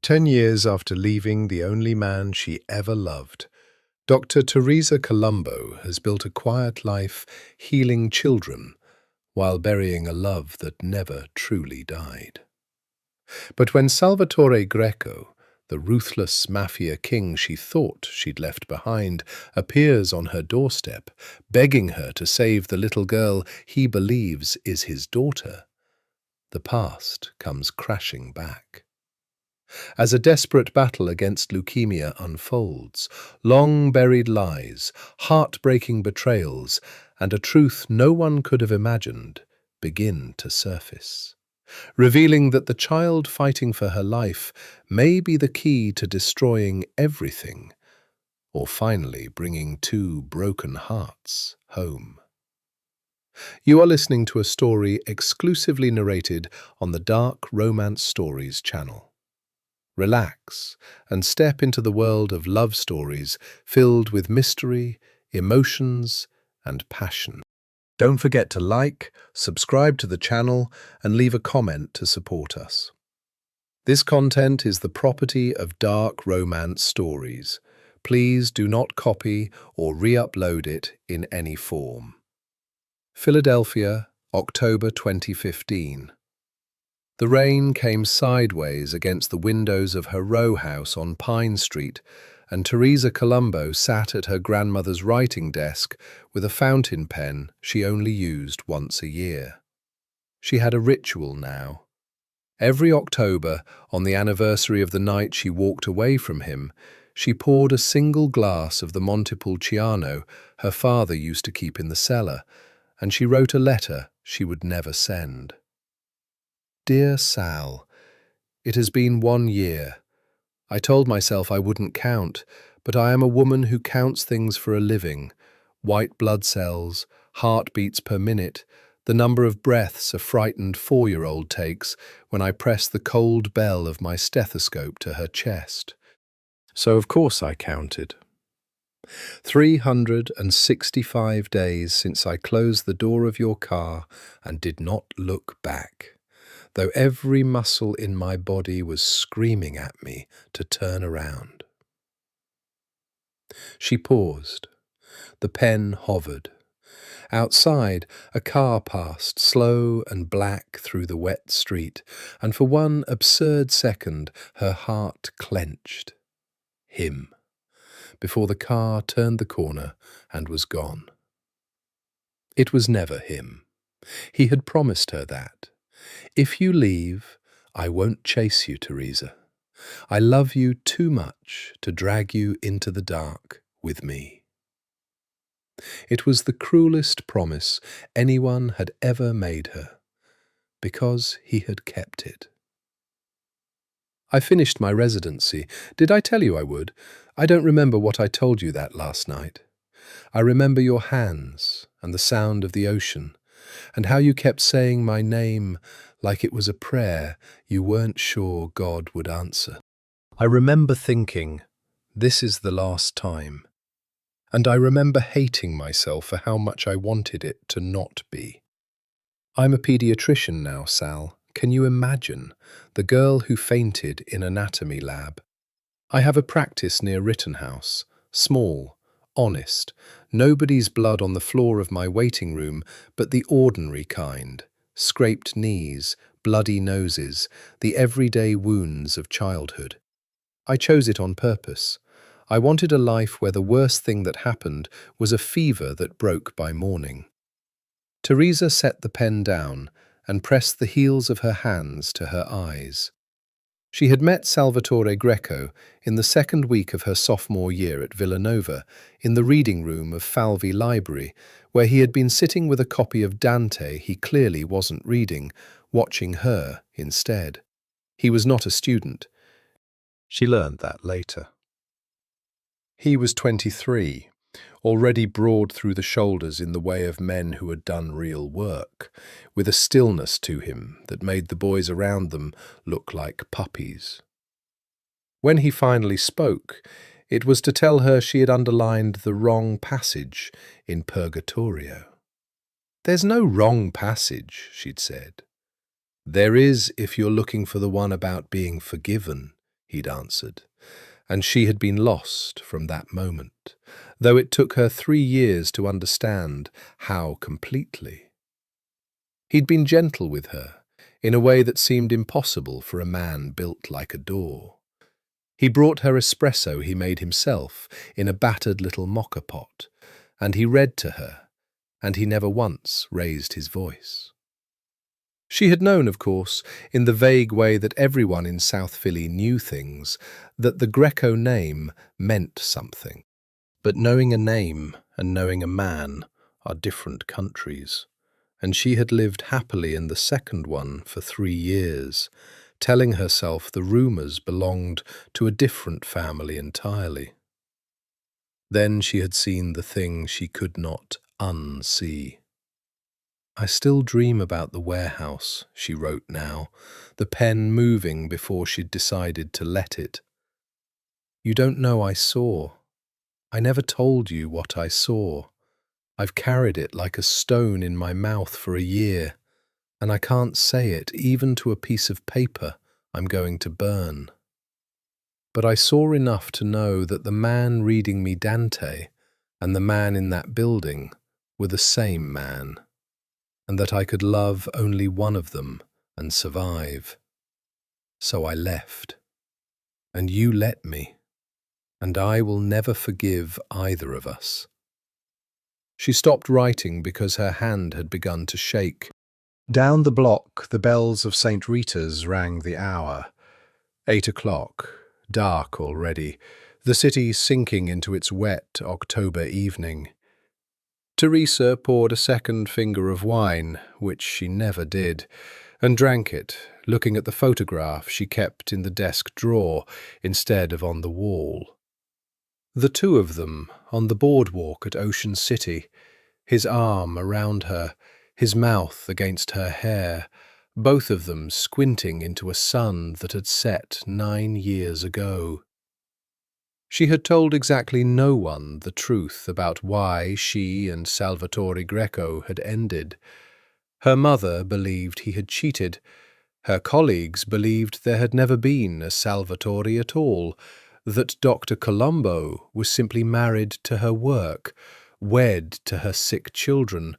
10 years after leaving the only man she ever loved, Dr. Teresa Colombo has built a quiet life healing children while burying a love that never truly died. But when Salvatore Greco, the ruthless Mafia king she thought she'd left behind, appears on her doorstep, begging her to save the little girl he believes is his daughter, the past comes crashing back. As a desperate battle against leukemia unfolds, long-buried lies, heartbreaking betrayals, and a truth no one could have imagined begin to surface, revealing that the child fighting for her life may be the key to destroying everything, or finally bringing two broken hearts home. You are listening to a story exclusively narrated on the Dark Romance Stories channel. Relax and step into the world of love stories filled with mystery, emotions, and passion. Don't forget to like, subscribe to the channel, and leave a comment to support us. This content is the property of Dark Romance Stories. Please do not copy or re-upload it in any form. Philadelphia, October 2015. The rain came sideways against the windows of her row house on Pine Street, and Teresa Colombo sat at her grandmother's writing desk with a fountain pen she only used once a year. She had a ritual now. Every October, on the anniversary of the night she walked away from him, she poured a single glass of the Montepulciano her father used to keep in the cellar, and she wrote a letter she would never send. Dear Sal, it has been 1 year. I told myself I wouldn't count, but I am a woman who counts things for a living. White blood cells, heartbeats per minute, the number of breaths a frightened 4-year-old takes when I press the cold bell of my stethoscope to her chest. So of course I counted. 365 days since I closed the door of your car and did not look back, though every muscle in my body was screaming at me to turn around. She paused. The pen hovered. Outside, a car passed, slow and black through the wet street, and for one absurd second her heart clenched. Him. Before the car turned the corner and was gone. It was never him. He had promised her that. If you leave, I won't chase you, Teresa. I love you too much to drag you into the dark with me. It was the cruelest promise anyone had ever made her, because he had kept it. I finished my residency. Did I tell you I would? I don't remember what I told you that last night. I remember your hands and the sound of the ocean, and how you kept saying my name like it was a prayer you weren't sure God would answer. I remember thinking, this is the last time. And I remember hating myself for how much I wanted it to not be. I'm a pediatrician now, Sal. Can you imagine? The girl who fainted in anatomy lab. I have a practice near Rittenhouse. Small, honest. Nobody's blood on the floor of my waiting room, but the ordinary kind. Scraped knees, bloody noses, the everyday wounds of childhood. I chose it on purpose. I wanted a life where the worst thing that happened was a fever that broke by morning. Teresa set the pen down and pressed the heels of her hands to her eyes. She had met Salvatore Greco in the second week of her sophomore year at Villanova, in the reading room of Falvey Library, where he had been sitting with a copy of Dante he clearly wasn't reading, watching her instead. He was not a student. She learned that later. He was 23, already broad through the shoulders in the way of men who had done real work, with a stillness to him that made the boys around them look like puppies. When he finally spoke, it was to tell her she had underlined the wrong passage in Purgatorio. There's no wrong passage, she'd said. There is if you're looking for the one about being forgiven, he'd answered, and she had been lost from that moment, though it took her 3 years to understand how completely. He'd been gentle with her, in a way that seemed impossible for a man built like a door. He brought her espresso he made himself in a battered little mocha pot, and he read to her, and he never once raised his voice. She had known, of course, in the vague way that everyone in South Philly knew things, that the Greco name meant something. But knowing a name and knowing a man are different countries, and she had lived happily in the second one for 3 years, telling herself the rumours belonged to a different family entirely. Then she had seen the thing she could not unsee. I still dream about the warehouse, she wrote now, the pen moving before she'd decided to let it. You don't know I saw. I never told you what I saw. I've carried it like a stone in my mouth for a year, and I can't say it even to a piece of paper I'm going to burn. But I saw enough to know that the man reading me Dante and the man in that building were the same man, and that I could love only one of them and survive. So I left, and you let me, and I will never forgive either of us. She stopped writing because her hand had begun to shake. Down the block, the bells of St. Rita's rang the hour. 8 o'clock, dark already, the city sinking into its wet October evening. Teresa poured a second finger of wine, which she never did, and drank it, looking at the photograph she kept in the desk drawer instead of on the wall. The two of them on the boardwalk at Ocean City, his arm around her, his mouth against her hair, both of them squinting into a sun that had set 9 years ago. She had told exactly no one the truth about why she and Salvatore Greco had ended. Her mother believed he had cheated. Her colleagues believed there had never been a Salvatore at all, that Dr. Colombo was simply married to her work, wed to her sick children,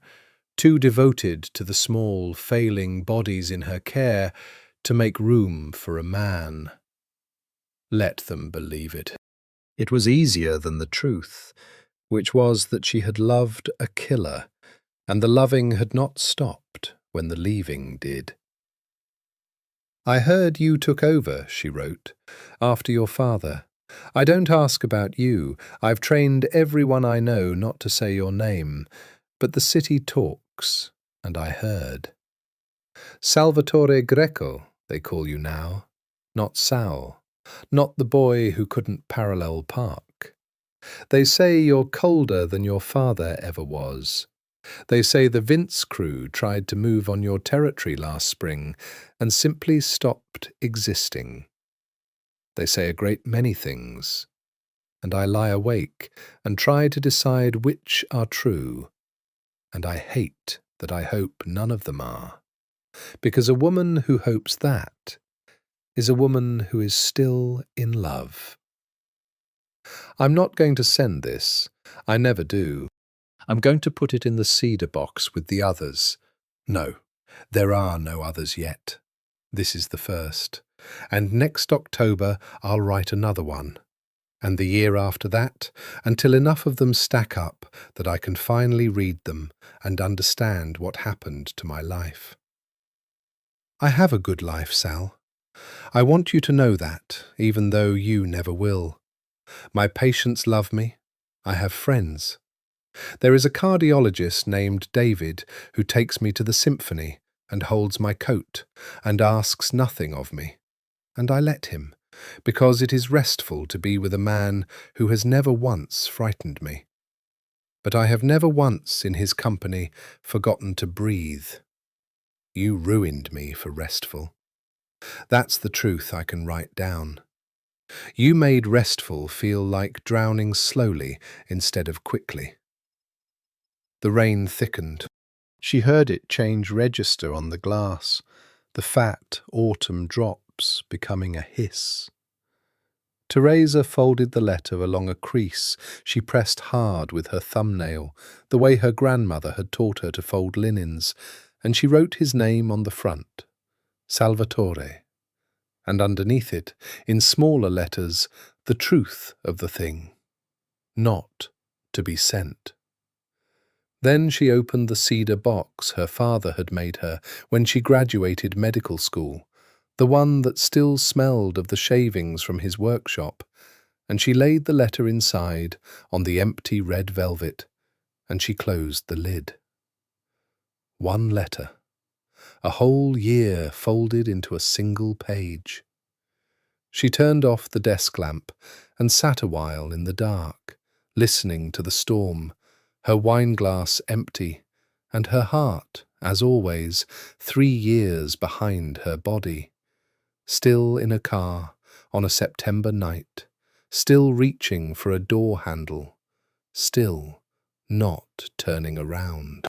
too devoted to the small, failing bodies in her care to make room for a man. Let them believe it. It was easier than the truth, which was that she had loved a killer, and the loving had not stopped when the leaving did. I heard you took over, she wrote, after your father. I don't ask about you. I've trained everyone I know not to say your name, but the city talks, and I heard. Salvatore Greco, they call you now, not Sal. Not the boy who couldn't parallel park. They say you're colder than your father ever was. They say the Vince crew tried to move on your territory last spring and simply stopped existing. They say a great many things, and I lie awake and try to decide which are true, and I hate that I hope none of them are, because a woman who hopes that is a woman who is still in love. I'm not going to send this. I never do. I'm going to put it in the cedar box with the others. No, there are no others yet. This is the first. And next October I'll write another one. And the year after that, until enough of them stack up that I can finally read them and understand what happened to my life. I have a good life, Sal. I want you to know that, even though you never will. My patients love me. I have friends. There is a cardiologist named David who takes me to the symphony and holds my coat and asks nothing of me. And I let him, because it is restful to be with a man who has never once frightened me. But I have never once in his company forgotten to breathe. You ruined me for restful. That's the truth I can write down. You made restful feel like drowning slowly instead of quickly. The rain thickened. She heard it change register on the glass, the fat autumn drops becoming a hiss. Teresa folded the letter along a crease she pressed hard with her thumbnail, the way her grandmother had taught her to fold linens, and she wrote his name on the front, Salvatore, and underneath it, in smaller letters, the truth of the thing, not to be sent. Then she opened the cedar box her father had made her when she graduated medical school, the one that still smelled of the shavings from his workshop, and she laid the letter inside on the empty red velvet, and she closed the lid. One letter, a whole year folded into a single page. She turned off the desk lamp and sat a while in the dark, listening to the storm, her wineglass empty, and her heart, as always, 3 years behind her body. Still in a car, on a September night, still reaching for a door handle, still not turning around.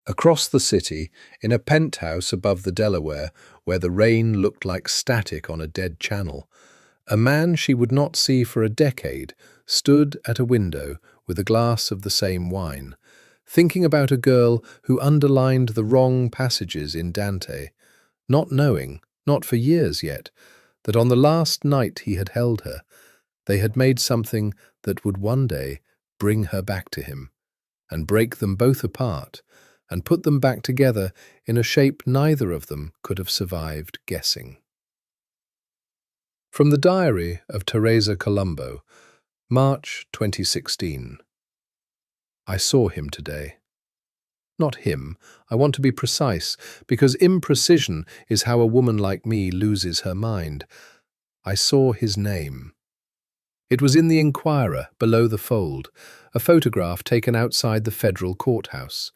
Across the city, in a penthouse above the Delaware, where the rain looked like static on a dead channel, a man she would not see for a decade stood at a window with a glass of the same wine, thinking about a girl who underlined the wrong passages in Dante, not knowing, not for years yet, that on the last night he had held her, they had made something that would one day bring her back to him, and break them both apart, and put them back together in a shape neither of them could have survived guessing. From the Diary of Teresa Colombo, March 2016. I saw him today. Not him, I want to be precise, because imprecision is how a woman like me loses her mind. I saw his name. It was in the Inquirer, below the fold, a photograph taken outside the federal courthouse.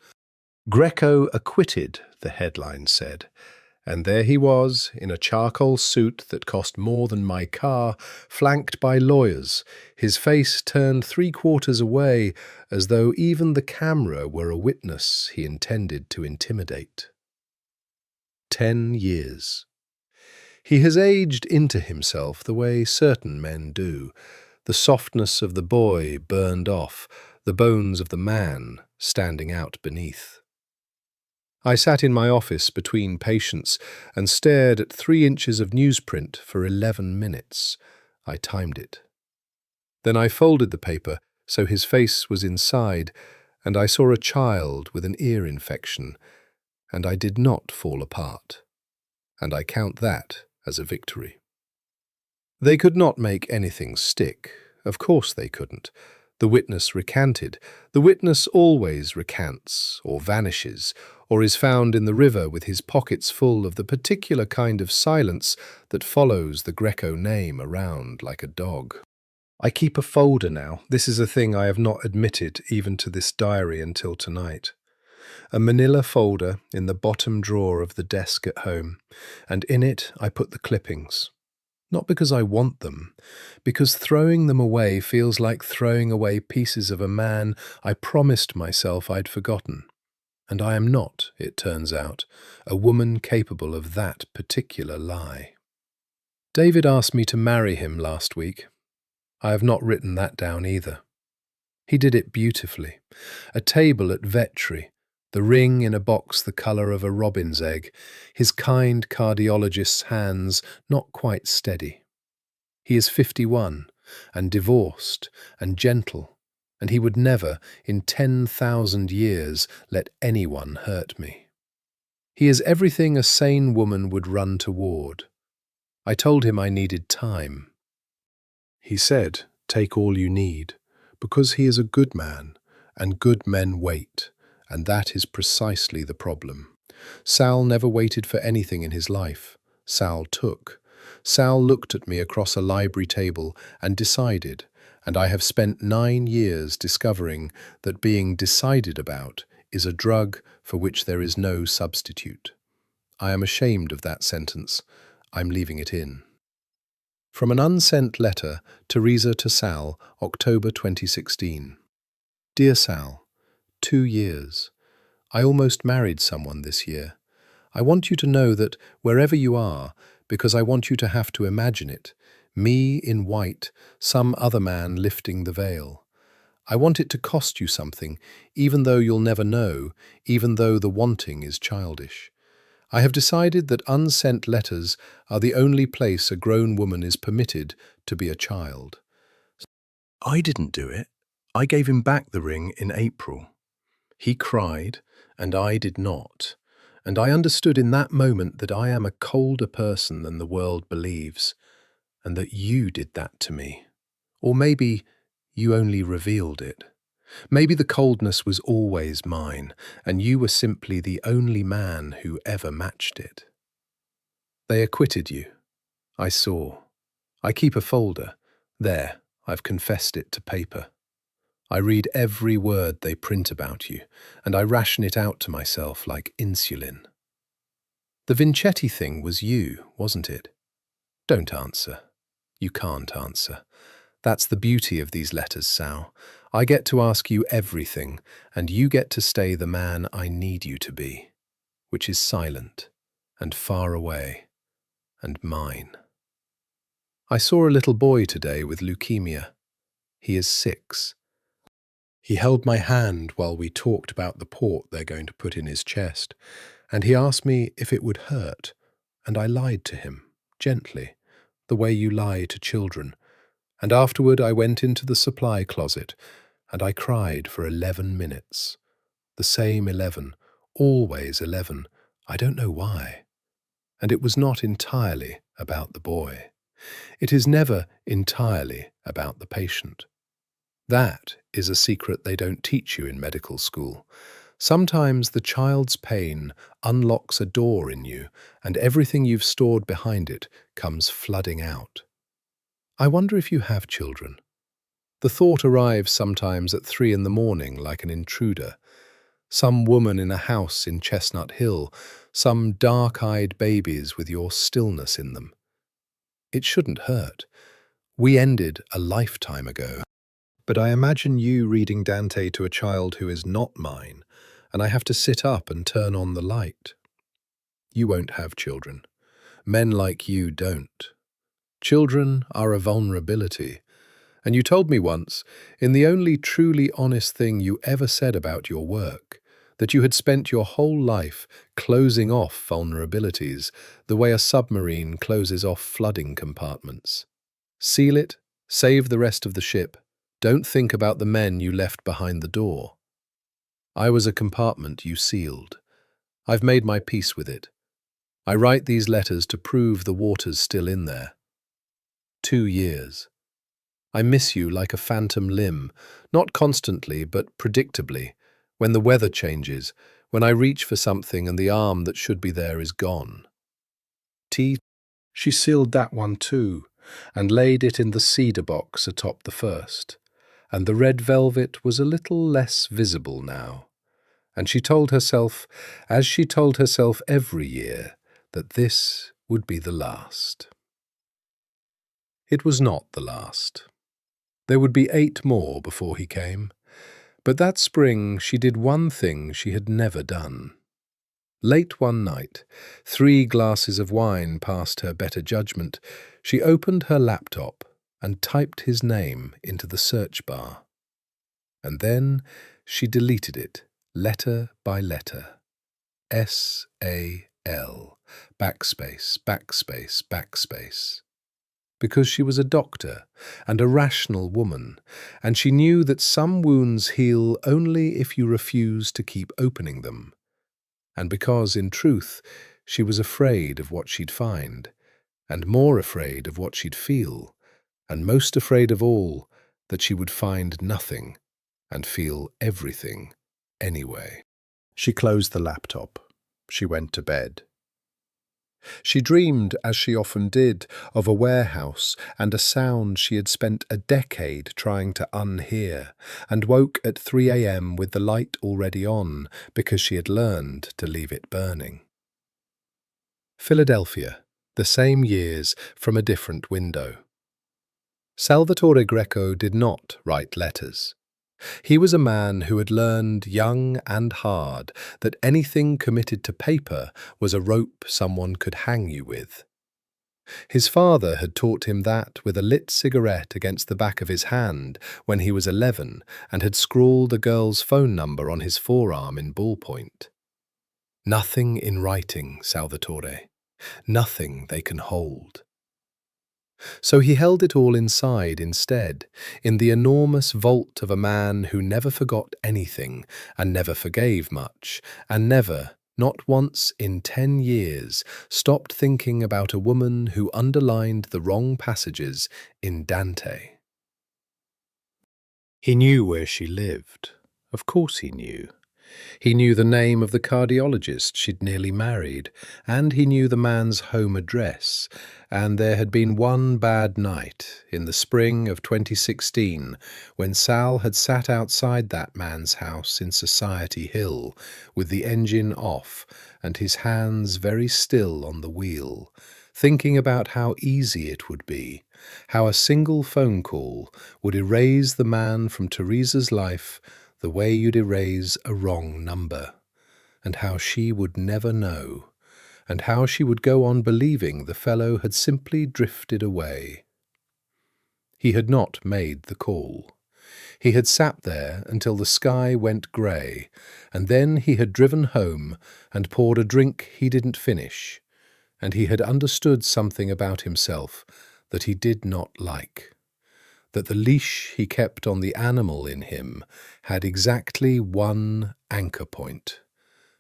Greco acquitted, the headline said, and there he was, in a charcoal suit that cost more than my car, flanked by lawyers, his face turned 3/4 away, as though even the camera were a witness he intended to intimidate. 10 years. He has aged into himself the way certain men do, the softness of the boy burned off, the bones of the man standing out beneath. I sat in my office between patients and stared at 3 inches of newsprint for 11 minutes. I timed it. Then I folded the paper so his face was inside, and I saw a child with an ear infection, and I did not fall apart. And I count that as a victory. They could not make anything stick. Of course they couldn't. The witness recanted. The witness always recants, or vanishes, or is found in the river with his pockets full of the particular kind of silence that follows the Greco name around like a dog. I keep a folder now. This is a thing I have not admitted even to this diary until tonight. A manila folder in the bottom drawer of the desk at home, and in it I put the clippings. Not because I want them, because throwing them away feels like throwing away pieces of a man I promised myself I'd forgotten. And I am not, it turns out, a woman capable of that particular lie. David asked me to marry him last week. I have not written that down either. He did it beautifully. A table at Vetri, the ring in a box the colour of a robin's egg, his kind cardiologist's hands not quite steady. He is 51, and divorced, and gentle, and he would never, in 10,000 years, let anyone hurt me. He is everything a sane woman would run toward. I told him I needed time. He said, "Take all you need," because he is a good man, and good men wait, and that is precisely the problem. Sal never waited for anything in his life. Sal took. Sal looked at me across a library table and decided, and I have spent 9 years discovering that being decided about is a drug for which there is no substitute. I am ashamed of that sentence. I'm leaving it in. From an unsent letter, Teresa to Sal, October 2016. Dear Sal, 2 years. I almost married someone this year. I want you to know that wherever you are, because I want you to have to imagine it, Me in white, some other man lifting the veil. I want it to cost you something, even though you'll never know, even though the wanting is childish. I have decided that unsent letters are the only place a grown woman is permitted to be a child. I didn't do it. I gave him back the ring in April. He cried, and I did not. And I understood in that moment that I am a colder person than the world believes, and that you did that to me. Or maybe you only revealed it. Maybe the coldness was always mine, and you were simply the only man who ever matched it. They acquitted you. I saw. I keep a folder. There, I've confessed it to paper. I read every word they print about you, and I ration it out to myself like insulin. The Vincetti thing was you, wasn't it? Don't answer. You can't answer. That's the beauty of these letters, Sal. I get to ask you everything, and you get to stay the man I need you to be, which is silent and far away and mine. I saw a little boy today with leukemia. He is 6. He held my hand while we talked about the port they're going to put in his chest, and he asked me if it would hurt, and I lied to him, gently, the way you lie to children. And afterward I went into the supply closet, and I cried for 11 minutes. The same 11, always 11, I don't know why. And it was not entirely about the boy. It is never entirely about the patient. That is a secret they don't teach you in medical school. Sometimes the child's pain unlocks a door in you, and everything you've stored behind it comes flooding out. I wonder if you have children. The thought arrives sometimes at 3 in the morning like an intruder. Some woman in a house in Chestnut Hill, some dark-eyed babies with your stillness in them. It shouldn't hurt. We ended a lifetime ago. But I imagine you reading Dante to a child who is not mine, and I have to sit up and turn on the light. You won't have children. Men like you don't. Children are a vulnerability. And you told me once, in the only truly honest thing you ever said about your work, that you had spent your whole life closing off vulnerabilities the way a submarine closes off flooding compartments. Seal it, save the rest of the ship, don't think about the men you left behind the door. I was a compartment you sealed. I've made my peace with it. I write these letters to prove the water's still in there. 2 years. I miss you like a phantom limb, not constantly but predictably, when the weather changes, when I reach for something and the arm that should be there is gone. She sealed that one too, and laid it in the cedar box atop the first, and the red velvet was a little less visible now. And she told herself, as she told herself every year, that this would be the last. It was not the last. There would be 8 more before he came, but that spring she did one thing she had never done. Late one night, 3 glasses of wine past her better judgment, she opened her laptop and typed his name into the search bar. And then she deleted it, letter by letter. S-A-L, backspace, backspace, backspace. Because she was a doctor and a rational woman, and she knew that some wounds heal only if you refuse to keep opening them. And because, in truth, she was afraid of what she'd find, and more afraid of what she'd feel, and most afraid of all that she would find nothing and feel everything anyway. She closed the laptop. She went to bed. She dreamed, as she often did, of a warehouse and a sound she had spent a decade trying to unhear, and woke at 3 a.m. with the light already on because she had learned to leave it burning. Philadelphia, the same years from a different window. Salvatore Greco did not write letters. He was a man who had learned, young and hard, that anything committed to paper was a rope someone could hang you with. His father had taught him that with a lit cigarette against the back of his hand when he was 11 and had scrawled a girl's phone number on his forearm in ballpoint. Nothing in writing, Salvatore. Nothing they can hold. So he held it all inside instead, in the enormous vault of a man who never forgot anything and never forgave much, and never, not once in 10 years, stopped thinking about a woman who underlined the wrong passages in Dante. He knew where she lived. Of course he knew. He knew the name of the cardiologist she'd nearly married, and he knew the man's home address, and there had been one bad night in the spring of 2016 when Sal had sat outside that man's house in Society Hill with the engine off and his hands very still on the wheel, thinking about how easy it would be, how a single phone call would erase the man from Teresa's life the way you'd erase a wrong number, and how she would never know, and how she would go on believing the fellow had simply drifted away. He had not made the call. He had sat there until the sky went grey, and then he had driven home and poured a drink he didn't finish, and he had understood something about himself that he did not like. That the leash he kept on the animal in him had exactly one anchor point,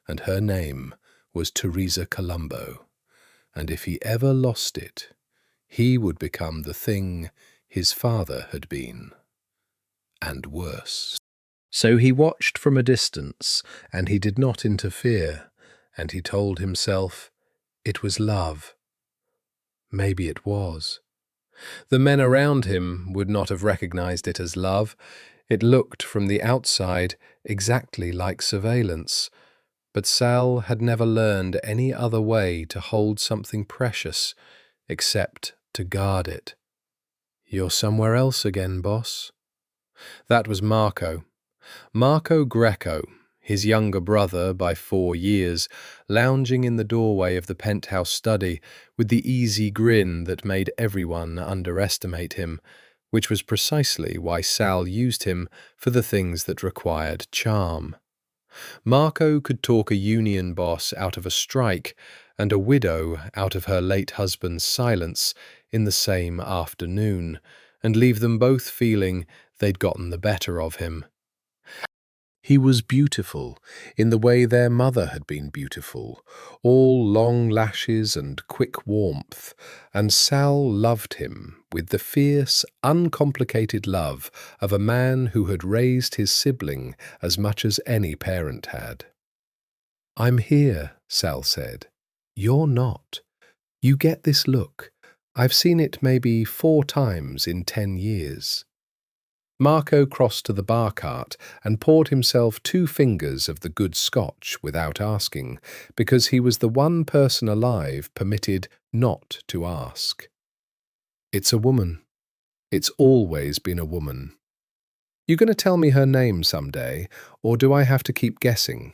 and her name was Teresa Colombo, and if he ever lost it, he would become the thing his father had been, and worse. So he watched from a distance, and he did not interfere, and he told himself it was love. Maybe it was. The men around him would not have recognized it as love. It looked from the outside exactly like surveillance, but Sal had never learned any other way to hold something precious except to guard it. "You're somewhere else again, boss." That was Marco Greco, his younger brother by 4 years, lounging in the doorway of the penthouse study with the easy grin that made everyone underestimate him, which was precisely why Sal used him for the things that required charm. Marco could talk a union boss out of a strike and a widow out of her late husband's silence in the same afternoon, and leave them both feeling they'd gotten the better of him. He was beautiful in the way their mother had been beautiful, all long lashes and quick warmth, and Sal loved him with the fierce, uncomplicated love of a man who had raised his sibling as much as any parent had. "I'm here," Sal said. "You're not. You get this look. I've seen it maybe 4 times in 10 years. Marco crossed to the bar cart and poured himself 2 fingers of the good Scotch without asking, because he was the one person alive permitted not to ask. "It's a woman. It's always been a woman. You going to tell me her name someday, or do I have to keep guessing?"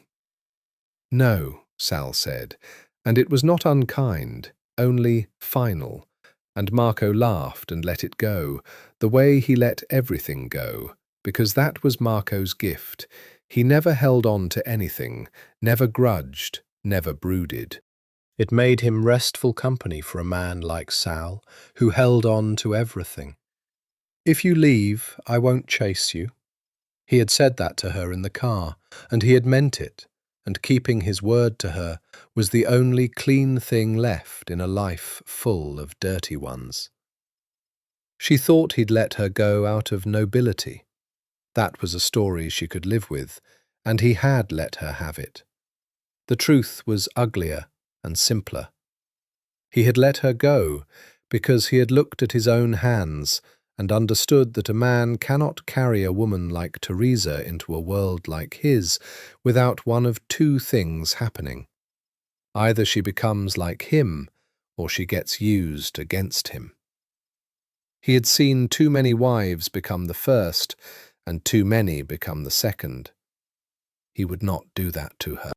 "No," Sal said, and it was not unkind, only final. And Marco laughed and let it go, the way he let everything go, because that was Marco's gift. He never held on to anything, never grudged, never brooded. It made him restful company for a man like Sal, who held on to everything. "If you leave, I won't chase you." He had said that to her in the car, and he had meant it, and keeping his word to her was the only clean thing left in a life full of dirty ones. She thought he'd let her go out of nobility. That was a story she could live with, and he had let her have it. The truth was uglier and simpler. He had let her go because he had looked at his own hands and understood that a man cannot carry a woman like Teresa into a world like his without one of 2 things happening. Either she becomes like him, or she gets used against him. He had seen too many wives become the first, and too many become the second. He would not do that to her.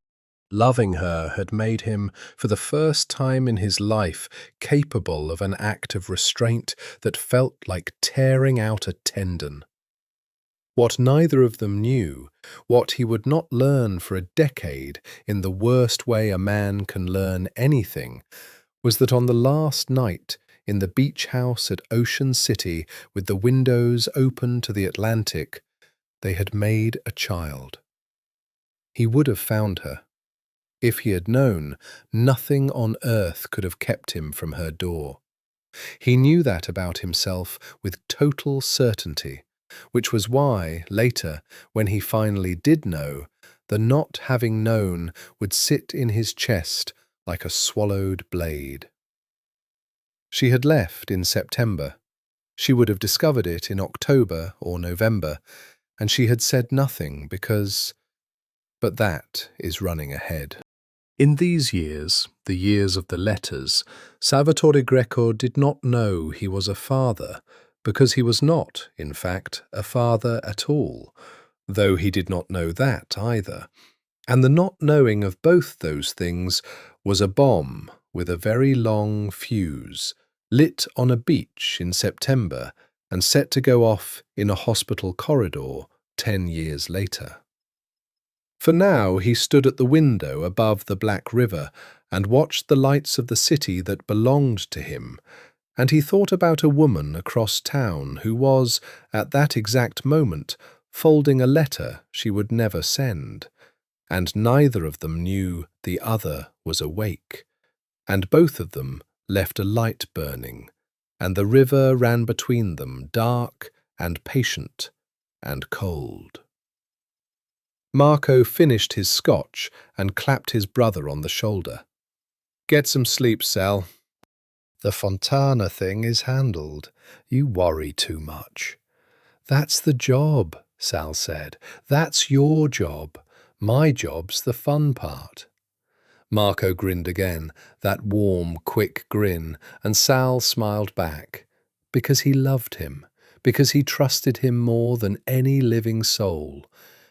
Loving her had made him, for the first time in his life, capable of an act of restraint that felt like tearing out a tendon. What neither of them knew, what he would not learn for a decade in the worst way a man can learn anything, was that on the last night in the beach house at Ocean City with the windows open to the Atlantic, they had made a child. He would have found her. If he had known, nothing on earth could have kept him from her door. He knew that about himself with total certainty, which was why, later, when he finally did know, the not having known would sit in his chest like a swallowed blade. She had left in September. She would have discovered it in October or November, and she had said nothing because... But that is running ahead. In these years, the years of the letters, Salvatore Greco did not know he was a father, because he was not, in fact, a father at all, though he did not know that either. And the not knowing of both those things was a bomb with a very long fuse, lit on a beach in September and set to go off in a hospital corridor 10 years later. For now he stood at the window above the Black River and watched the lights of the city that belonged to him, and he thought about a woman across town who was, at that exact moment, folding a letter she would never send, and neither of them knew the other was awake, and both of them left a light burning, and the river ran between them, dark and patient and cold. Marco finished his scotch and clapped his brother on the shoulder. "Get some sleep, Sal. The Fontana thing is handled. You worry too much." "That's the job," Sal said. "That's your job. My job's the fun part." Marco grinned again, that warm, quick grin, and Sal smiled back. Because he loved him, because he trusted him more than any living soul,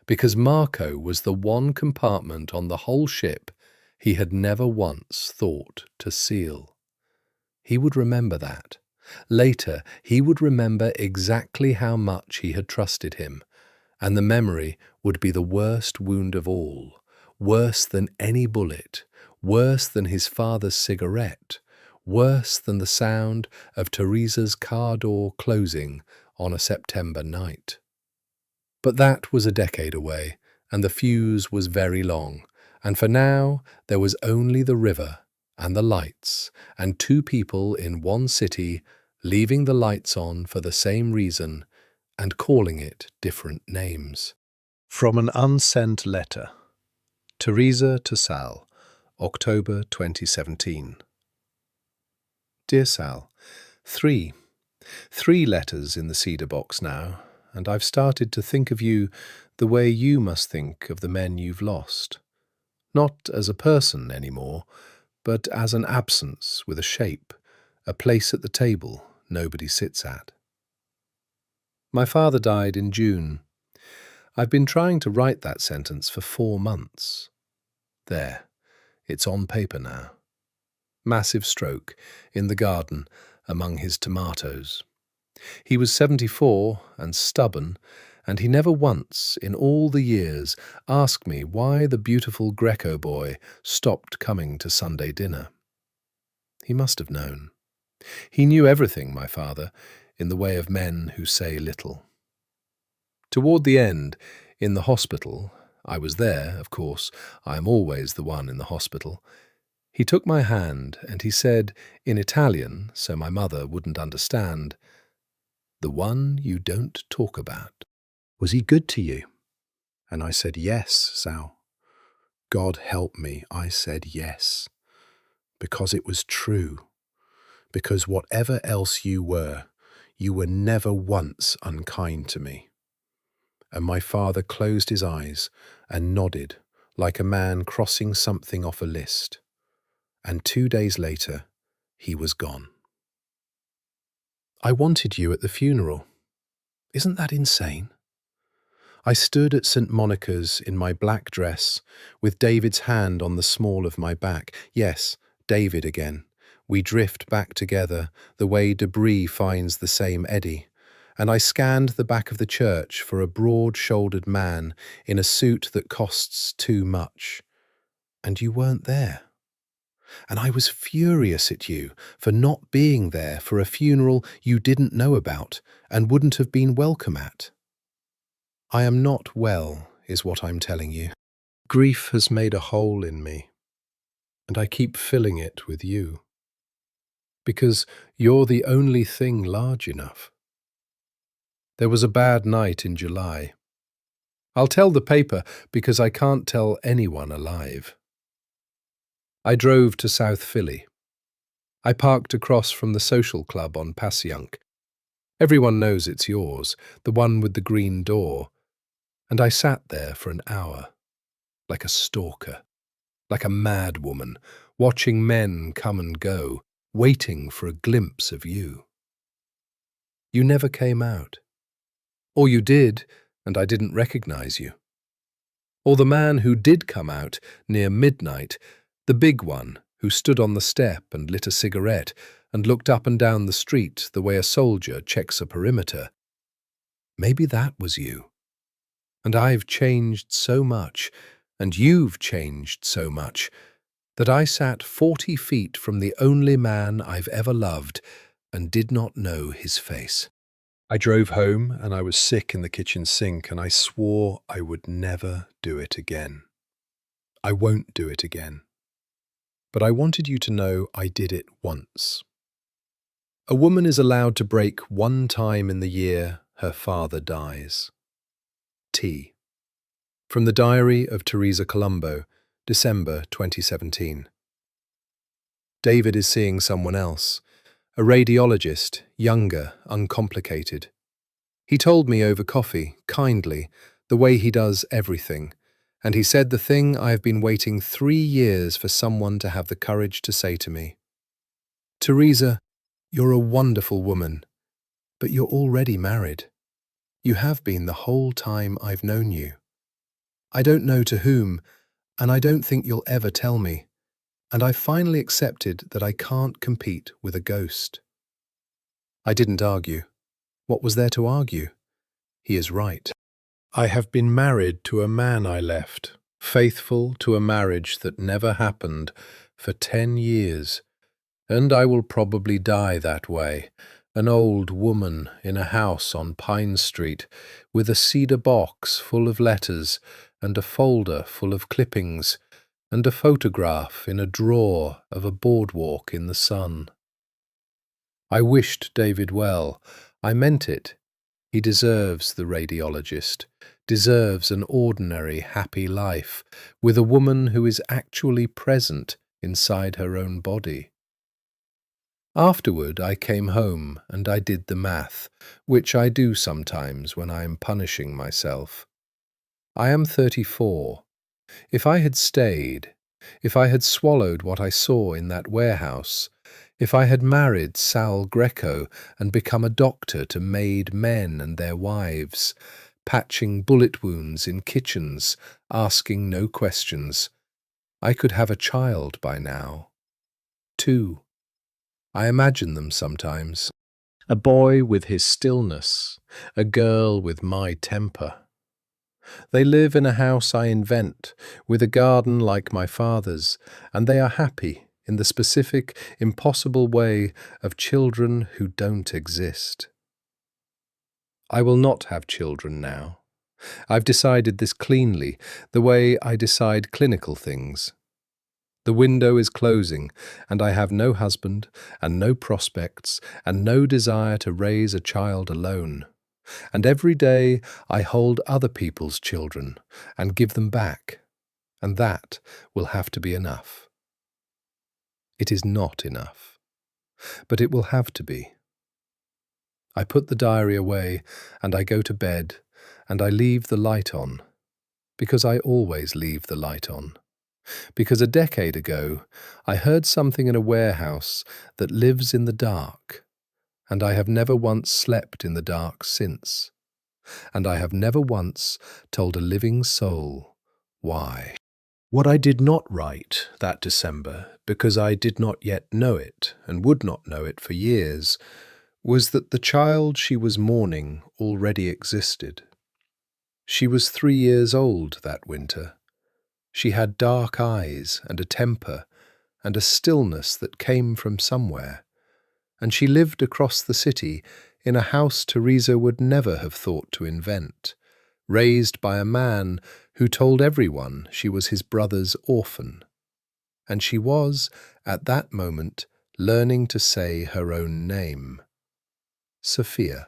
because Marco was the one compartment on the whole ship he had never once thought to seal. He would remember that. Later, he would remember exactly how much he had trusted him, and the memory would be the worst wound of all, worse than any bullet, worse than his father's cigarette, worse than the sound of Teresa's car door closing on a September night. But that was a decade away, and the fuse was very long, and for now there was only the river and the lights, and two people in one city leaving the lights on for the same reason and calling it different names. From an unsent letter. Teresa to Sal, October 2017. Dear Sal, Three letters in the cedar box now, and I've started to think of you the way you must think of the men you've lost. Not as a person anymore, but as an absence with a shape, a place at the table nobody sits at. My father died in June. I've been trying to write that sentence for 4 months. There, it's on paper now. Massive stroke, in the garden, among his tomatoes. He was 74 and stubborn, and he never once, in all the years, asked me why the beautiful Greco boy stopped coming to Sunday dinner. He must have known. He knew everything, my father, in the way of men who say little. Toward the end, in the hospital, I was there, of course, I am always the one in the hospital, he took my hand and he said, in Italian, so my mother wouldn't understand, "The one you don't talk about." "Was he good to you?" And I said, "Yes, Sal." God help me, I said yes. Because it was true. Because whatever else you were never once unkind to me. And my father closed his eyes and nodded like a man crossing something off a list. And 2 days later, he was gone. I wanted you at the funeral. Isn't that insane? I stood at St. Monica's in my black dress, with David's hand on the small of my back. Yes, David again. We drift back together, the way debris finds the same eddy. And I scanned the back of the church for a broad-shouldered man in a suit that costs too much. And you weren't there. And I was furious at you for not being there for a funeral you didn't know about and wouldn't have been welcome at. I am not well, is what I'm telling you. Grief has made a hole in me, and I keep filling it with you. Because you're the only thing large enough. There was a bad night in July. I'll tell the paper because I can't tell anyone alive. I drove to South Philly. I parked across from the social club on Passyunk. Everyone knows it's yours, the one with the green door. And I sat there for an hour, like a stalker, like a mad woman, watching men come and go, waiting for a glimpse of you. You never came out. Or you did, and I didn't recognize you. Or the man who did come out near midnight, the big one who stood on the step and lit a cigarette and looked up and down the street the way a soldier checks a perimeter. Maybe that was you. And I've changed so much, and you've changed so much, that I sat 40 feet from the only man I've ever loved and did not know his face. I drove home and I was sick in the kitchen sink and I swore I would never do it again. I won't do it again. But I wanted you to know I did it once. A woman is allowed to break one time in the year her father dies. T. From the Diary of Teresa Colombo, December 2017. David is seeing someone else, a radiologist, younger, uncomplicated. He told me over coffee, kindly, the way he does everything, and he said the thing I have been waiting 3 years for someone to have the courage to say to me. Teresa, you're a wonderful woman, but you're already married. You have been the whole time I've known you. I don't know to whom, and I don't think you'll ever tell me, and I finally accepted that I can't compete with a ghost. I didn't argue. What was there to argue? He is right. I have been married to a man I left, faithful to a marriage that never happened, for 10 years, and I will probably die that way, an old woman in a house on Pine Street, with a cedar box full of letters and a folder full of clippings, and a photograph in a drawer of a boardwalk in the sun. I wished David well. I meant it. He deserves the radiologist, deserves an ordinary, happy life, with a woman who is actually present inside her own body. Afterward I came home and I did the math, which I do sometimes when I am punishing myself. I am 34. If I had stayed, if I had swallowed what I saw in that warehouse, if I had married Sal Greco and become a doctor to made men and their wives, patching bullet wounds in kitchens, asking no questions, I could have a child by now. 2. I imagine them sometimes. A boy with his stillness, a girl with my temper. They live in a house I invent, with a garden like my father's, and they are happy in the specific, impossible way of children who don't exist. I will not have children now. I've decided this cleanly, the way I decide clinical things. The window is closing, and I have no husband, and no prospects, and no desire to raise a child alone. And every day I hold other people's children, and give them back, and that will have to be enough. It is not enough, but it will have to be. I put the diary away, and I go to bed, and I leave the light on, because I always leave the light on. Because a decade ago, I heard something in a warehouse that lives in the dark, and I have never once slept in the dark since. and I have never once told a living soul why. What I did not write that December, because I did not yet know it, and would not know it for years, was that the child she was mourning already existed. She was 3 years old that winter. She had dark eyes and a temper and a stillness that came from somewhere, and she lived across the city in a house Teresa would never have thought to invent, raised by a man who told everyone she was his brother's orphan. And she was, at that moment, learning to say her own name. Sophia.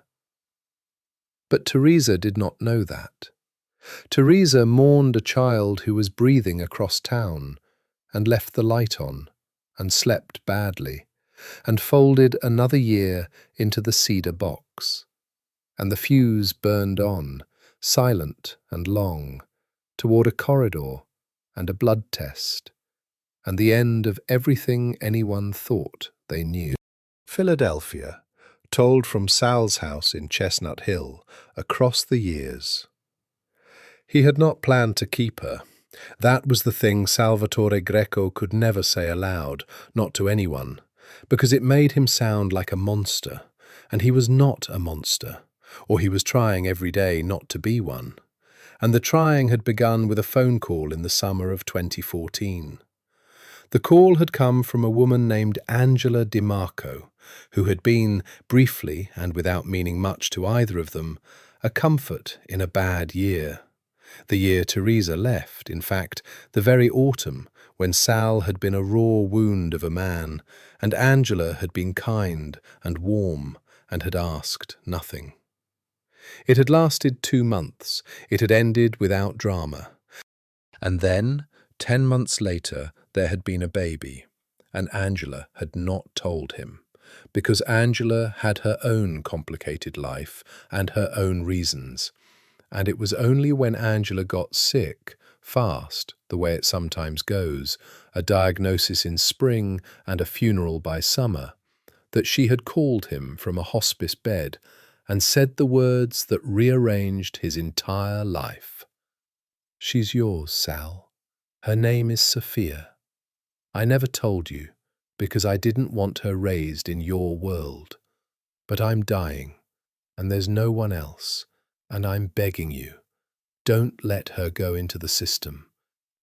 But Teresa did not know that. Teresa mourned a child who was breathing across town, and left the light on, and slept badly, and folded another year into the cedar box. And the fuse burned on, silent and long, toward a corridor and a blood test, and the end of everything anyone thought they knew. Philadelphia, told from Sal's house in Chestnut Hill, across the years. He had not planned to keep her. That was the thing Salvatore Greco could never say aloud, not to anyone, because it made him sound like a monster, and he was not a monster, or he was trying every day not to be one. And the trying had begun with a phone call in the summer of 2014. The call had come from a woman named Angela DiMarco, who had been, briefly and without meaning much to either of them, a comfort in a bad year. The year Teresa left, in fact, the very autumn, when Sal had been a raw wound of a man, and Angela had been kind and warm and had asked nothing. It had lasted 2 months. It had ended without drama. And then, 10 months later, there had been a baby, and Angela had not told him, because Angela had her own complicated life and her own reasons. And it was only when Angela got sick, fast, the way it sometimes goes, a diagnosis in spring and a funeral by summer, that she had called him from a hospice bed and said the words that rearranged his entire life. "She's yours, Sal. Her name is Sophia. I never told you, because I didn't want her raised in your world. But I'm dying, and there's no one else, and I'm begging you, don't let her go into the system.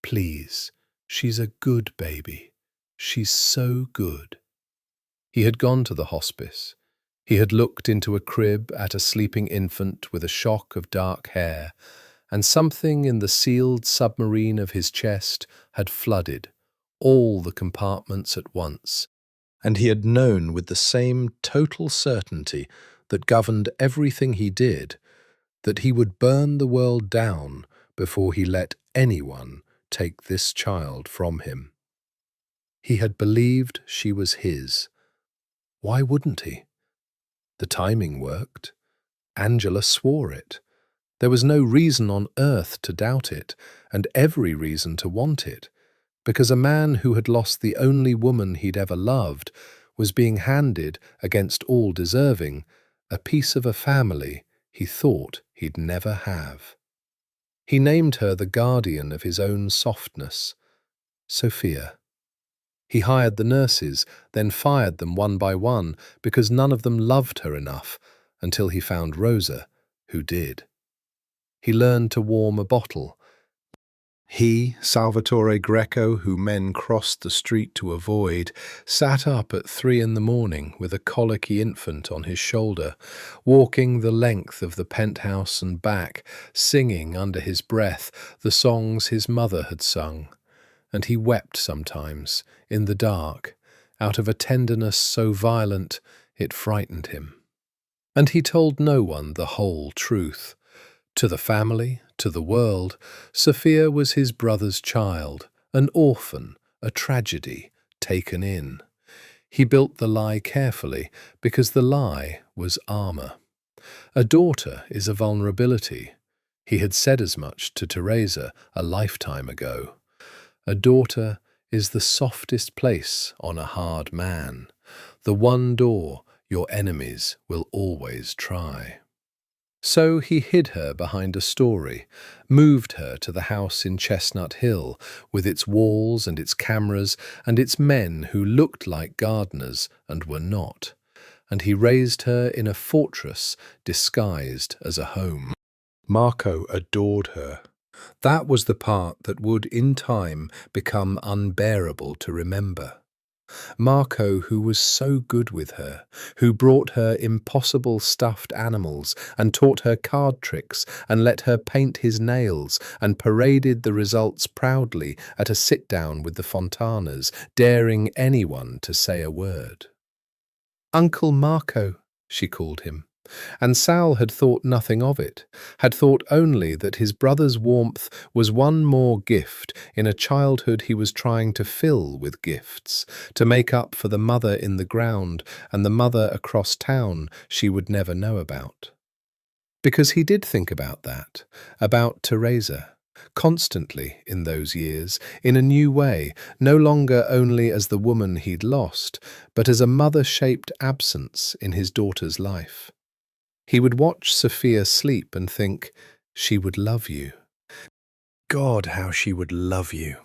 Please, she's a good baby. She's so good." He had gone to the hospice. He had looked into a crib at a sleeping infant with a shock of dark hair, and something in the sealed submarine of his chest had flooded all the compartments at once, and he had known with the same total certainty that governed everything he did that he would burn the world down before he let anyone take this child from him. He had believed she was his. Why wouldn't he? The timing worked. Angela swore it. There was no reason on earth to doubt it, and every reason to want it, because a man who had lost the only woman he'd ever loved was being handed, against all deserving, a piece of a family he thought he'd never have. He named her the guardian of his own softness, Sophia. He hired the nurses, then fired them one by one, because none of them loved her enough, until he found Rosa, who did. He learned to warm a bottle. He, Salvatore Greco, who men crossed the street to avoid, sat up at 3 a.m. with a colicky infant on his shoulder, walking the length of the penthouse and back, singing under his breath the songs his mother had sung. And he wept sometimes, in the dark, out of a tenderness so violent it frightened him. And he told no one the whole truth. To the family, to the world, Sophia was his brother's child, an orphan, a tragedy, taken in. He built the lie carefully, because the lie was armor. A daughter is a vulnerability. He had said as much to Teresa a lifetime ago. A daughter is the softest place on a hard man, the one door your enemies will always try. So he hid her behind a story, moved her to the house in Chestnut Hill, with its walls and its cameras and its men who looked like gardeners and were not, and he raised her in a fortress disguised as a home. Marco adored her. That was the part that would, in time, become unbearable to remember. Marco, who was so good with her, who brought her impossible stuffed animals and taught her card tricks and let her paint his nails and paraded the results proudly at a sit-down with the Fontanas, daring anyone to say a word. "Uncle Marco," she called him. And Sal had thought nothing of it, had thought only that his brother's warmth was one more gift in a childhood he was trying to fill with gifts, to make up for the mother in the ground and the mother across town she would never know about. Because he did think about that, about Teresa, constantly in those years, in a new way, no longer only as the woman he'd lost, but as a mother-shaped absence in his daughter's life. He would watch Sophia sleep and think, she would love you. God, how she would love you.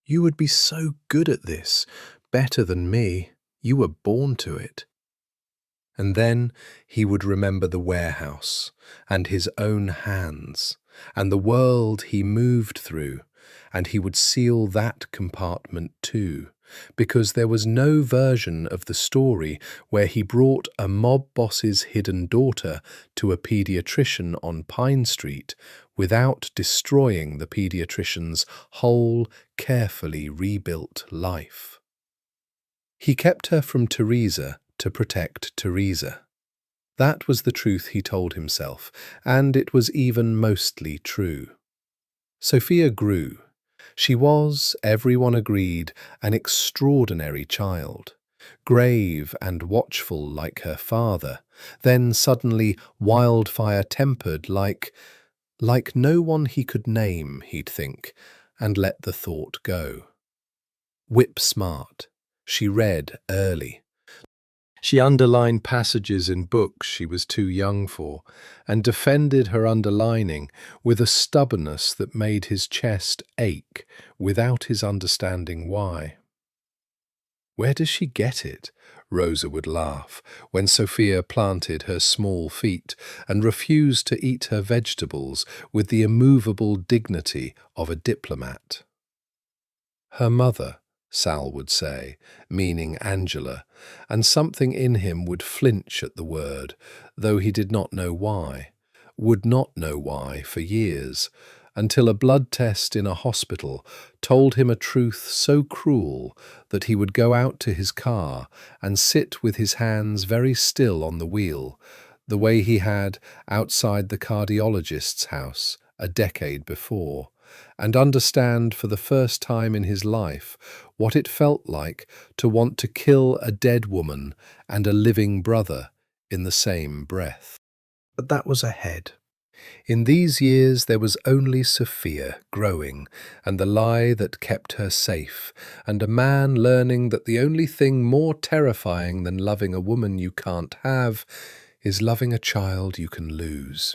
You would be so good at this, better than me. You were born to it. And then he would remember the warehouse, and his own hands, and the world he moved through, and he would seal that compartment too, because there was no version of the story where he brought a mob boss's hidden daughter to a pediatrician on Pine Street without destroying the pediatrician's whole, carefully rebuilt life. He kept her from Teresa to protect Teresa. That was the truth he told himself, and it was even mostly true. Sophia grew. She was, everyone agreed, an extraordinary child, grave and watchful like her father, then suddenly wildfire-tempered like no one he could name, he'd think, and let the thought go. Whip-smart. She read early. She underlined passages in books she was too young for, and defended her underlining with a stubbornness that made his chest ache without his understanding why. "Where does she get it?" Rosa would laugh when Sophia planted her small feet and refused to eat her vegetables with the immovable dignity of a diplomat. Her mother, Sal would say, meaning Angela, and something in him would flinch at the word, though he did not know why, would not know why for years, until a blood test in a hospital told him a truth so cruel that he would go out to his car and sit with his hands very still on the wheel, the way he had outside the cardiologist's house a decade before, and understand for the first time in his life what it felt like to want to kill a dead woman and a living brother in the same breath. But that was ahead. In these years there was only Sophia growing, and the lie that kept her safe, and a man learning that the only thing more terrifying than loving a woman you can't have is loving a child you can lose.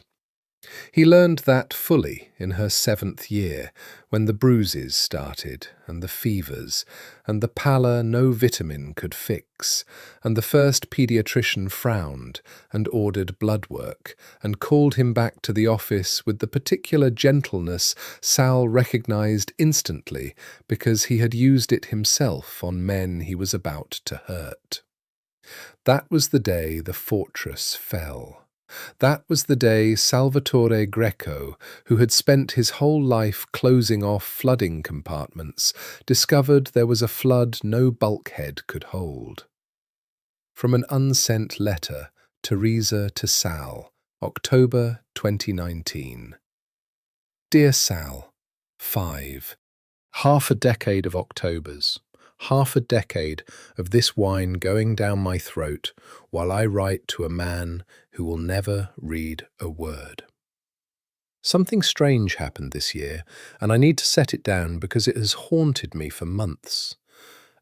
He learned that fully in her 7th year, when the bruises started, and the fevers, and the pallor no vitamin could fix, and the first pediatrician frowned and ordered blood work, and called him back to the office with the particular gentleness Sal recognized instantly because he had used it himself on men he was about to hurt. That was the day the fortress fell. That was the day Salvatore Greco, who had spent his whole life closing off flooding compartments, discovered there was a flood no bulkhead could hold. From an unsent letter, Teresa to Sal, October 2019. Dear Sal, 5. Half a decade of Octobers. Half a decade of this wine going down my throat while I write to a man who will never read a word. Something strange happened this year, and I need to set it down because it has haunted me for months.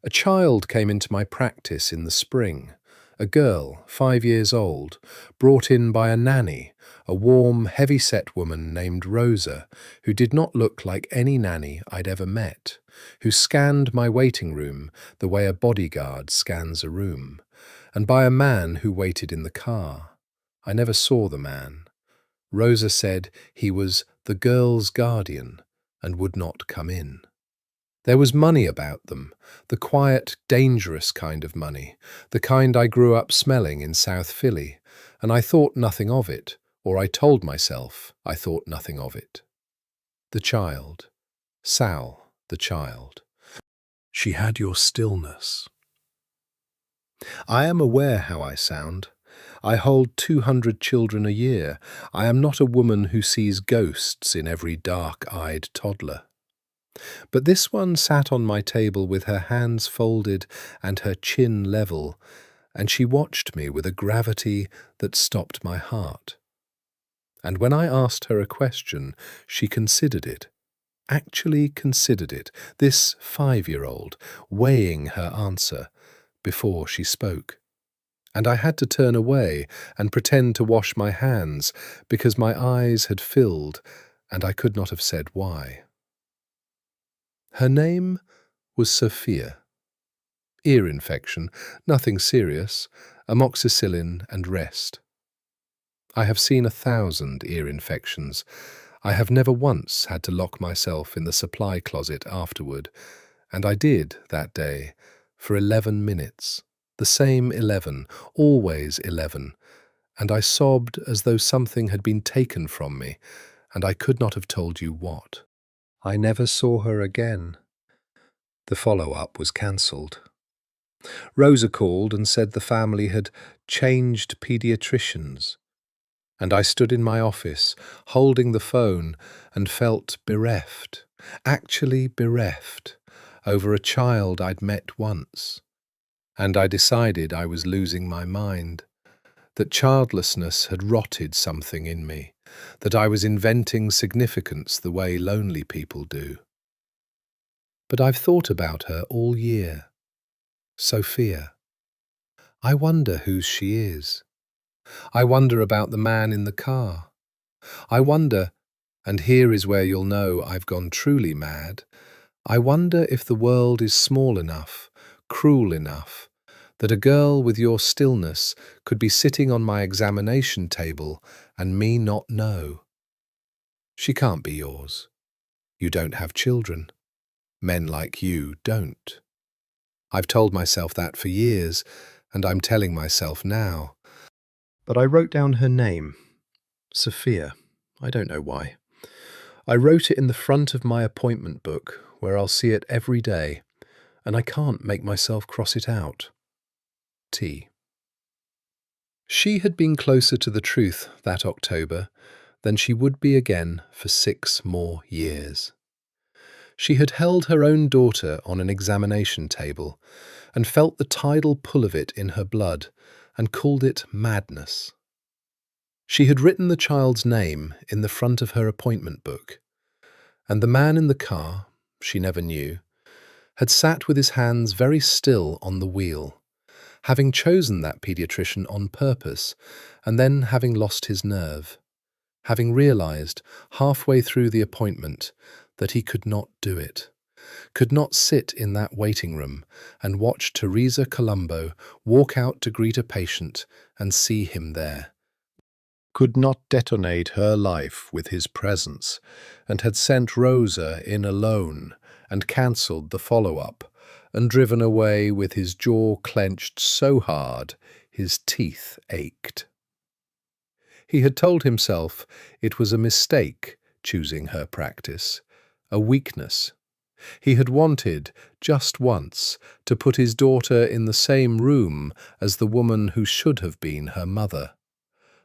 A child came into my practice in the spring, a girl, 5 years old, brought in by a nanny, a warm, heavy-set woman named Rosa, who did not look like any nanny I'd ever met, who scanned my waiting room the way a bodyguard scans a room, and by a man who waited in the car. I never saw the man. Rosa said he was the girl's guardian and would not come in. There was money about them, the quiet, dangerous kind of money, the kind I grew up smelling in South Philly, and I thought nothing of it, or I told myself I thought nothing of it. The child. Sal, the child. She had your stillness. I am aware how I sound. I hold 200 children a year. I am not a woman who sees ghosts in every dark-eyed toddler. But this one sat on my table with her hands folded and her chin level, and she watched me with a gravity that stopped my heart. And when I asked her a question, she considered it, actually considered it, this 5-year-old, weighing her answer before she spoke. And I had to turn away and pretend to wash my hands because my eyes had filled and I could not have said why. Her name was Sophia. Ear infection, nothing serious, amoxicillin and rest. I have seen 1,000 ear infections. I have never once had to lock myself in the supply closet afterward, and I did that day for 11 minutes, the same 11, always 11, and I sobbed as though something had been taken from me, and I could not have told you what. I never saw her again. The follow-up was cancelled. Rosa called and said the family had changed pediatricians, and I stood in my office, holding the phone, and felt bereft, actually bereft, over a child I'd met once. And I decided I was losing my mind, that childlessness had rotted something in me, that I was inventing significance the way lonely people do. But I've thought about her all year. Sophia. I wonder whose she is. I wonder about the man in the car. I wonder, and here is where you'll know I've gone truly mad, I wonder if the world is small enough, cruel enough, that a girl with your stillness could be sitting on my examination table and me not know. She can't be yours. You don't have children. Men like you don't. I've told myself that for years, and I'm telling myself now. But I wrote down her name, Sophia. I don't know why. I wrote it in the front of my appointment book, where I'll see it every day, and I can't make myself cross it out. T. She had been closer to the truth that October than she would be again for 6 more years. She had held her own daughter on an examination table and felt the tidal pull of it in her blood and called it madness. She had written the child's name in the front of her appointment book, and the man in the car, she never knew, had sat with his hands very still on the wheel, having chosen that paediatrician on purpose, and then having lost his nerve, having realized halfway through the appointment that he could not do it, could not sit in that waiting room and watch Teresa Colombo walk out to greet a patient and see him there, could not detonate her life with his presence, and had sent Rosa in alone and cancelled the follow-up, and driven away with his jaw clenched so hard his teeth ached. He had told himself it was a mistake choosing her practice, a weakness. He had wanted, just once, to put his daughter in the same room as the woman who should have been her mother.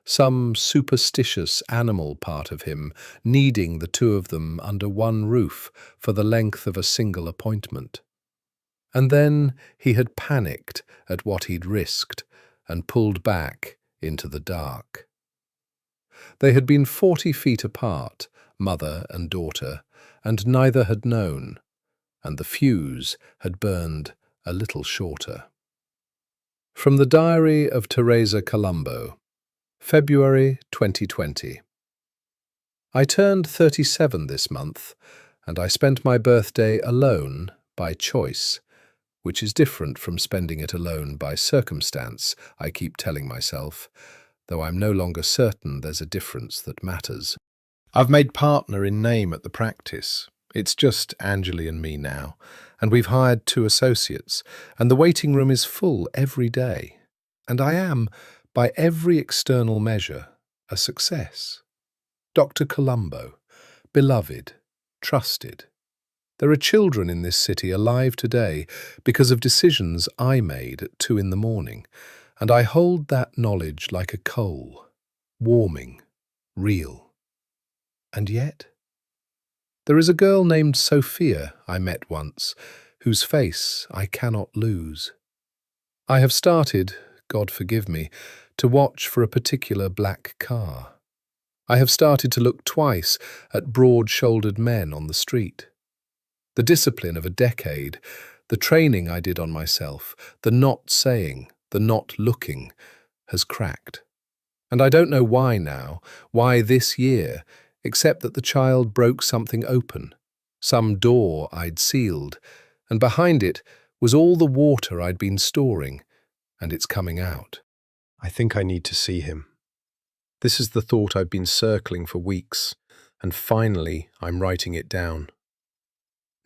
Some superstitious animal part of him needing the two of them under one roof for the length of a single appointment. And then he had panicked at what he'd risked and pulled back into the dark. They had been 40 feet apart, mother and daughter, and neither had known, and the fuse had burned a little shorter. From the diary of Teresa Colombo. February 2020. I turned 37 this month, and I spent my birthday alone by choice, which is different from spending it alone by circumstance, I keep telling myself, though I'm no longer certain there's a difference that matters. I've made partner in name at the practice. It's just Angeli and me now, and we've hired 2 associates, and the waiting room is full every day. And I am, by every external measure, a success. Dr. Colombo, beloved, trusted. There are children in this city alive today because of decisions I made at 2 in the morning, and I hold that knowledge like a coal, warming, real. And yet, there is a girl named Sophia I met once, whose face I cannot lose. I have started, God forgive me, to watch for a particular black car. I have started to look twice at broad-shouldered men on the street. The discipline of a decade, the training I did on myself, the not saying, the not looking, has cracked. And I don't know why now, why this year, except that the child broke something open, some door I'd sealed, and behind it was all the water I'd been storing, and it's coming out. I think I need to see him. This is the thought I've been circling for weeks, and finally I'm writing it down.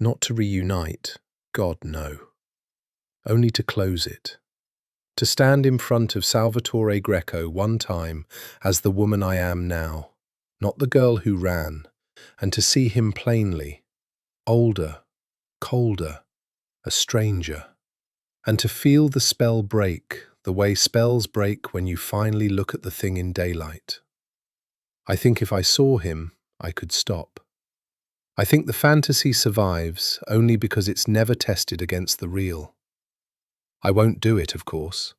Not to reunite, God no. Only to close it. To stand in front of Salvatore Greco one time as the woman I am now, not the girl who ran, and to see him plainly, older, colder, a stranger, and to feel the spell break the way spells break when you finally look at the thing in daylight. I think if I saw him, I could stop. I think the fantasy survives only because it's never tested against the real. I won't do it, of course.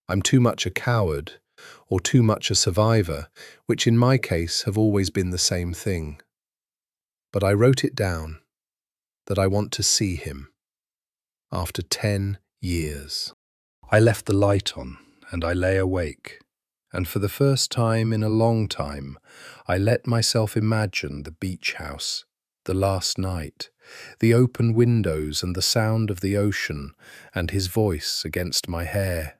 I'm too much a coward, or too much a survivor, which in my case have always been the same thing. But I wrote it down, that I want to see him. After 10 years. I left the light on, and I lay awake, and for the first time in a long time, I let myself imagine the beach house, the last night, the open windows and the sound of the ocean, and his voice against my hair.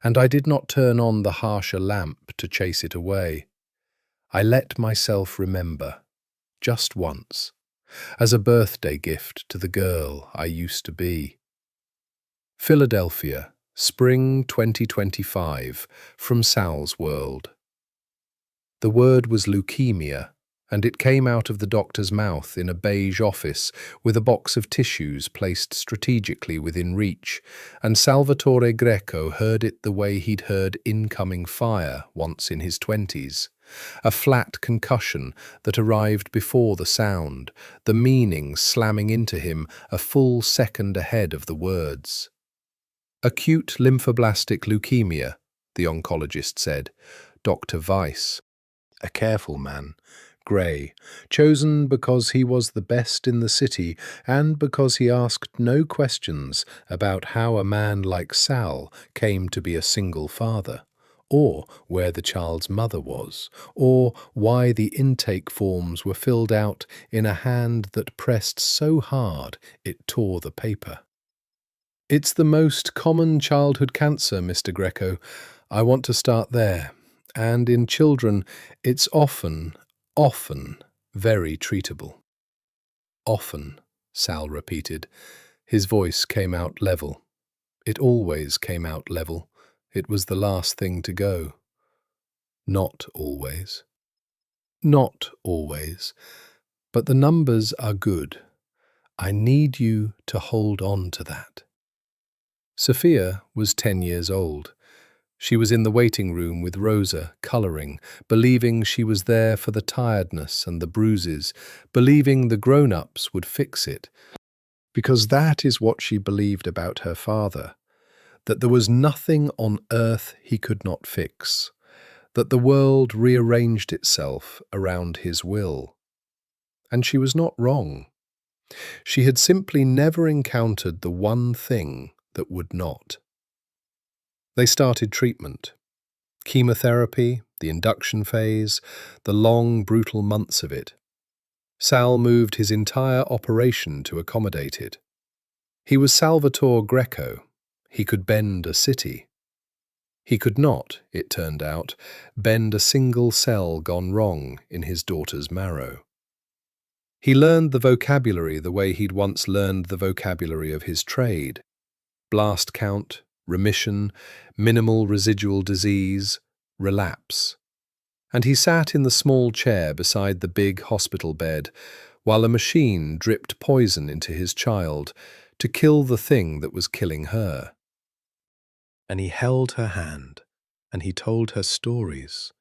And I did not turn on the harsher lamp to chase it away. I let myself remember, just once, as a birthday gift to the girl I used to be. Philadelphia, Spring 2025, from Sal's World. The word was leukemia, and it came out of the doctor's mouth in a beige office with a box of tissues placed strategically within reach, and Salvatore Greco heard it the way he'd heard incoming fire once in his 20s. A flat concussion that arrived before the sound, the meaning slamming into him a full second ahead of the words. Acute lymphoblastic leukemia, the oncologist said. Dr. Weiss, a careful man, grey, chosen because he was the best in the city and because he asked no questions about how a man like Sal came to be a single father, or where the child's mother was, or why the intake forms were filled out in a hand that pressed so hard it tore the paper. It's the most common childhood cancer, Mr. Greco. I want to start there. And in children, it's often very treatable. Often, Sal repeated. His voice came out level. It always came out level. It was the last thing to go. Not always. Not always. But the numbers are good. I need you to hold on to that. Sophia was 10 years old. She was in the waiting room with Rosa, colouring, believing she was there for the tiredness and the bruises, believing the grown-ups would fix it, because that is what she believed about her father, that there was nothing on earth he could not fix, that the world rearranged itself around his will. And she was not wrong. She had simply never encountered the one thing that would not. They started treatment. Chemotherapy, the induction phase, the long, brutal months of it. Sal moved his entire operation to accommodate it. He was Salvatore Greco. He could bend a city. He could not, it turned out, bend a single cell gone wrong in his daughter's marrow. He learned the vocabulary the way he'd once learned the vocabulary of his trade. Blast count, remission, minimal residual disease, relapse. And he sat in the small chair beside the big hospital bed while a machine dripped poison into his child to kill the thing that was killing her. And he held her hand, and he told her stories.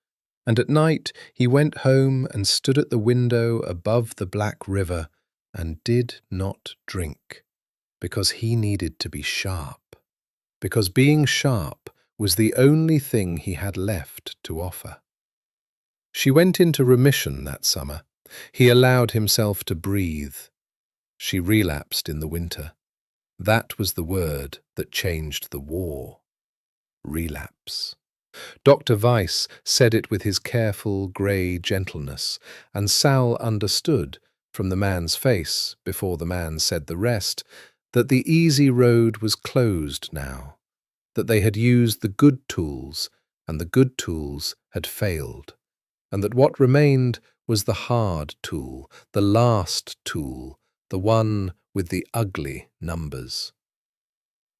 And at night he went home and stood at the window above the Black River and did not drink, because he needed to be sharp, because being sharp was the only thing he had left to offer. She went into remission that summer. He allowed himself to breathe. She relapsed in the winter. That was the word that changed the war. Relapse. Dr. Weiss said it with his careful, grey gentleness, and Sal understood, from the man's face, before the man said the rest, that the easy road was closed now, that they had used the good tools, and the good tools had failed, and that what remained was the hard tool, the last tool, the one with the ugly numbers.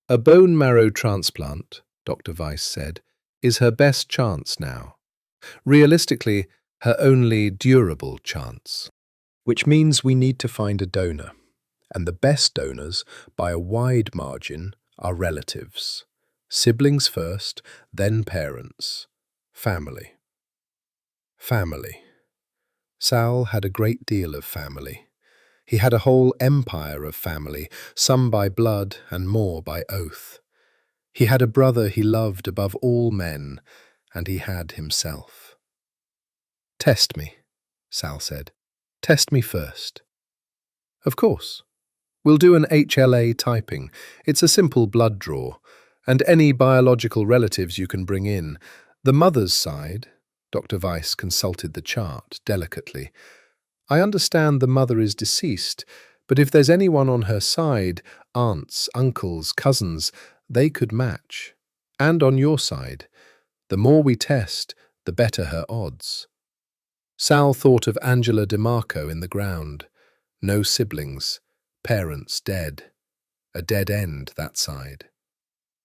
A bone marrow transplant, Dr. Weiss said, is her best chance now. Realistically, her only durable chance. Which means we need to find a donor. And the best donors, by a wide margin, are relatives. Siblings first, then parents. Family. Family. Sal had a great deal of family. He had a whole empire of family, some by blood and more by oath. He had a brother he loved above all men, and he had himself. "Test me," Sal said. "Test me first." "Of course. We'll do an HLA typing. It's a simple blood draw, and any biological relatives you can bring in. The mother's side," Dr. Weiss consulted the chart delicately. "I understand the mother is deceased, but if there's anyone on her side, aunts, uncles, cousins, they could match. And on your side. The more we test, the better her odds." Sal thought of Angela DeMarco in the ground. No siblings, parents dead. A dead end, that side.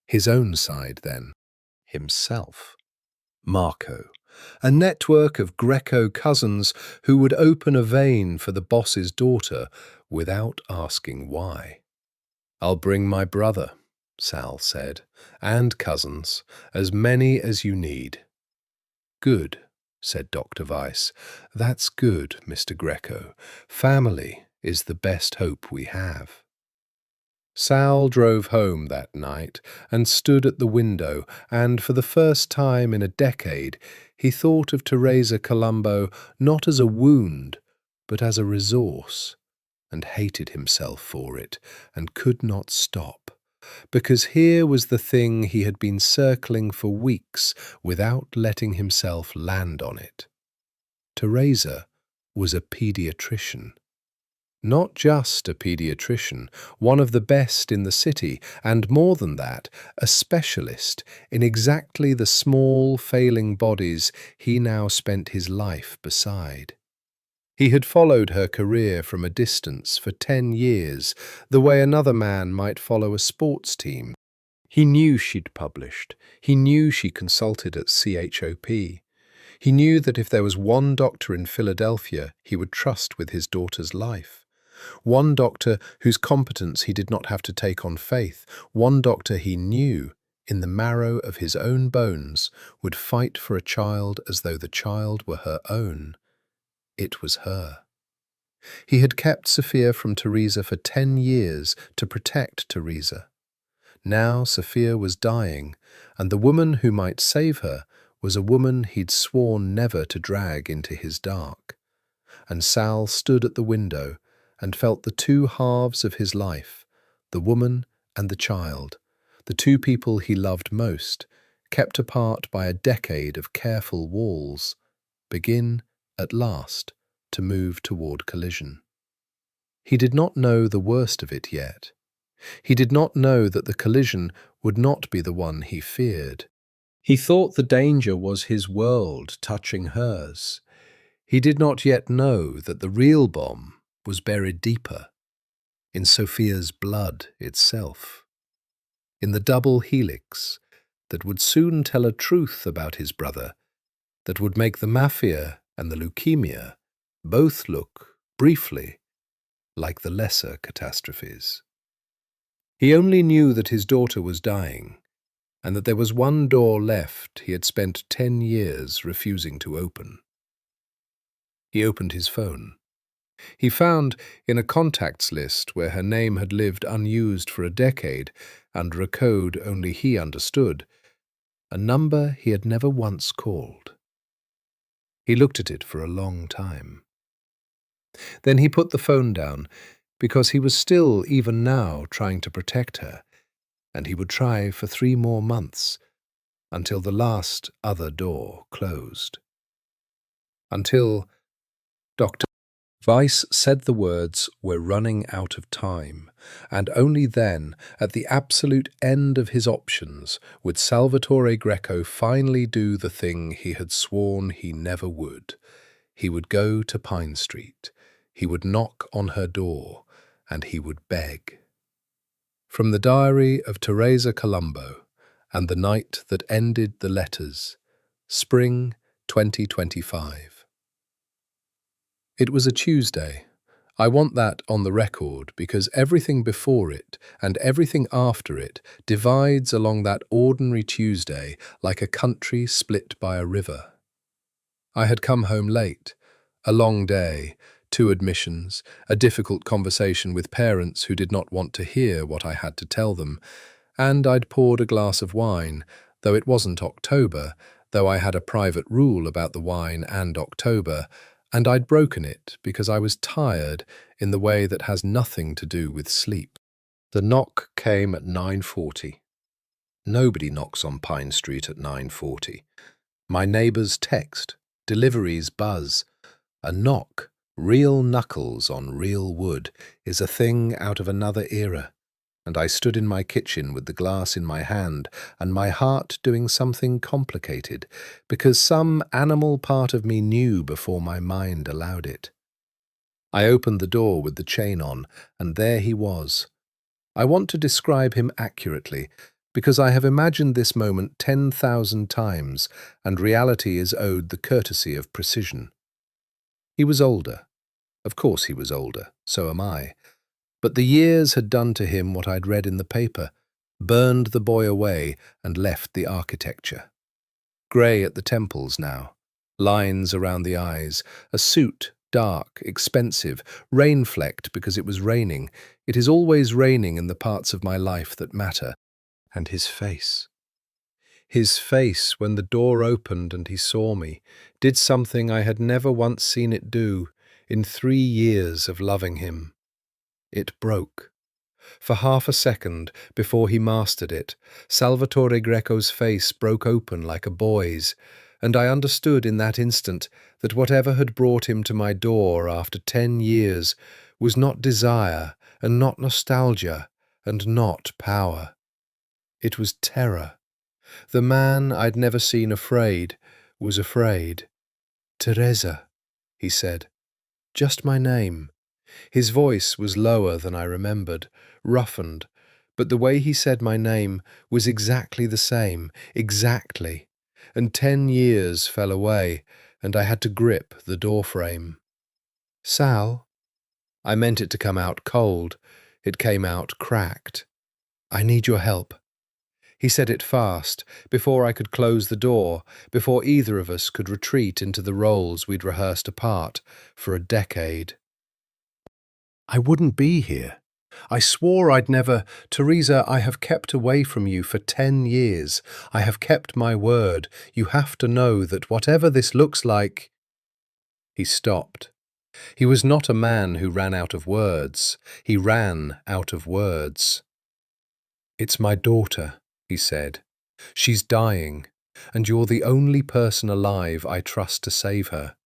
His own side, then. Himself. Marco. A network of Greco cousins who would open a vein for the boss's daughter without asking why. "I'll bring my brother," Sal said, "and cousins, as many as you need." "Good," said Dr. Weiss. "That's good, Mr. Greco. Family is the best hope we have." Sal drove home that night and stood at the window, and for the first time in a decade he thought of Teresa Colombo not as a wound, but as a resource, and hated himself for it, and could not stop, because here was the thing he had been circling for weeks without letting himself land on it. Teresa was a pediatrician. Not just a pediatrician, one of the best in the city, and more than that, a specialist in exactly the small, failing bodies he now spent his life beside. He had followed her career from a distance for 10 years, the way another man might follow a sports team. He knew she'd published. He knew she consulted at CHOP. He knew that if there was one doctor in Philadelphia he would trust with his daughter's life, one doctor whose competence he did not have to take on faith, one doctor he knew, in the marrow of his own bones, would fight for a child as though the child were her own. It was her. He had kept Sophia from Teresa for 10 years to protect Teresa. Now Sophia was dying, and the woman who might save her was a woman he'd sworn never to drag into his dark. And Sal stood at the window and felt the two halves of his life, the woman and the child, the two people he loved most, kept apart by a decade of careful walls, begin, at last, to move toward collision. He did not know the worst of it yet. He did not know that the collision would not be the one he feared. He thought the danger was his world touching hers. He did not yet know that the real bomb was buried deeper, in Sophia's blood itself, in the double helix that would soon tell a truth about his brother, that would make the Mafia and the leukemia both look, briefly, like the lesser catastrophes. He only knew that his daughter was dying, and that there was one door left he had spent 10 years refusing to open. He opened his phone. He found, in a contacts list where her name had lived unused for a decade, under a code only he understood, a number he had never once called. He looked at it for a long time. Then he put the phone down, because he was still, even now, trying to protect her, and he would try for 3 more months, until the last other door closed. Until Dr. Weiss said the words, "We're running out of time," and only then, at the absolute end of his options, would Salvatore Greco finally do the thing he had sworn he never would. He would go to Pine Street. He would knock on her door, and he would beg. From the diary of Teresa Colombo and the night that ended the letters, Spring 2025. It was a Tuesday. I want that on the record because everything before it and everything after it divides along that ordinary Tuesday like a country split by a river. I had come home late, a long day, 2 admissions, a difficult conversation with parents who did not want to hear what I had to tell them, and I'd poured a glass of wine, though it wasn't October, though I had a private rule about the wine and October, and I'd broken it because I was tired in the way that has nothing to do with sleep. The knock came at 9:40. Nobody knocks on Pine Street at 9:40. My neighbours text, deliveries buzz. A knock, real knuckles on real wood, is a thing out of another era, and I stood in my kitchen with the glass in my hand and my heart doing something complicated, because some animal part of me knew before my mind allowed it. I opened the door with the chain on, and there he was. I want to describe him accurately, because I have imagined this moment 10,000 times, and reality is owed the courtesy of precision. He was older. Of course he was older, so am I. But the years had done to him what I'd read in the paper, burned the boy away and left the architecture. Grey at the temples now, lines around the eyes, a suit, dark, expensive, rain-flecked because it was raining. It is always raining in the parts of my life that matter. And his face. His face, when the door opened and he saw me, did something I had never once seen it do in 3 years of loving him. It broke. For half a second, before he mastered it, Salvatore Greco's face broke open like a boy's, and I understood in that instant that whatever had brought him to my door after 10 years was not desire and not nostalgia and not power. It was terror. The man I'd never seen afraid was afraid. "Teresa," he said. "Just my name." His voice was lower than I remembered, roughened, but the way he said my name was exactly the same, exactly, and 10 years fell away, and I had to grip the doorframe. "Sal?" I meant it to come out cold. It came out cracked. "I need your help." He said it fast, before I could close the door, before either of us could retreat into the roles we'd rehearsed apart for a decade. "I wouldn't be here. I swore I'd never— Teresa, I have kept away from you for 10 years. I have kept my word. You have to know that whatever this looks like—" He stopped. He was not a man who ran out of words. He ran out of words. "It's my daughter," he said. She's dying, and you're the only person alive I trust to save her."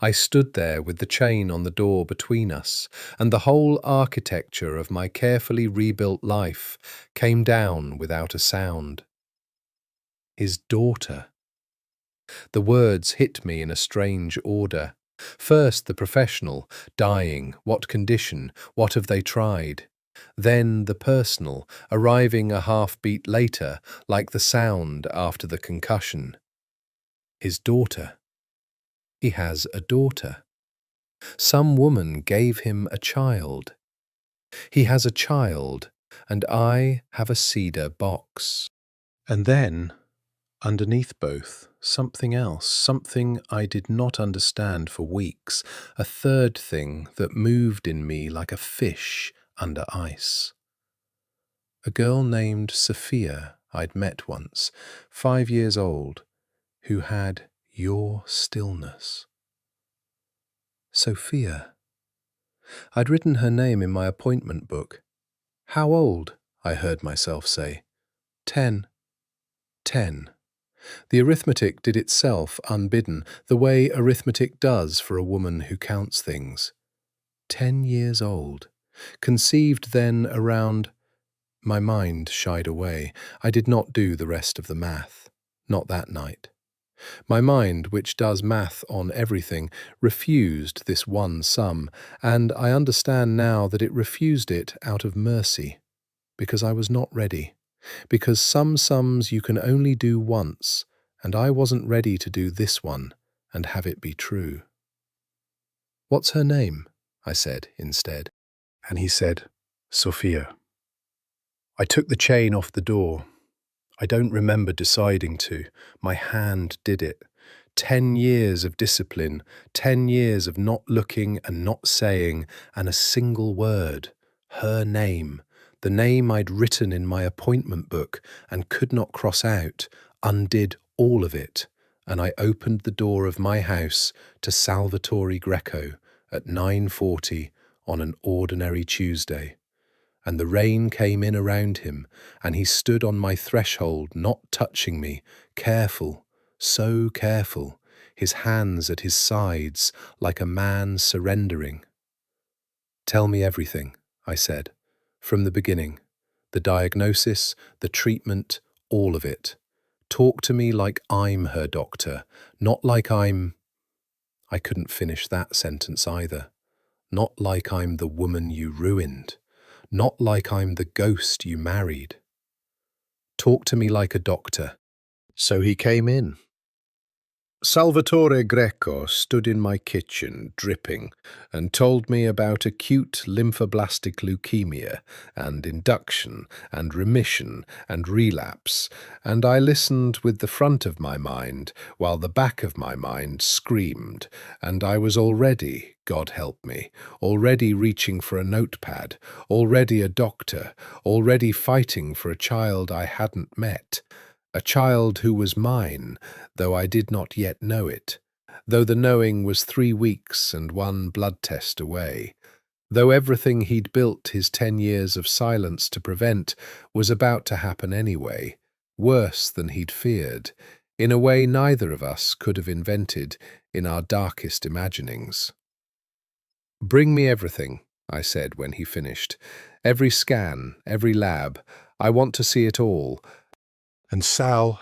I stood there with the chain on the door between us, and the whole architecture of my carefully rebuilt life came down without a sound. His daughter. The words hit me in a strange order. First the professional, dying, what condition, what have they tried? Then the personal, arriving a half-beat later, like the sound after the concussion. His daughter. He has a daughter. Some woman gave him a child. He has a child, and I have a cedar box. And then, underneath both, something else, something I did not understand for weeks, a third thing that moved in me like a fish under ice. A girl named Sophia I'd met once, 5 years old, who had your stillness. Sophia. I'd written her name in my appointment book. "How old?" I heard myself say. 10. 10. The arithmetic did itself unbidden, the way arithmetic does for a woman who counts things. 10 years old. Conceived then around... My mind shied away. I did not do the rest of the math. Not that night. My mind, which does math on everything, refused this one sum, and I understand now that it refused it out of mercy, because I was not ready, because some sums you can only do once, and I wasn't ready to do this one and have it be true. "What's her name?" I said instead. And he said, "Sophia." I took the chain off the door. I don't remember deciding to. My hand did it. 10 years of discipline, 10 years of not looking and not saying, and a single word, her name, the name I'd written in my appointment book and could not cross out, undid all of it, and I opened the door of my house to Salvatore Greco at 9:40 on an ordinary Tuesday. And the rain came in around him, and he stood on my threshold, not touching me, careful, so careful, his hands at his sides, like a man surrendering. "Tell me everything," I said, "from the beginning. The diagnosis, the treatment, all of it. Talk to me like I'm her doctor, not like I'm..." I couldn't finish that sentence either. "Not like I'm the woman you ruined. Not like I'm the ghost you married. Talk to me like a doctor." So he came in. Salvatore Greco stood in my kitchen, dripping, and told me about acute lymphoblastic leukemia, and induction, and remission, and relapse, and I listened with the front of my mind, while the back of my mind screamed, and I was already, God help me, already reaching for a notepad, already a doctor, already fighting for a child I hadn't met. A child who was mine, though I did not yet know it, though the knowing was 3 weeks and 1 blood test away, though everything he'd built his 10 years of silence to prevent was about to happen anyway, worse than he'd feared, in a way neither of us could have invented in our darkest imaginings. "Bring me everything," I said when he finished. "Every scan, every lab. I want to see it all." And Sal,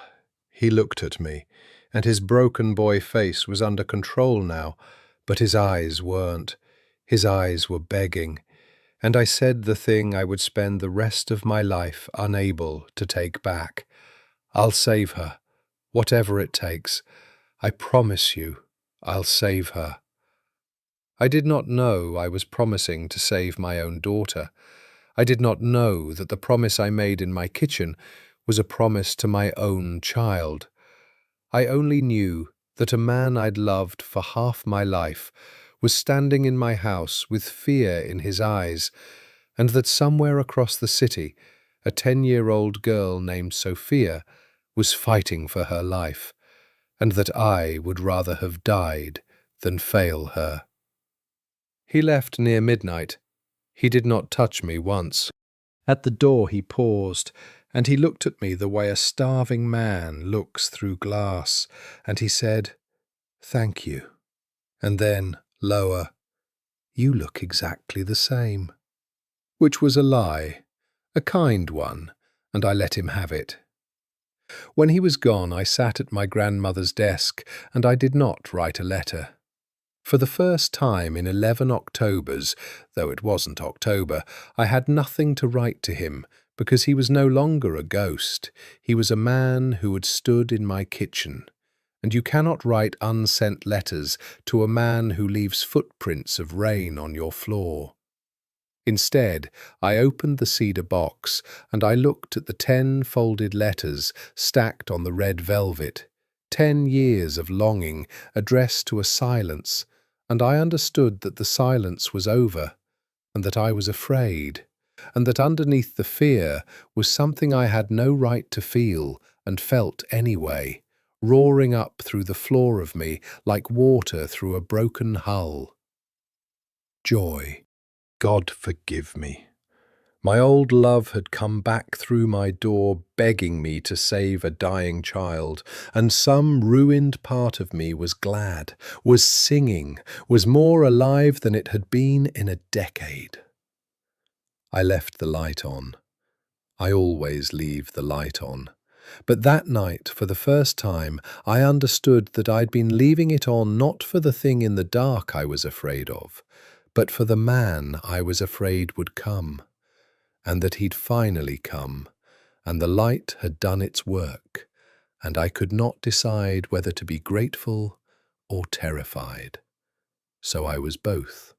he looked at me, and his broken boy face was under control now, but his eyes weren't. His eyes were begging, and I said the thing I would spend the rest of my life unable to take back. "I'll save her, whatever it takes. I promise you, I'll save her." I did not know I was promising to save my own daughter. I did not know that the promise I made in my kitchen was a promise to my own child. I only knew that a man I'd loved for half my life was standing in my house with fear in his eyes, and that somewhere across the city a 10-year-old girl named Sophia was fighting for her life, and that I would rather have died than fail her. He left near midnight. He did not touch me once. At the door he paused, And he looked at me the way a starving man looks through glass, and he said, "Thank you." And then, lower, "You look exactly the same." Which was a lie, a kind one, and I let him have it. When he was gone, I sat at my grandmother's desk, and I did not write a letter. For the first time in 11 Octobers, though it wasn't October, I had nothing to write to him, because he was no longer a ghost. He was a man who had stood in my kitchen, and you cannot write unsent letters to a man who leaves footprints of rain on your floor. Instead, I opened the cedar box, and I looked at the 10 folded letters stacked on the red velvet, 10 years of longing addressed to a silence, and I understood that the silence was over, and that I was afraid, and that underneath the fear was something I had no right to feel, and felt anyway, roaring up through the floor of me like water through a broken hull. Joy. God forgive me. My old love had come back through my door begging me to save a dying child, and some ruined part of me was glad, was singing, was more alive than it had been in a decade. I left the light on. I always leave the light on. But that night, for the first time, I understood that I'd been leaving it on not for the thing in the dark I was afraid of, but for the man I was afraid would come, and that he'd finally come, and the light had done its work, and I could not decide whether to be grateful or terrified. So I was both,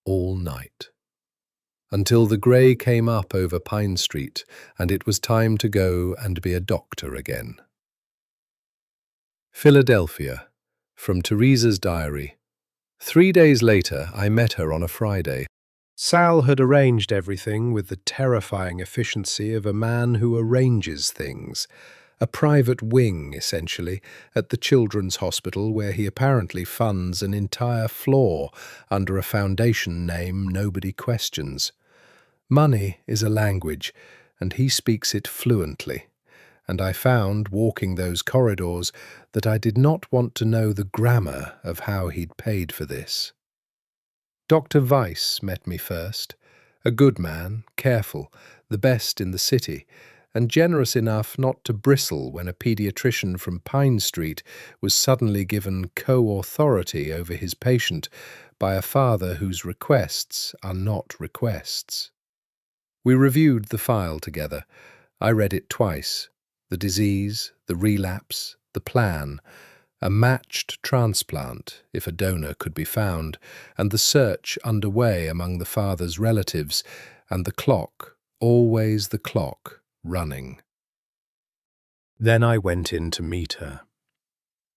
all night. Until the grey came up over Pine Street, and it was time to go and be a doctor again. Philadelphia, from Teresa's diary. 3 days later, I met her on a Friday. Sal had arranged everything with the terrifying efficiency of a man who arranges things. A private wing, essentially, at the Children's Hospital where he apparently funds an entire floor under a foundation name nobody questions. Money is a language, and he speaks it fluently. And I found, walking those corridors, that I did not want to know the grammar of how he'd paid for this. Dr. Weiss met me first, a good man, careful, the best in the city, and generous enough not to bristle when a pediatrician from Pine Street was suddenly given co-authority over his patient by a father whose requests are not requests. We reviewed the file together. I read it twice. The disease, the relapse, the plan, a matched transplant, if a donor could be found, and the search underway among the father's relatives, and the clock, always the clock, running. Then I went in to meet her.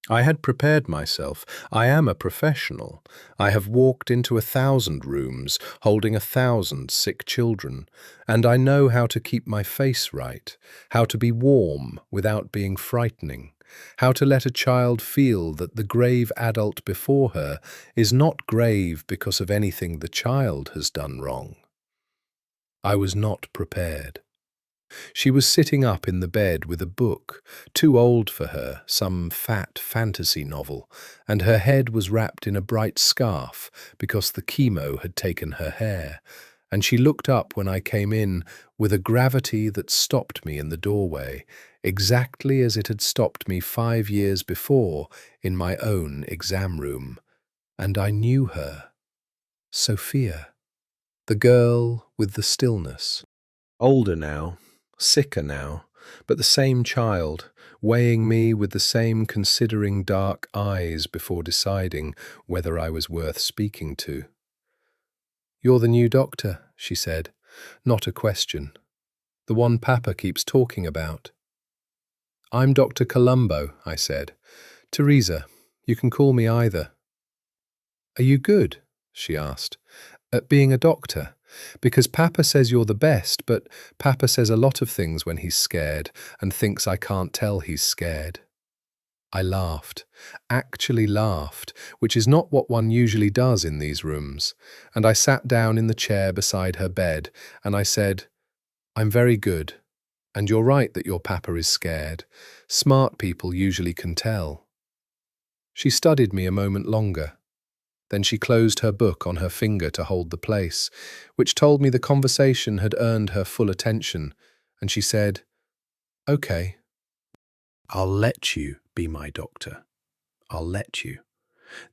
I had prepared myself. I am a professional. I have walked into 1,000 rooms holding 1,000 sick children, and I know how to keep my face right, how to be warm without being frightening, how to let a child feel that the grave adult before her is not grave because of anything the child has done wrong. I was not prepared. She was sitting up in the bed with a book, too old for her, some fat fantasy novel, and her head was wrapped in a bright scarf because the chemo had taken her hair, and she looked up when I came in with a gravity that stopped me in the doorway, exactly as it had stopped me 5 years before in my own exam room. And I knew her. Sophia, the girl with the stillness. Older now. Sicker now, but the same child, weighing me with the same considering dark eyes before deciding whether I was worth speaking to. "You're the new doctor," she said, not a question. "The one Papa keeps talking about." "I'm Dr. Colombo," I said. "Teresa, you can call me either." "Are you good?" she asked. "At being a doctor? Because Papa says you're the best, but Papa says a lot of things when he's scared and thinks I can't tell he's scared." I laughed, actually laughed, which is not what one usually does in these rooms, and I sat down in the chair beside her bed, and I said, "I'm very good. And you're right that your papa is scared. Smart people usually can tell. She studied me a moment longer. Then she closed her book on her finger to hold the place, which told me the conversation had earned her full attention, and she said, "Okay, I'll let you be my doctor. I'll let you."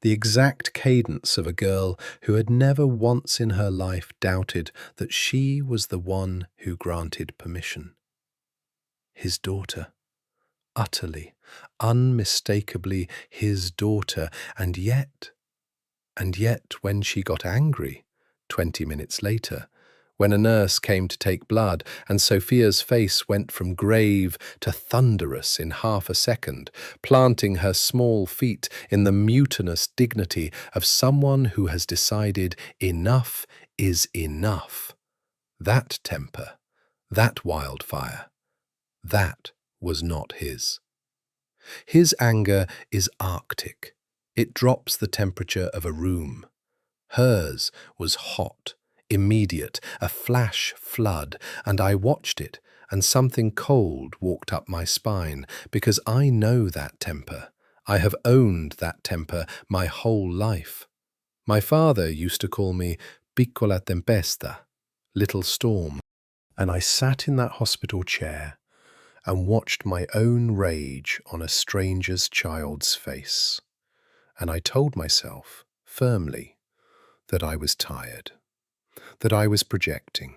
The exact cadence of a girl who had never once in her life doubted that she was the one who granted permission. His daughter. Utterly, unmistakably his daughter, and yet, when she got angry, 20 minutes later, when a nurse came to take blood and Sophia's face went from grave to thunderous in half a second, planting her small feet in the mutinous dignity of someone who has decided enough is enough. That temper, that wildfire, that was not his. His anger is arctic. It drops the temperature of a room. Hers was hot, immediate, a flash flood, and I watched it, and something cold walked up my spine, because I know that temper. I have owned that temper my whole life. My father used to call me piccola tempesta, little storm, and I sat in that hospital chair and watched my own rage on a stranger's child's face. And I told myself, firmly, that I was tired, that I was projecting,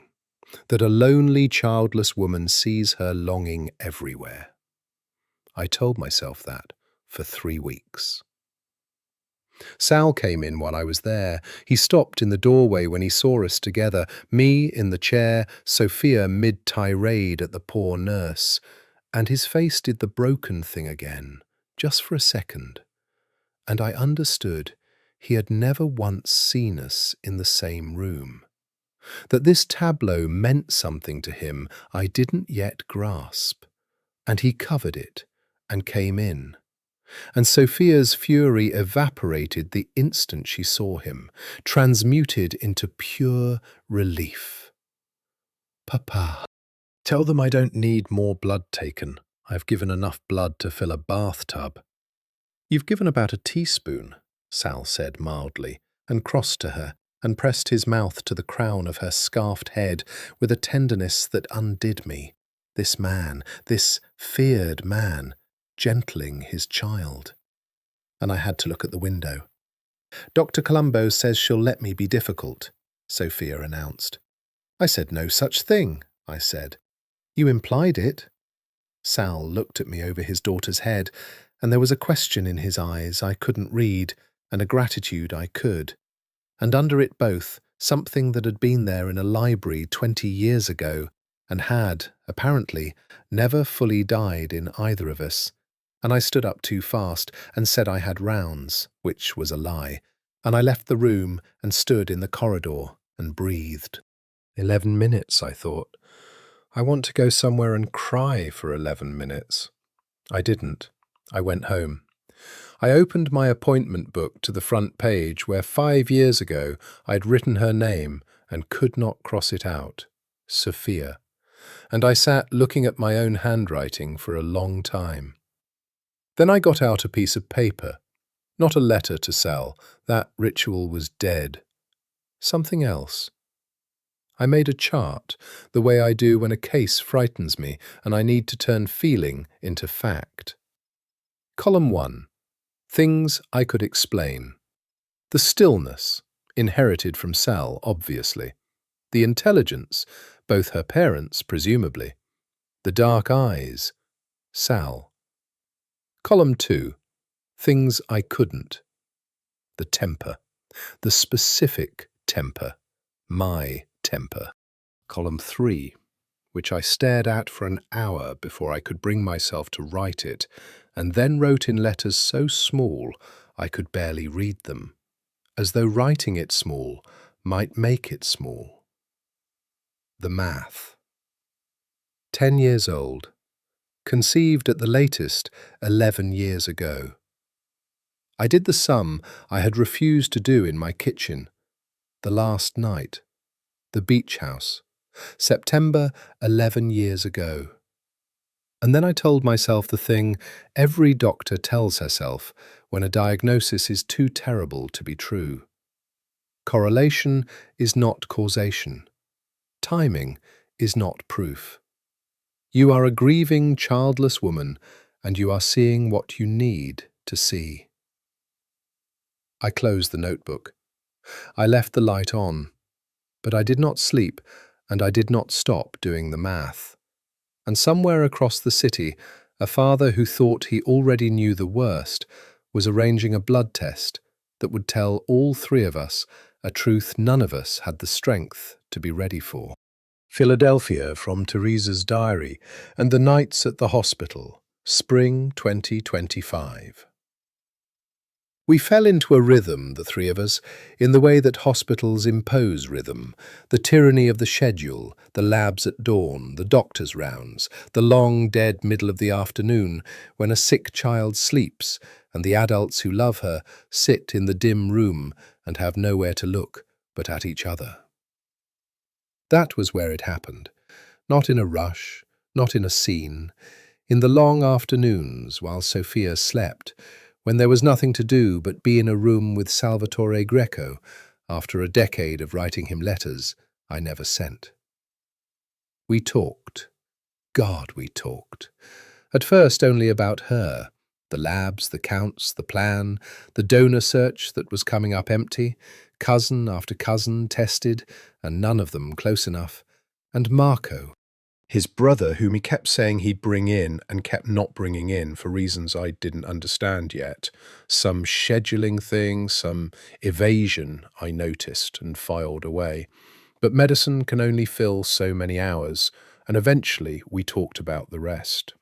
that a lonely, childless woman sees her longing everywhere. I told myself that for 3 weeks. Sal came in while I was there. He stopped in the doorway when he saw us together, me in the chair, Sophia mid-tirade at the poor nurse. And his face did the broken thing again, just for a second. And I understood he had never once seen us in the same room. That this tableau meant something to him I didn't yet grasp. And he covered it and came in. And Sophia's fury evaporated the instant she saw him, transmuted into pure relief. "Papa, tell them I don't need more blood taken. I've given enough blood to fill a bathtub." "You've given about a teaspoon," Sal said mildly, and crossed to her and pressed his mouth to the crown of her scarfed head with a tenderness that undid me. This man, this feared man, gentling his child. And I had to look at the window. "Dr. Colombo says she'll let me be difficult," Sophia announced. "I said no such thing," I said. "You implied it." Sal looked at me over his daughter's head, and there was a question in his eyes I couldn't read, and a gratitude I could. And under it both, something that had been there in a library 20 years ago, and had, apparently, never fully died in either of us. And I stood up too fast and said I had rounds, which was a lie, and I left the room and stood in the corridor and breathed. 11 minutes, I thought. I want to go somewhere and cry for 11 minutes. I didn't. I went home. I opened my appointment book to the front page where 5 years ago I'd written her name and could not cross it out. Sophia. And I sat looking at my own handwriting for a long time. Then I got out a piece of paper. Not a letter to Sal. That ritual was dead. Something else. I made a chart, the way I do when a case frightens me and I need to turn feeling into fact. Column 1. Things I could explain. The stillness, inherited from Sal, obviously. The intelligence, both her parents, presumably. The dark eyes, Sal. Column 2. Things I couldn't. The temper. The specific temper. My temper. Column 3, which I stared at for an hour before I could bring myself to write it, and then wrote in letters so small I could barely read them, as though writing it small might make it small. The math. 10 years old. Conceived at the latest 11 years ago. I did the sum I had refused to do in my kitchen. The last night. The beach house. September 11 years ago. And then I told myself the thing every doctor tells herself when a diagnosis is too terrible to be true. Correlation is not causation. Timing is not proof. You are a grieving, childless woman, and you are seeing what you need to see. I closed the notebook. I left the light on, but I did not sleep, and I did not stop doing the math. And somewhere across the city, a father who thought he already knew the worst was arranging a blood test that would tell all three of us a truth none of us had the strength to be ready for. Philadelphia from Teresa's diary and the nights at the hospital, spring 2025. We fell into a rhythm, the three of us, in the way that hospitals impose rhythm, the tyranny of the schedule, the labs at dawn, the doctor's rounds, the long dead middle of the afternoon when a sick child sleeps and the adults who love her sit in the dim room and have nowhere to look but at each other. That was where it happened, not in a rush, not in a scene, in the long afternoons while Sophia slept, when there was nothing to do but be in a room with Salvatore Greco after a decade of writing him letters I never sent. We talked. God, we talked. At first only about her, the labs, the counts, the plan, the donor search that was coming up empty, cousin after cousin tested, and none of them close enough, and Marco, his brother whom he kept saying he'd bring in and kept not bringing in for reasons I didn't understand yet. Some scheduling thing, some evasion I noticed and filed away. But medicine can only fill so many hours, and eventually we talked about the rest.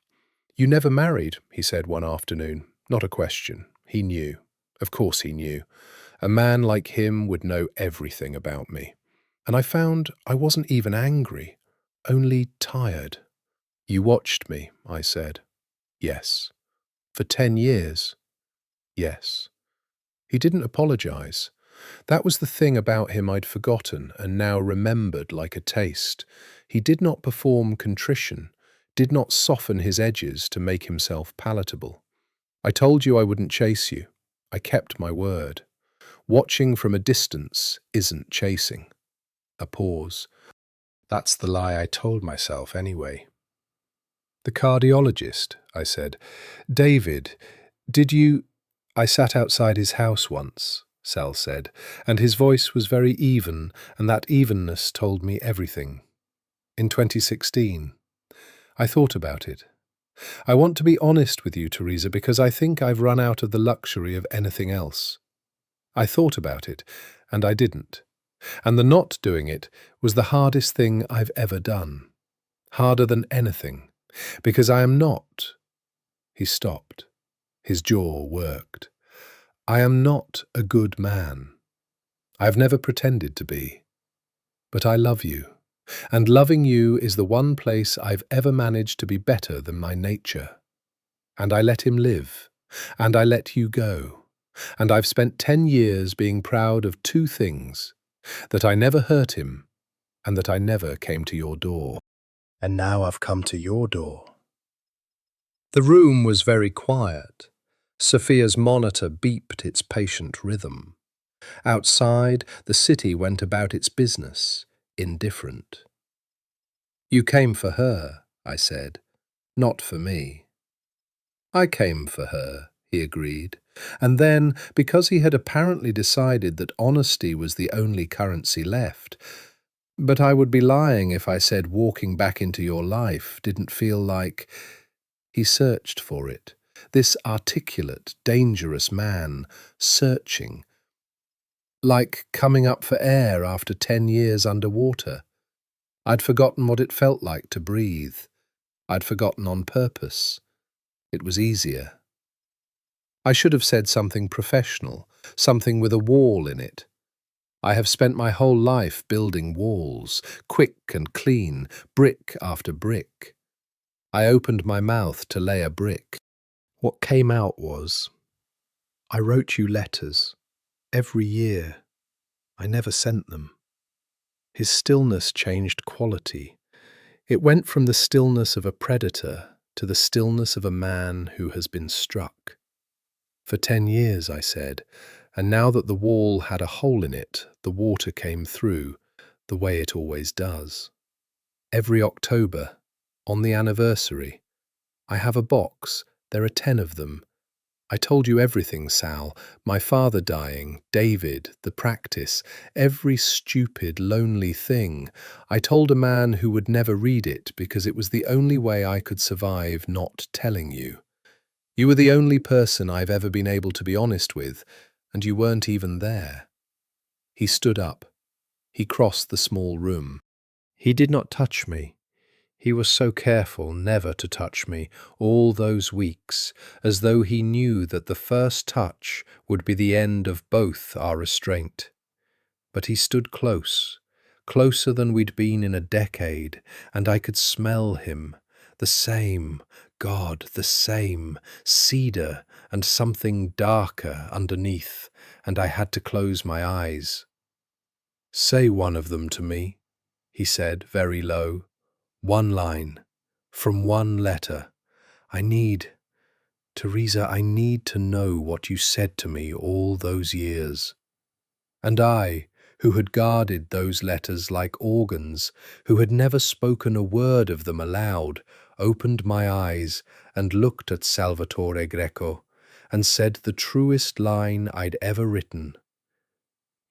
"You never married," he said one afternoon. Not a question. He knew. Of course he knew. A man like him would know everything about me. And I found I wasn't even angry. Only tired. "You watched me," I said. "Yes." "For 10 years?" "Yes." He didn't apologize. That was the thing about him I'd forgotten and now remembered like a taste. He did not perform contrition, did not soften his edges to make himself palatable. "I told you I wouldn't chase you. I kept my word. Watching from a distance isn't chasing." A pause. "That's the lie I told myself anyway." "The cardiologist," I said. "David, did you—" "I sat outside his house once," Sal said, and his voice was very even, and that evenness told me everything. "In 2016. I thought about it. I want to be honest with you, Teresa, because I think I've run out of the luxury of anything else. I thought about it, and I didn't. And the not doing it was the hardest thing I've ever done. Harder than anything. Because I am not—" He stopped. His jaw worked. "I am not a good man. I've never pretended to be. But I love you. And loving you is the one place I've ever managed to be better than my nature. And I let him live. And I let you go. And I've spent 10 years being proud of two things: that I never hurt him, and that I never came to your door. And now I've come to your door." The room was very quiet. Sophia's monitor beeped its patient rhythm. Outside, the city went about its business, indifferent. "You came for her," I said, "not for me." "I came for her," he agreed, and then, because he had apparently decided that honesty was the only currency left, "But I would be lying if I said walking back into your life didn't feel like—" He searched for it, this articulate, dangerous man, searching. Like coming up for air after 10 years underwater. I'd forgotten what it felt like to breathe. I'd forgotten on purpose. It was easier. I should have said something professional, something with a wall in it. I have spent my whole life building walls, quick and clean, brick after brick. I opened my mouth to lay a brick. What came out was, "I wrote you letters. Every year. I never sent them." His stillness changed quality. It went from the stillness of a predator to the stillness of a man who has been struck. For 10 years, I said, and now that the wall had a hole in it, the water came through, the way it always does. Every October, on the anniversary, I have a box. There are 10 of them. I told you everything, Sal. My father dying, David, the practice, every stupid, lonely thing. I told a man who would never read it because it was the only way I could survive not telling you. You were the only person I've ever been able to be honest with, and you weren't even there. He stood up. He crossed the small room. He did not touch me. He was so careful never to touch me all those weeks, as though he knew that the first touch would be the end of both our restraint. But he stood close, closer than we'd been in a decade, and I could smell him, the same, God, the same, cedar and something darker underneath, and I had to close my eyes. "Say one of them to me," he said very low. "One line, from one letter. Teresa, I need to know what you said to me all those years." And I, who had guarded those letters like organs, who had never spoken a word of them aloud, opened my eyes and looked at Salvatore Greco and said the truest line I'd ever written.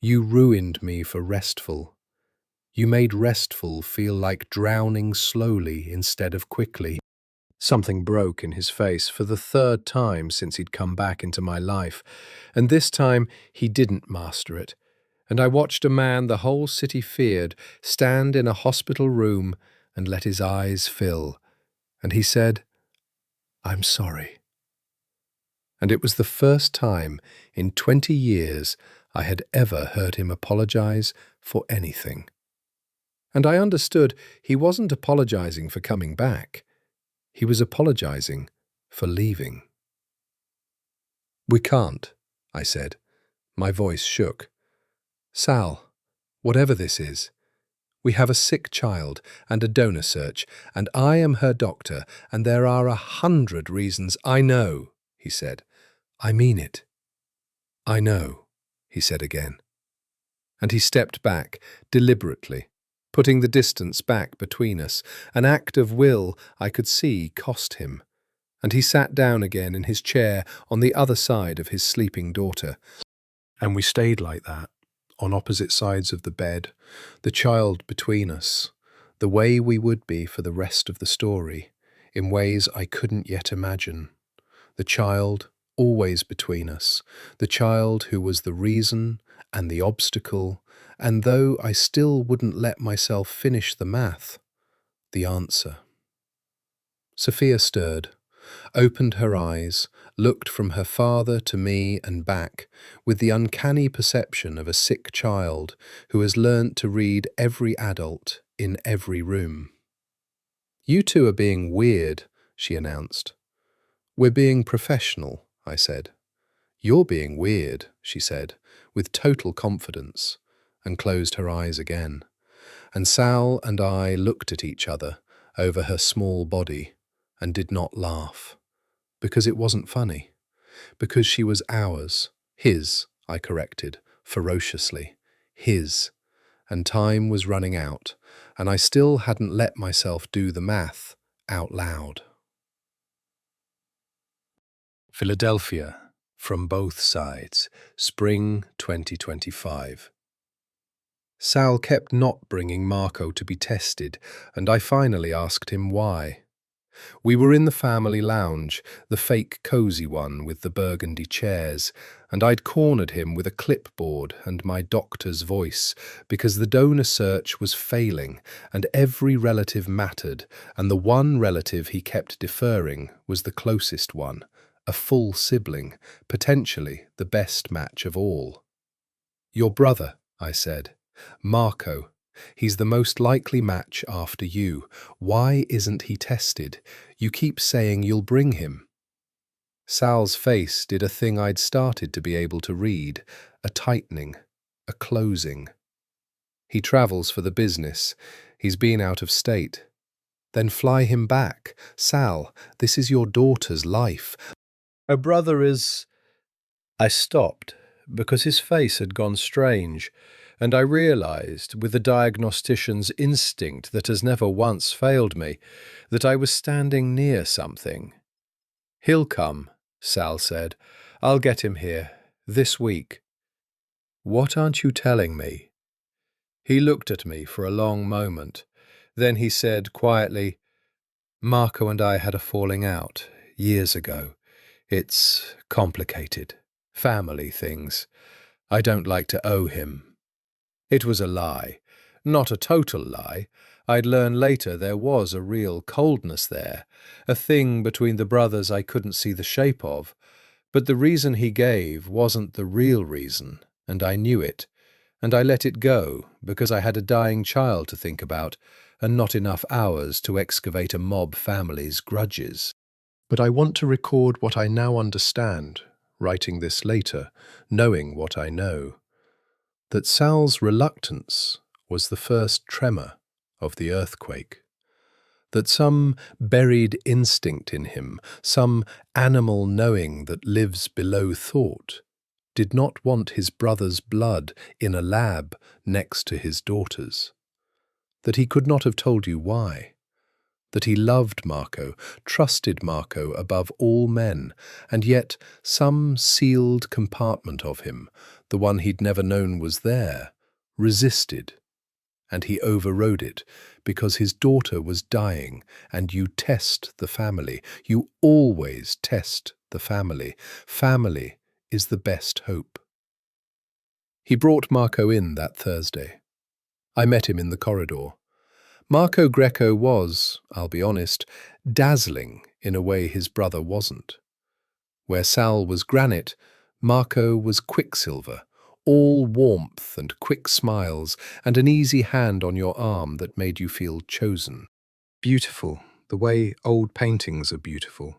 "You ruined me for restful. You made restful feel like drowning slowly instead of quickly." Something broke in his face for the 3rd time since he'd come back into my life, and this time he didn't master it. And I watched a man the whole city feared stand in a hospital room and let his eyes fill, and he said, "I'm sorry." And it was the first time in 20 years I had ever heard him apologize for anything. And I understood he wasn't apologizing for coming back. He was apologizing for leaving. "We can't," I said. My voice shook. "Sal, whatever this is, we have a sick child and a donor search, and I am her doctor, and there are 100 reasons." "I know," he said. "I mean it." "I know," he said again. And he stepped back, deliberately, putting the distance back between us, an act of will I could see cost him. And he sat down again in his chair on the other side of his sleeping daughter. And we stayed like that, on opposite sides of the bed, the child between us, the way we would be for the rest of the story, in ways I couldn't yet imagine. The child always between us, the child who was the reason and the obstacle, and though I still wouldn't let myself finish the math, the answer. Sophia stirred, opened her eyes, looked from her father to me and back, with the uncanny perception of a sick child who has learnt to read every adult in every room. "You two are being weird," she announced. "We're being professional," I said. "You're being weird," she said, with total confidence, and closed her eyes again. And Sal and I looked at each other over her small body and did not laugh. Because it wasn't funny. Because she was ours. His, I corrected, ferociously. His. And time was running out, and I still hadn't let myself do the math out loud. Philadelphia, from both sides, spring 2025. Sal kept not bringing Marco to be tested, and I finally asked him why. We were in the family lounge, the fake cosy one with the burgundy chairs, and I'd cornered him with a clipboard and my doctor's voice, because the donor search was failing, and every relative mattered, and the one relative he kept deferring was the closest one, a full sibling, potentially the best match of all. "Your brother," I said. "Marco. He's the most likely match after you. Why isn't he tested? You keep saying you'll bring him." Sal's face did a thing I'd started to be able to read, a tightening, a closing. "He travels for the business. He's been out of state." Then fly him back. Sal, this is your daughter's life. A brother is... I stopped, because his face had gone strange, and I realized, with the diagnostician's instinct that has never once failed me, that I was standing near something. "He'll come," Sal said. "I'll get him here, this week." "What aren't you telling me?" He looked at me for a long moment. Then he said quietly, "Marco and I had a falling out years ago. It's complicated. Family things. I don't like to owe him." It was a lie. Not a total lie. I'd learn later there was a real coldness there, a thing between the brothers I couldn't see the shape of. But the reason he gave wasn't the real reason, and I knew it. And I let it go because I had a dying child to think about, and not enough hours to excavate a mob family's grudges. But I want to record what I now understand, writing this later, knowing what I know. That Sal's reluctance was the first tremor of the earthquake. That some buried instinct in him, some animal knowing that lives below thought, did not want his brother's blood in a lab next to his daughter's. That he could not have told you why. That he loved Marco, trusted Marco above all men, and yet some sealed compartment of him, the one he'd never known was there, resisted. And he overrode it, because his daughter was dying, and you test the family. You always test the family. Family is the best hope. He brought Marco in that Thursday. I met him in the corridor. Marco Greco was, I'll be honest, dazzling in a way his brother wasn't. Where Sal was granite, Marco was quicksilver, all warmth and quick smiles and an easy hand on your arm that made you feel chosen. Beautiful, the way old paintings are beautiful.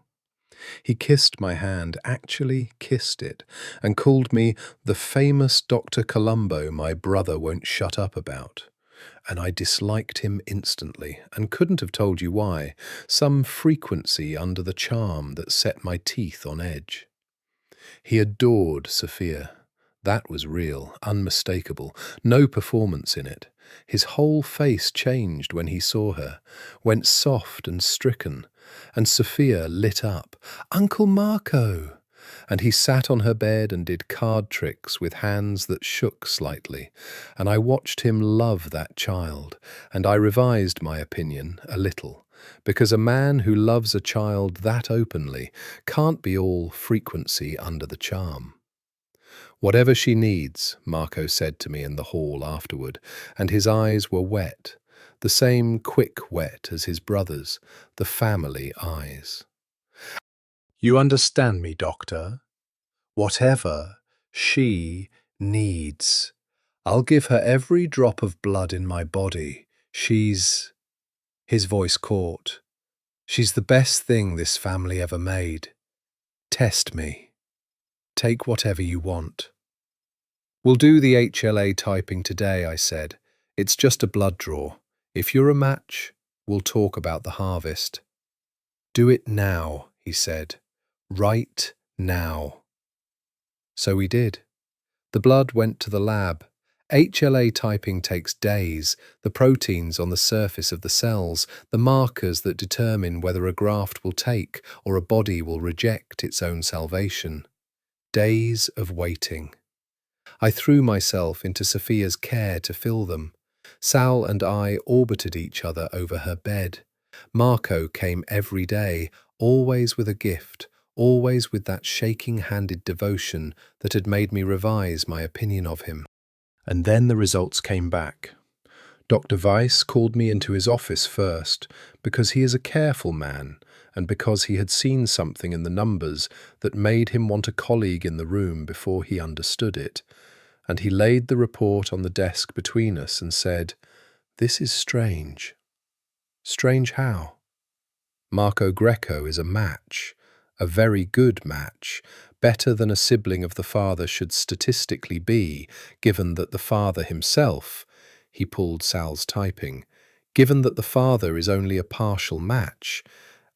He kissed my hand, actually kissed it, and called me the famous Dr. Colombo my brother won't shut up about. And I disliked him instantly, and couldn't have told you why. Some frequency under the charm that set my teeth on edge. He adored Sophia. That was real, unmistakable, no performance in it. His whole face changed when he saw her, went soft and stricken, and Sophia lit up. "Uncle Marco!" And he sat on her bed and did card tricks with hands that shook slightly, and I watched him love that child, and I revised my opinion a little, because a man who loves a child that openly can't be all frequency under the charm. "Whatever she needs," Marco said to me in the hall afterward, and his eyes were wet, the same quick wet as his brother's, the family eyes. "You understand me, doctor? Whatever she needs. I'll give her every drop of blood in my body. She's..." His voice caught. "She's the best thing this family ever made. Test me. Take whatever you want." "We'll do the HLA typing today," I said. "It's just a blood draw. If you're a match, we'll talk about the harvest." "Do it now," he said. "Right now." So we did. The blood went to the lab. HLA typing takes days, the proteins on the surface of the cells, the markers that determine whether a graft will take or a body will reject its own salvation. Days of waiting. I threw myself into Sophia's care to fill them. Sal and I orbited each other over her bed. Marco came every day, always with a gift, always with that shaking-handed devotion that had made me revise my opinion of him. And then the results came back. Dr. Weiss called me into his office first, because he is a careful man, and because he had seen something in the numbers that made him want a colleague in the room before he understood it. And he laid the report on the desk between us and said, "This is strange." "Strange how?" "Marco Greco is a match, a very good match, better than a sibling of the father should statistically be, given that the father himself," he pulled Sal's typing, Given that the father is only a partial match,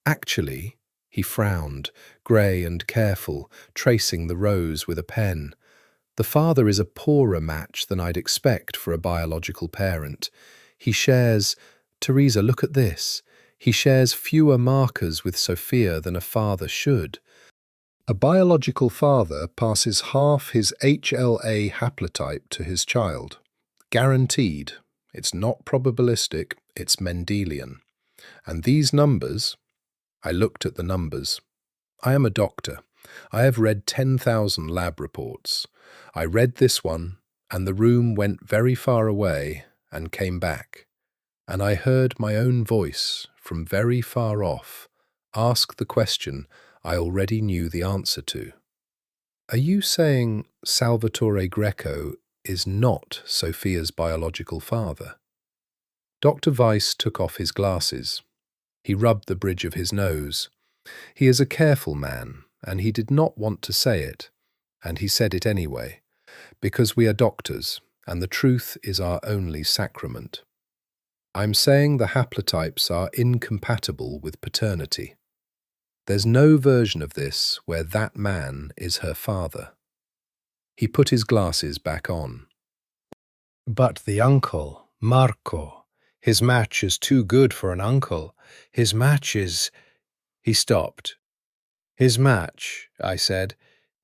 actually, he frowned, grey and careful, tracing the rows with a pen. The father is a poorer match than I'd expect for a biological parent. He shares, Teresa, look at this. He shares fewer markers with Sophia than a father should. A biological father passes half his HLA haplotype to his child. Guaranteed. It's not probabilistic, it's Mendelian. And these numbers, I looked at the numbers. I am a doctor. I have read 10,000 lab reports. I read this one, and the room went very far away and came back. And I heard my own voice from very far off ask the question I already knew the answer to. Are you saying Salvatore Greco is not Sophia's biological father? Dr. Weiss took off his glasses. He rubbed the bridge of his nose. He is a careful man, and he did not want to say it, and he said it anyway, because we are doctors, and the truth is our only sacrament. I'm saying the haplotypes are incompatible with paternity. There's no version of this where that man is her father. He put his glasses back on. But the uncle, Marco, his match is too good for an uncle. His match is... He stopped. His match, I said,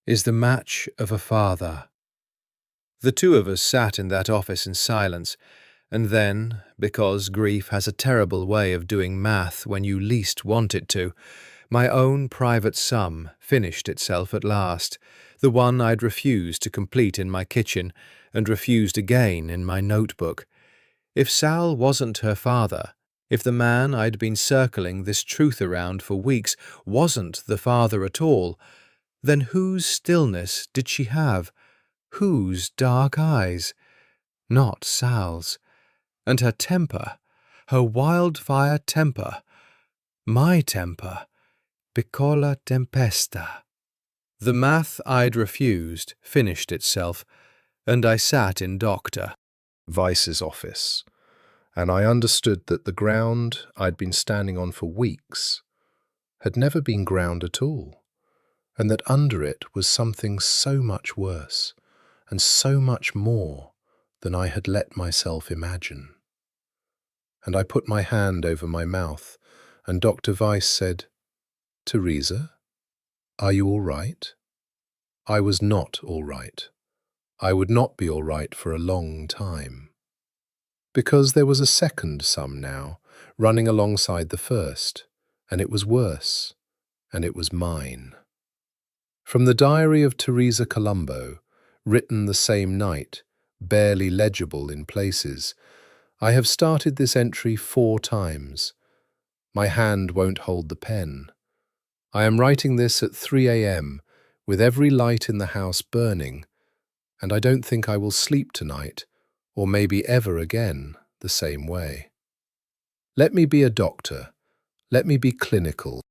is the match of a father. The two of us sat in that office in silence, and then, because grief has a terrible way of doing math when you least want it to, my own private sum finished itself at last, the one I'd refused to complete in my kitchen and refused again in my notebook. If Sal wasn't her father, if the man I'd been circling this truth around for weeks wasn't the father at all, then whose stillness did she have? Whose dark eyes? Not Sal's. And her temper, her wildfire temper, my temper, piccola tempesta. The math I'd refused finished itself, and I sat in Dr. Weiss's office, and I understood that the ground I'd been standing on for weeks had never been ground at all, and that under it was something so much worse and so much more than I had let myself imagine. And I put my hand over my mouth, and Dr. Weiss said, Teresa, are you all right? I was not all right. I would not be all right for a long time. Because there was a second sum now, running alongside the first, and it was worse, and it was mine. From the diary of Teresa Colombo, written the same night, barely legible in places, I have started this entry 4 times. My hand won't hold the pen. I am writing this at 3 a.m., with every light in the house burning, and I don't think I will sleep tonight, or maybe ever again, the same way. Let me be a doctor. Let me be clinical.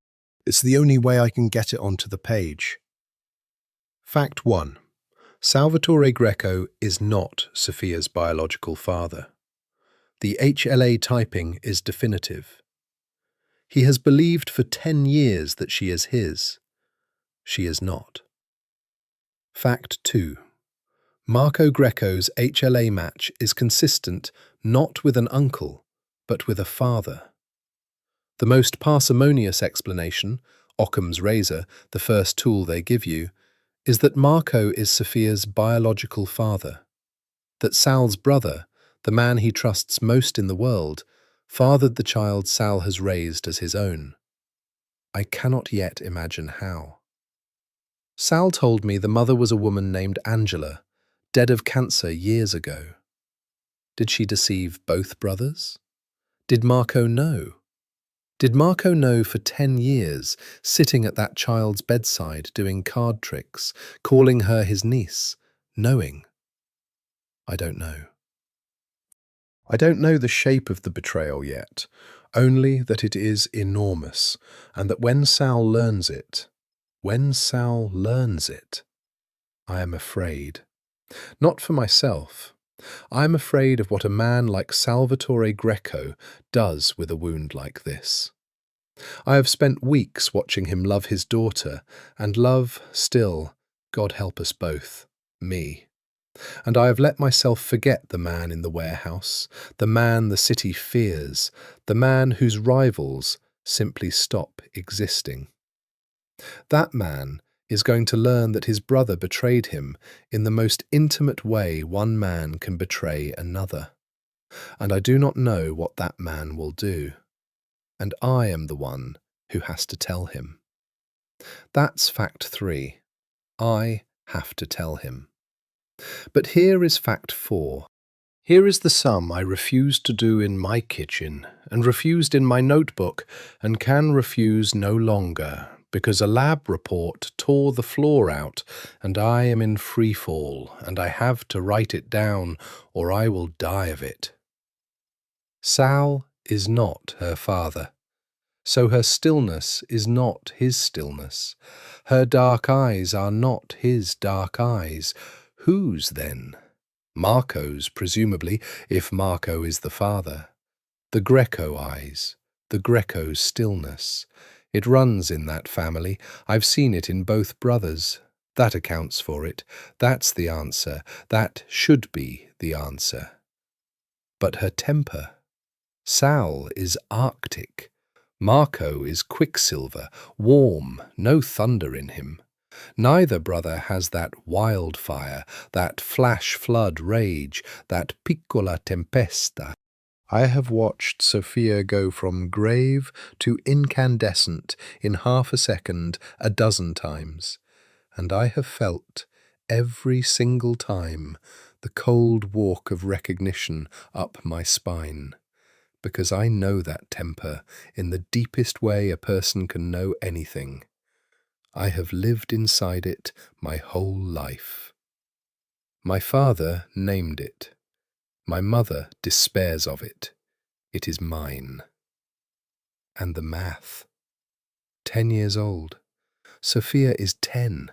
It's the only way I can get it onto the page. Fact 1. Salvatore Greco is not Sophia's biological father. The HLA typing is definitive. He has believed for 10 years that she is his. She is not. Fact 2. Marco Greco's HLA match is consistent not with an uncle, but with a father. The most parsimonious explanation, Occam's razor, the first tool they give you, is that Marco is Sophia's biological father, that Sal's brother, the man he trusts most in the world, fathered the child Sal has raised as his own. I cannot yet imagine how. Sal told me the mother was a woman named Angela, dead of cancer years ago. Did she deceive both brothers? Did Marco know? Did Marco know for 10 years, sitting at that child's bedside doing card tricks, calling her his niece, knowing? I don't know. I don't know the shape of the betrayal yet, only that it is enormous, and that when Sal learns it, I am afraid. Not for myself, I'm afraid of what a man like Salvatore Greco does with a wound like this. I have spent weeks watching him love his daughter, and love still, God help us both, me. And I have let myself forget the man in the warehouse, the man the city fears, the man whose rivals simply stop existing. That man is going to learn that his brother betrayed him in the most intimate way one man can betray another. And I do not know what that man will do. And I am the one who has to tell him. That's fact 3. I have to tell him. But here is fact 4. Here is the sum I refused to do in my kitchen, and refused in my notebook, and can refuse no longer, because a lab report tore the floor out, and I am in free fall, and I have to write it down, or I will die of it. Sal is not her father, so her stillness is not his stillness. Her dark eyes are not his dark eyes. Whose, then? Marco's, presumably, if Marco is the father. The Greco eyes, the Greco stillness. It runs in that family. I've seen it in both brothers. That accounts for it. That's the answer. That should be the answer. But her temper. Sal is Arctic. Marco is quicksilver, warm, no thunder in him. Neither brother has that wildfire, that flash flood rage, that piccola tempesta. I have watched Sophia go from grave to incandescent in half a second 12 times, and I have felt, every single time, the cold walk of recognition up my spine, because I know that temper in the deepest way a person can know anything. I have lived inside it my whole life. My father named it. My mother despairs of it. It is mine. And the math. 10 years old. Sophia is 10.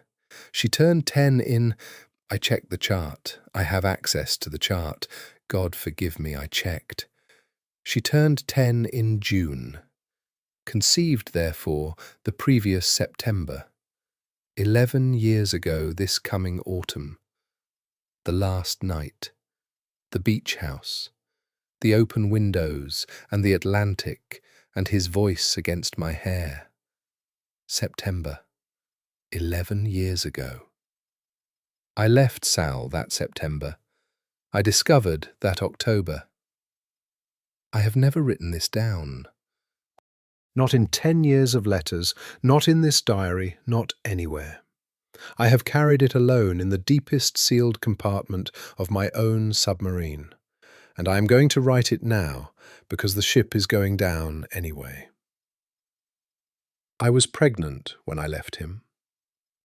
She turned 10 in... I checked the chart. I have access to the chart. God forgive me, I checked. She turned 10 in June. Conceived, therefore, the previous September. 11 years ago this coming autumn. The last night. The beach house. The open windows and the Atlantic and his voice against my hair. September. 11 years ago. I left Sal that September. I discovered that October. I have never written this down. Not in 10 years of letters, not in this diary, not anywhere. I have carried it alone in the deepest sealed compartment of my own submarine, and I am going to write it now because the ship is going down anyway. I was pregnant when I left him.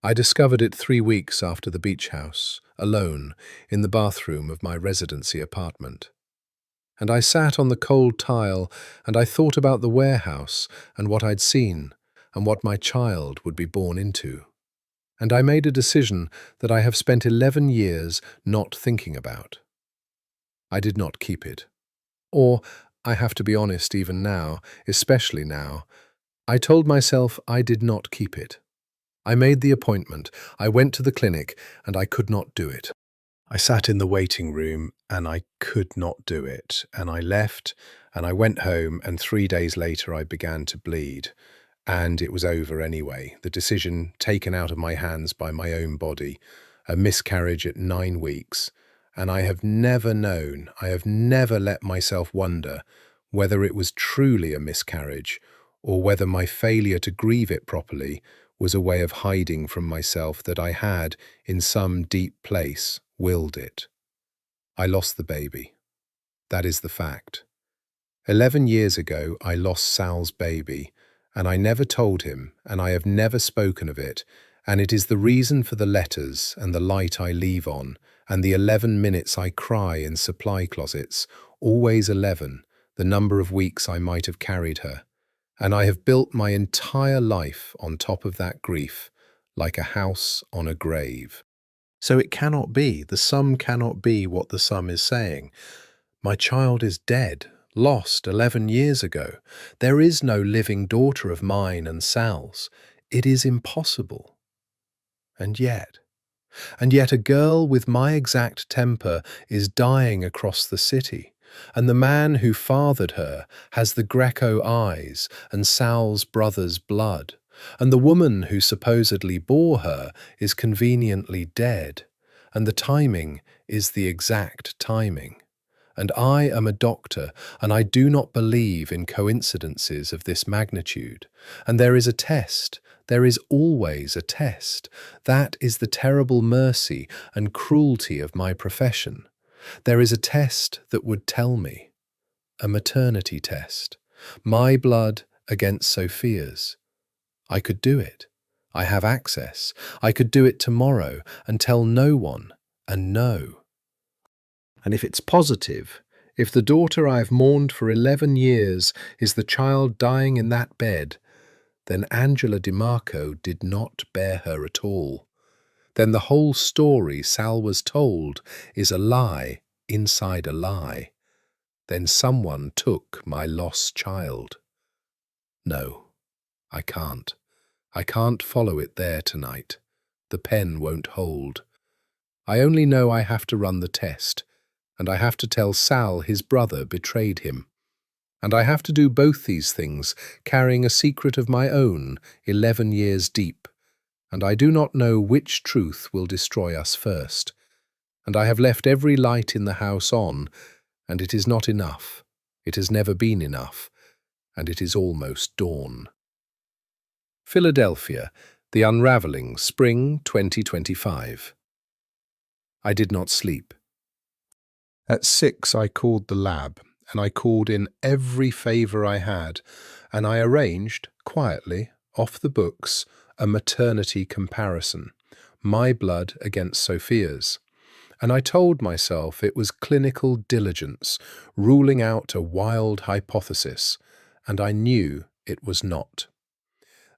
I discovered it 3 weeks after the beach house, alone, in the bathroom of my residency apartment. And I sat on the cold tile and I thought about the warehouse and what I'd seen and what my child would be born into. And I made a decision that I have spent 11 years not thinking about. I did not keep it. Or, I have to be honest even now, especially now, I told myself I did not keep it. I made the appointment, I went to the clinic, and I could not do it. I sat in the waiting room and I could not do it, and I left and I went home, and 3 days later I began to bleed, and it was over anyway, the decision taken out of my hands by my own body, a miscarriage at 9 weeks, and I have never known, I have never let myself wonder whether it was truly a miscarriage or whether my failure to grieve it properly was a way of hiding from myself that I had, in some deep place, willed it. I lost the baby. That is the fact. 11 years ago, I lost Sal's baby, and I never told him, and I have never spoken of it, and it is the reason for the letters and the light I leave on, and the 11 minutes I cry in supply closets, always 11, the number of weeks I might have carried her. And I have built my entire life on top of that grief, like a house on a grave. So it cannot be. The sum cannot be what the sum is saying. My child is dead, lost 11 years ago. There is no living daughter of mine and Sal's. It is impossible. And yet a girl with my exact temper is dying across the city, and the man who fathered her has the Greco eyes and Sal's brother's blood, and the woman who supposedly bore her is conveniently dead, and the timing is the exact timing. And I am a doctor, and I do not believe in coincidences of this magnitude. And there is a test. There is always a test. That is the terrible mercy and cruelty of my profession. There is a test that would tell me. A maternity test. My blood against Sophia's. I could do it. I have access. I could do it tomorrow and tell no one and know. And if it's positive, if the daughter I have mourned for 11 years is the child dying in that bed, then Angela DiMarco did not bear her at all. Then the whole story Sal was told is a lie inside a lie. Then someone took my lost child. No, I can't. I can't follow it there tonight. The pen won't hold. I only know I have to run the test, and I have to tell Sal his brother betrayed him. And I have to do both these things, carrying a secret of my own 11 years deep, and I do not know which truth will destroy us first. And I have left every light in the house on, and it is not enough. It has never been enough, and it is almost dawn. Philadelphia, The Unraveling, Spring 2025. I did not sleep. At 6 I called the lab, and I called in every favour I had, and I arranged, quietly, off the books, a maternity comparison, my blood against Sophia's. And I told myself it was clinical diligence, ruling out a wild hypothesis, and I knew it was not.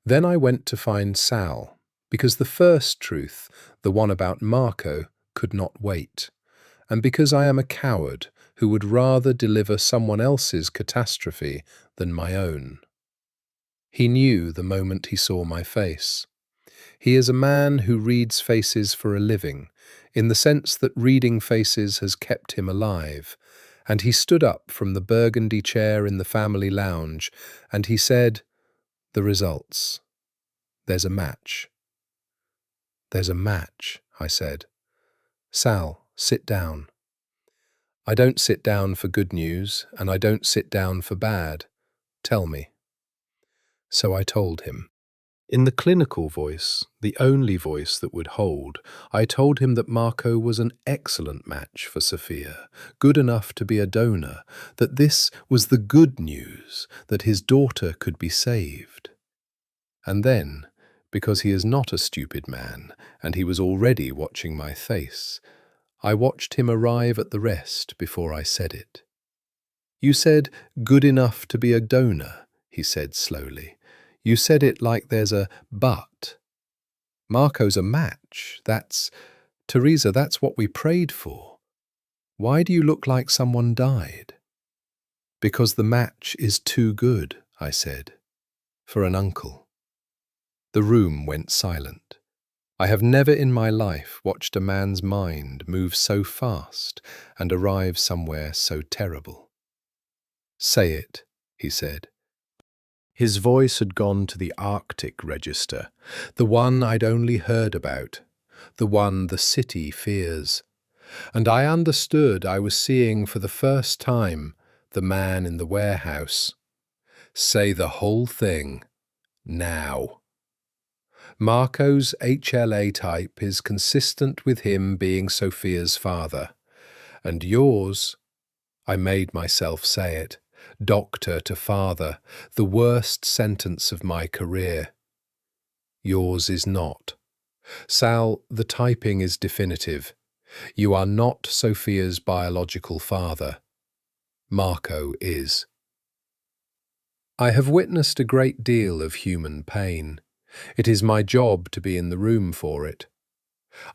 Then I went to find Sal, because the first truth, the one about Marco, could not wait, and because I am a coward who would rather deliver someone else's catastrophe than my own. He knew the moment he saw my face. He is a man who reads faces for a living, in the sense that reading faces has kept him alive, and he stood up from the burgundy chair in the family lounge, and he said, "The results. There's a match." "There's a match," I said. "Sal, sit down." "I don't sit down for good news, and I don't sit down for bad. Tell me." So I told him. In the clinical voice, the only voice that would hold, I told him that Marco was an excellent match for Sophia, good enough to be a donor, that this was the good news, that his daughter could be saved. And then, because he is not a stupid man, and he was already watching my face, I watched him arrive at the rest before I said it. "You said, good enough to be a donor," he said slowly. "You said it like there's a but. Marco's a match. Teresa, that's what we prayed for. Why do you look like someone died?" "Because the match is too good," I said, "for an uncle." The room went silent. I have never in my life watched a man's mind move so fast and arrive somewhere so terrible. "Say it," he said. His voice had gone to the Arctic register, the one I'd only heard about, the one the city fears. And I understood I was seeing for the first time the man in the warehouse. "Say the whole thing, now." Marco's HLA type is consistent with him being Sophia's father. And yours, I made myself say it, doctor to father, the worst sentence of my career. Yours is not. Sal, the typing is definitive. You are not Sophia's biological father. Marco is. I have witnessed a great deal of human pain. It is my job to be in the room for it.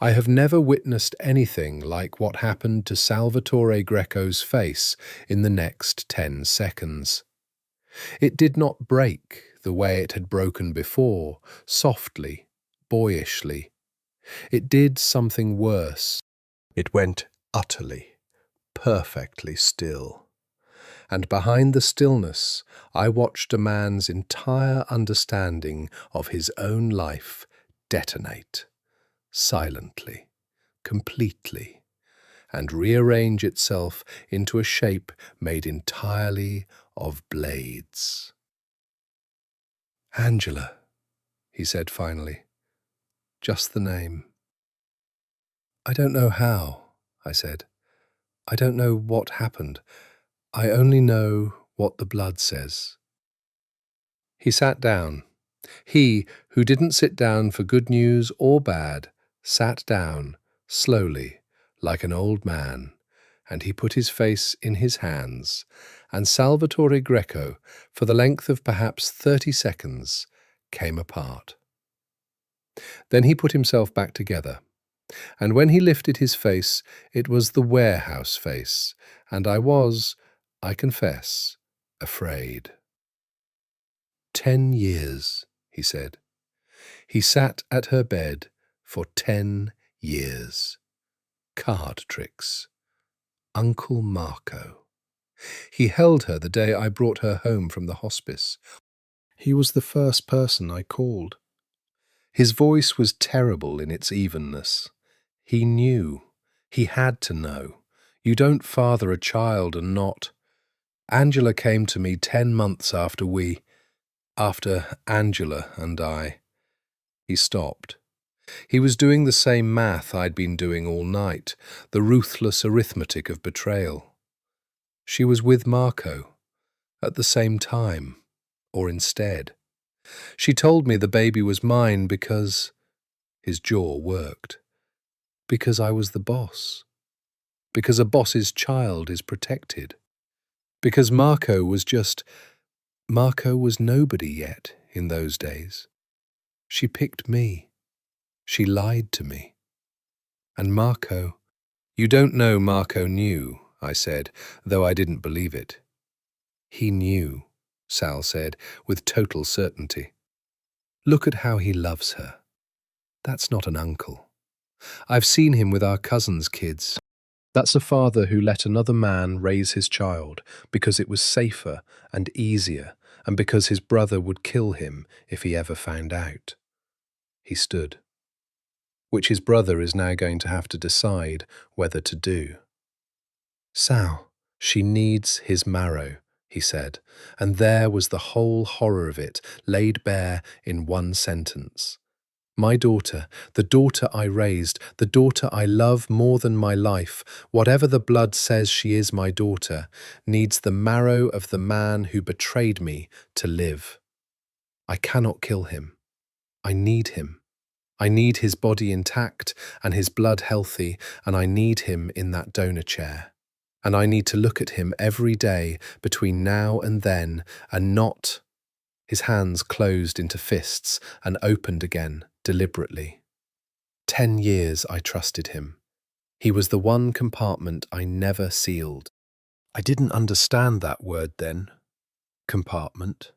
I have never witnessed anything like what happened to Salvatore Greco's face in the next 10 seconds. It did not break the way it had broken before, softly, boyishly. It did something worse. It went utterly, perfectly still. And behind the stillness, I watched a man's entire understanding of his own life detonate, silently, completely, and rearrange itself into a shape made entirely of blades. "Angela," he said finally. Just the name. "I don't know how," I said. "I don't know what happened. I only know what the blood says." He sat down. He, who didn't sit down for good news or bad, sat down, slowly, like an old man, and he put his face in his hands, and Salvatore Greco, for the length of perhaps 30 seconds, came apart. Then he put himself back together, and when he lifted his face, it was the warehouse face, and I was, I confess, afraid. 10 years, he said. He sat at her bed for 10 years. Card tricks. Uncle Marco. He held her the day I brought her home from the hospice. He was the first person I called. His voice was terrible in its evenness. He knew. He had to know. You don't father a child and not. Angela came to me 10 months after Angela and I. He stopped. He was doing the same math I'd been doing all night, the ruthless arithmetic of betrayal. She was with Marco, at the same time, or instead. She told me the baby was mine because, his jaw worked, because I was the boss, because a boss's child is protected, because Marco was nobody yet in those days. She picked me. She lied to me. And Marco, you don't know Marco knew, I said, though I didn't believe it. He knew, Sal said, with total certainty. Look at how he loves her. That's not an uncle. I've seen him with our cousins' kids. That's a father who let another man raise his child because it was safer and easier and because his brother would kill him if he ever found out. He stood. Which his brother is now going to have to decide whether to do. Sal, she needs his marrow, he said, and there was the whole horror of it laid bare in one sentence. My daughter, the daughter I raised, the daughter I love more than my life, whatever the blood says she is my daughter, needs the marrow of the man who betrayed me to live. I cannot kill him. I need him. I need his body intact and his blood healthy, and I need him in that donor chair. And I need to look at him every day between now and then and not. His hands closed into fists and opened again, deliberately. 10 years I trusted him. He was the one compartment I never sealed. I didn't understand that word then. Compartment.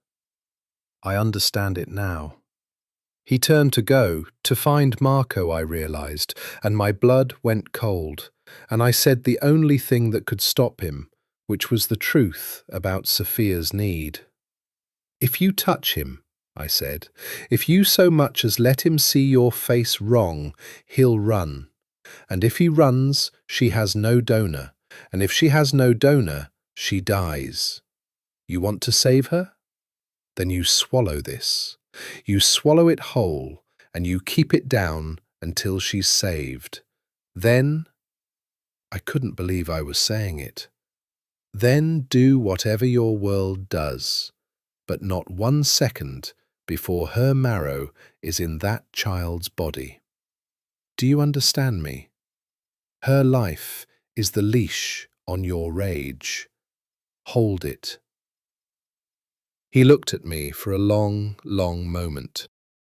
I understand it now. He turned to go, to find Marco, I realized, and my blood went cold, and I said the only thing that could stop him, which was the truth about Sophia's need. If you touch him, I said, if you so much as let him see your face wrong, he'll run. And if he runs, she has no donor, and if she has no donor, she dies. You want to save her? Then you swallow this. You swallow it whole, and you keep it down until she's saved. Then, I couldn't believe I was saying it, then do whatever your world does, but not 1 second before her marrow is in that child's body. Do you understand me? Her life is the leash on your rage. Hold it. He looked at me for a long, long moment.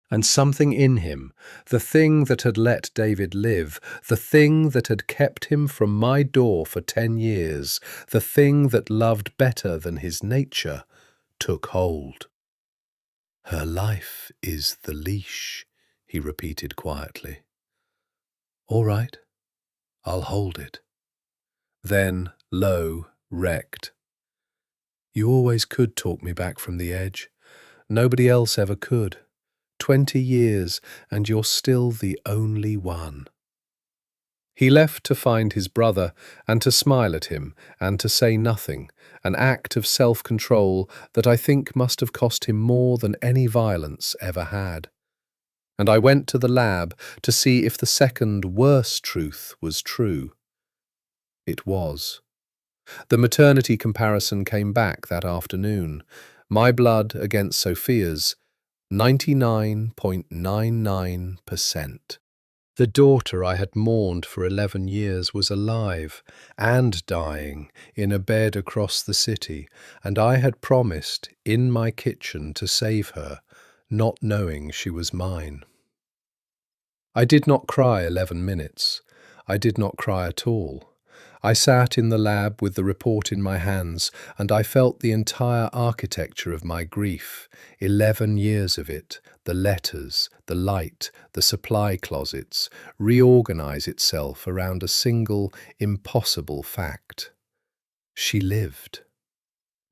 And something in him, the thing that had let David live, the thing that had kept him from my door for 10 years, the thing that loved better than his nature, took hold. "Her life is the leash," he repeated quietly. "All right, I'll hold it." Then, low, wrecked, "You always could talk me back from the edge. Nobody else ever could. 20 years, and you're still the only one." He left to find his brother, and to smile at him, and to say nothing, an act of self-control that I think must have cost him more than any violence ever had. And I went to the lab to see if the second, worse truth was true. It was. The maternity comparison came back that afternoon. My blood against Sophia's, 99.99%. The daughter I had mourned for 11 years was alive and dying in a bed across the city, and I had promised in my kitchen to save her, not knowing she was mine. I did not cry 11 minutes. I did not cry at all. I sat in the lab with the report in my hands, and I felt the entire architecture of my grief, 11 years of it, the letters, the light, the supply closets, reorganize itself around a single, impossible fact. She lived.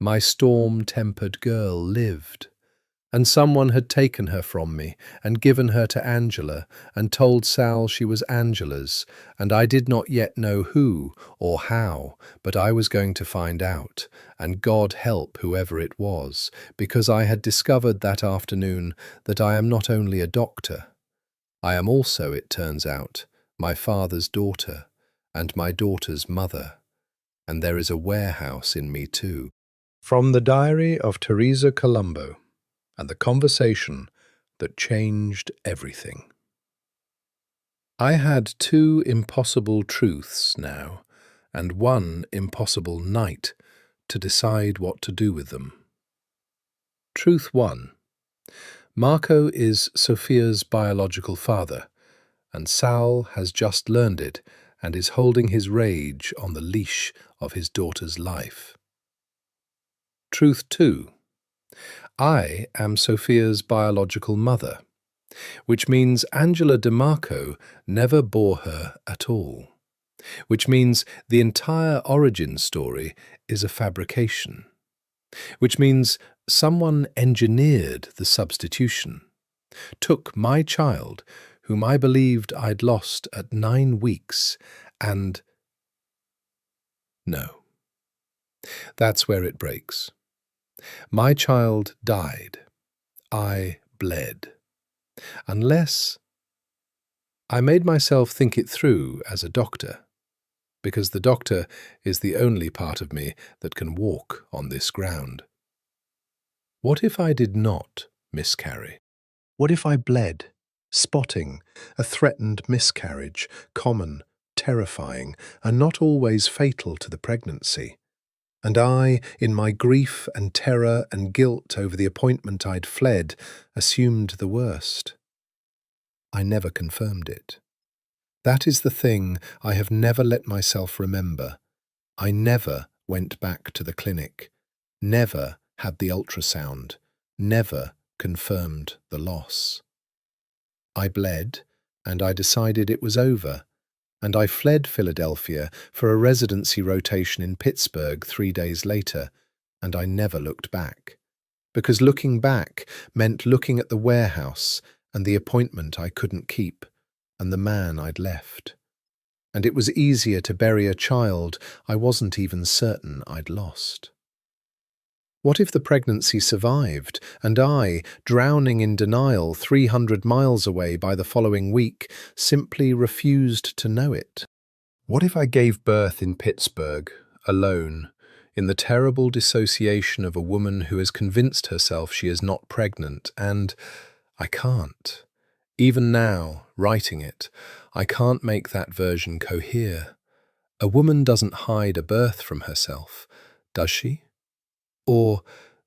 My storm-tempered girl lived. And someone had taken her from me and given her to Angela and told Sal she was Angela's, and I did not yet know who or how, but I was going to find out, and God help whoever it was, because I had discovered that afternoon that I am not only a doctor, I am also, it turns out, my father's daughter and my daughter's mother, and there is a warehouse in me too. From the diary of Teresa Colombo, and the conversation that changed everything. I had 2 impossible truths now, and 1 impossible night to decide what to do with them. Truth 1. Marco is Sophia's biological father, and Sal has just learned it and is holding his rage on the leash of his daughter's life. Truth 2. I am Sophia's biological mother, which means Angela DeMarco never bore her at all, which means the entire origin story is a fabrication, which means someone engineered the substitution, took my child, whom I believed I'd lost at 9 weeks, and... No. That's where it breaks. My child died. I bled. Unless I made myself think it through as a doctor, because the doctor is the only part of me that can walk on this ground. What if I did not miscarry? What if I bled, spotting a threatened miscarriage, common, terrifying, and not always fatal to the pregnancy? And I, in my grief and terror and guilt over the appointment I'd fled, assumed the worst. I never confirmed it. That is the thing I have never let myself remember. I never went back to the clinic, never had the ultrasound, never confirmed the loss. I bled, and I decided it was over, and I fled Philadelphia for a residency rotation in Pittsburgh 3 days later, and I never looked back, because looking back meant looking at the warehouse and the appointment I couldn't keep, and the man I'd left. And it was easier to bury a child I wasn't even certain I'd lost. What if the pregnancy survived, and I, drowning in denial 300 miles away by the following week, simply refused to know it? What if I gave birth in Pittsburgh, alone, in the terrible dissociation of a woman who has convinced herself she is not pregnant, and I can't. Even now, writing it, I can't make that version cohere. A woman doesn't hide a birth from herself, does she? Or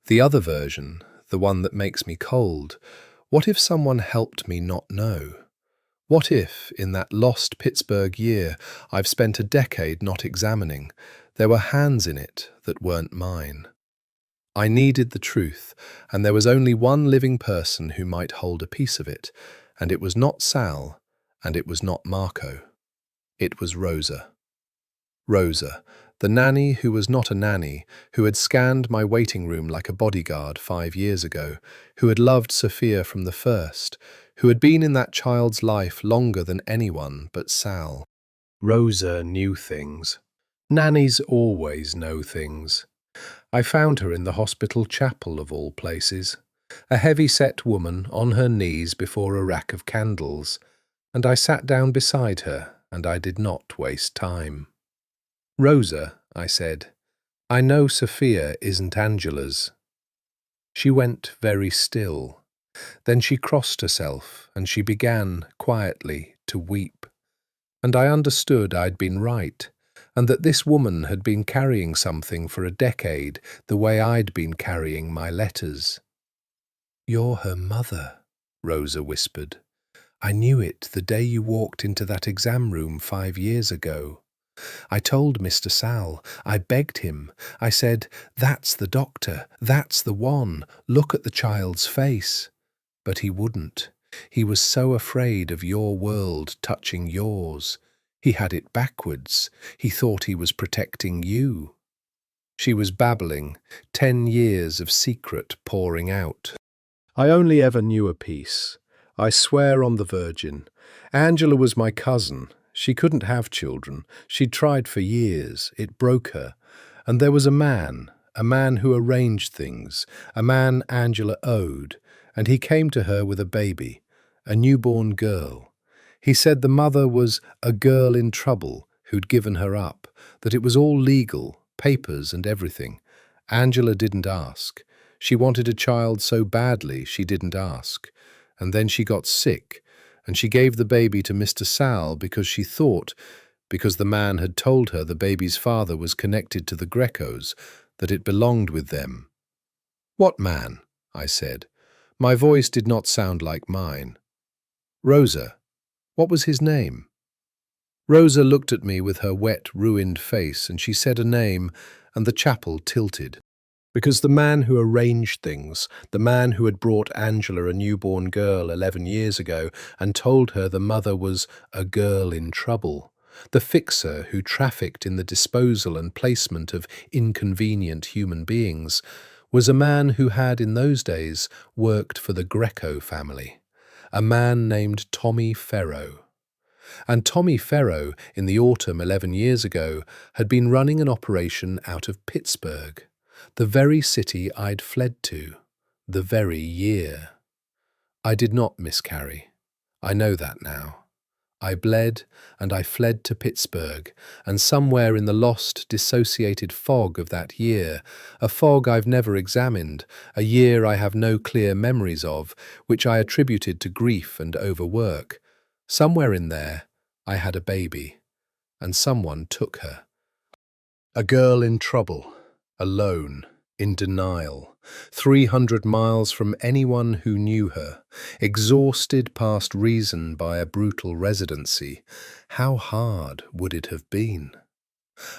the other version, the one that makes me cold, What if someone helped me not know? What if, in that lost Pittsburgh year I've spent a decade not examining, there were hands in it that weren't mine? I needed the truth, and there was only one living person who might hold a piece of it, and it was not Sal, and it was not Marco. It was Rosa. Rosa, the nanny who was not a nanny, who had scanned my waiting room like a bodyguard 5 years ago, who had loved Sophia from the first, who had been in that child's life longer than anyone but Sal. Rosa knew things. Nannies always know things. I found her in the hospital chapel of all places, a heavy-set woman on her knees before a rack of candles, and I sat down beside her, and I did not waste time. "Rosa," I said, "I know Sophia isn't Angela's." She went very still. Then she crossed herself, and she began, quietly, to weep. And I understood I'd been right, and that this woman had been carrying something for a decade the way I'd been carrying my letters. "You're her mother," Rosa whispered. "I knew it the day you walked into that exam room 5 years ago. I told Mr. Sal, I begged him. I said, 'That's the doctor, that's the one, look at the child's face.' But he wouldn't. He was so afraid of your world touching yours. He had it backwards. He thought he was protecting you." She was babbling, 10 years of secret pouring out. I only ever knew a piece. I swear on the Virgin. Angela was my cousin. She couldn't have children. She'd tried for years. It broke her. And there was a man who arranged things, a man Angela owed, and he came to her with a baby, a newborn girl. He said the mother was a girl in trouble who'd given her up, that it was all legal, papers and everything. Angela didn't ask. She wanted a child so badly she didn't ask. And then she got sick, and she gave the baby to Mr. Sal because she thought, because the man had told her the baby's father was connected to the Grecos, that it belonged with them. "What man?" I said. My voice did not sound like mine. "Rosa. What was his name?" Rosa looked at me with her wet, ruined face, and she said a name, and the chapel tilted. Because the man who arranged things, the man who had brought Angela a newborn girl 11 years ago and told her the mother was a girl in trouble, the fixer who trafficked in the disposal and placement of inconvenient human beings, was a man who had in those days worked for the Greco family, a man named Tommy Ferro. And Tommy Ferro, in the autumn 11 years ago, had been running an operation out of Pittsburgh, the very city I'd fled to, the very year. I did not miscarry. I know that now. I bled, and I fled to Pittsburgh, and somewhere in the lost, dissociated fog of that year, a fog I've never examined, a year I have no clear memories of, which I attributed to grief and overwork, somewhere in there I had a baby, and someone took her. A girl in trouble, alone, in denial, 300 miles from anyone who knew her, exhausted past reason by a brutal residency. How hard would it have been?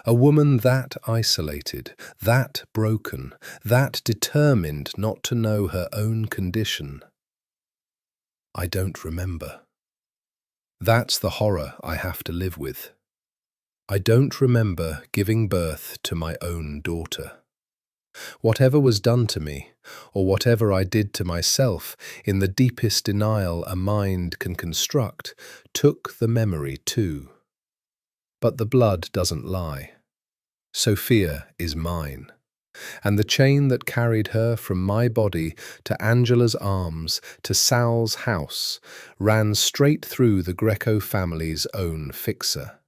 A woman that isolated, that broken, that determined not to know her own condition. I don't remember. That's the horror I have to live with. I don't remember giving birth to my own daughter. Whatever was done to me, or whatever I did to myself, in the deepest denial a mind can construct, took the memory too. But the blood doesn't lie. Sophia is mine. And the chain that carried her from my body to Angela's arms, to Sal's house, ran straight through the Greco family's own fixer.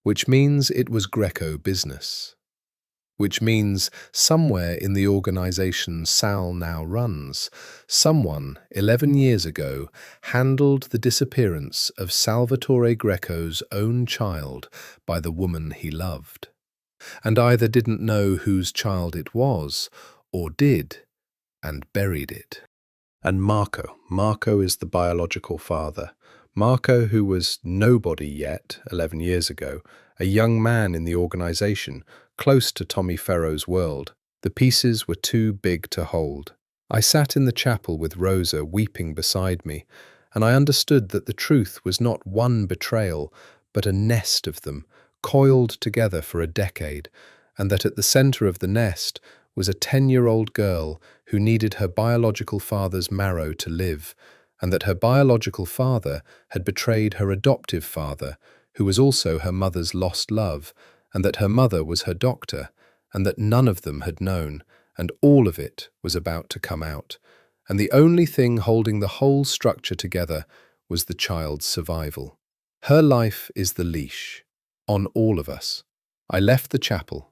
Which means it was Greco business. Which means somewhere in the organization Sal now runs, someone 11 years ago handled the disappearance of Salvatore Greco's own child by the woman he loved, and either didn't know whose child it was, or did, and buried it. And Marco. Marco is the biological father. Marco, who was nobody yet 11 years ago, a young man in the organization, close to Tommy Ferro's world. The pieces were too big to hold. I sat in the chapel with Rosa weeping beside me, and I understood that the truth was not one betrayal, but a nest of them, coiled together for a decade, and that at the center of the nest was a 10-year-old girl who needed her biological father's marrow to live, and that her biological father had betrayed her adoptive father, who was also her mother's lost love, and that her mother was her doctor, and that none of them had known, and all of it was about to come out. And the only thing holding the whole structure together was the child's survival. Her life is the leash on all of us. I left the chapel.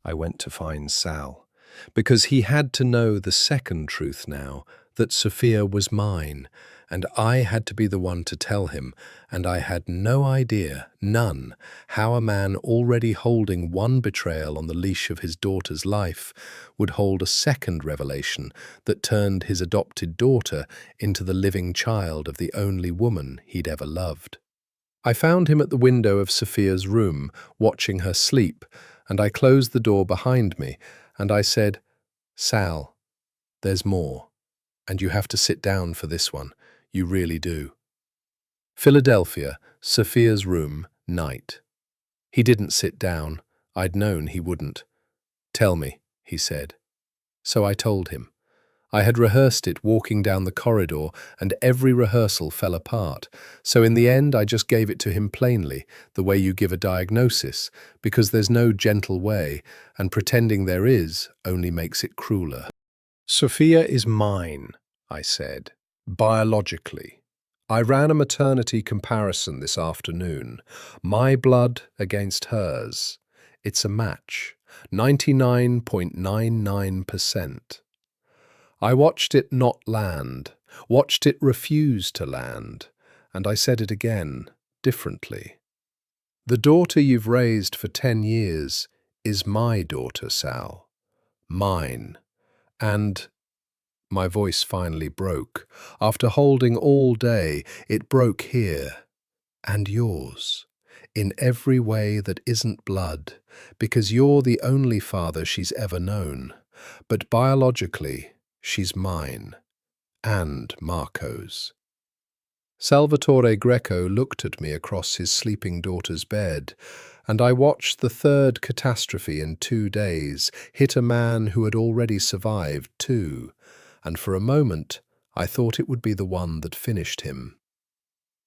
I went to find Sal, because he had to know the second truth now, that Sophia was mine, and I had to be the one to tell him, and I had no idea, none, how a man already holding one betrayal on the leash of his daughter's life would hold a second revelation that turned his adopted daughter into the living child of the only woman he'd ever loved. I found him at the window of Sophia's room, watching her sleep, and I closed the door behind me, and I said, "Sal, there's more, and you have to sit down for this one. You really do." Philadelphia, Sophia's room, night. He didn't sit down. I'd known he wouldn't. "Tell me," he said. So I told him. I had rehearsed it walking down the corridor, and every rehearsal fell apart. So in the end, I just gave it to him plainly, the way you give a diagnosis, because there's no gentle way, and pretending there is only makes it crueler. "Sophia is mine," I said, "biologically. I ran a maternity comparison this afternoon. My blood against hers. It's a match. 99.99%. I watched it not land, watched it refuse to land, and I said it again, differently. The daughter you've raised for 10 years is my daughter, Sal. Mine. And..." My voice finally broke. After holding all day, it broke here. "And yours. In every way that isn't blood, because you're the only father she's ever known. But biologically, she's mine. And Marco's." Salvatore Greco looked at me across his sleeping daughter's bed, and I watched the third catastrophe in 2 days hit a man who had already survived 2, and for a moment I thought it would be the one that finished him.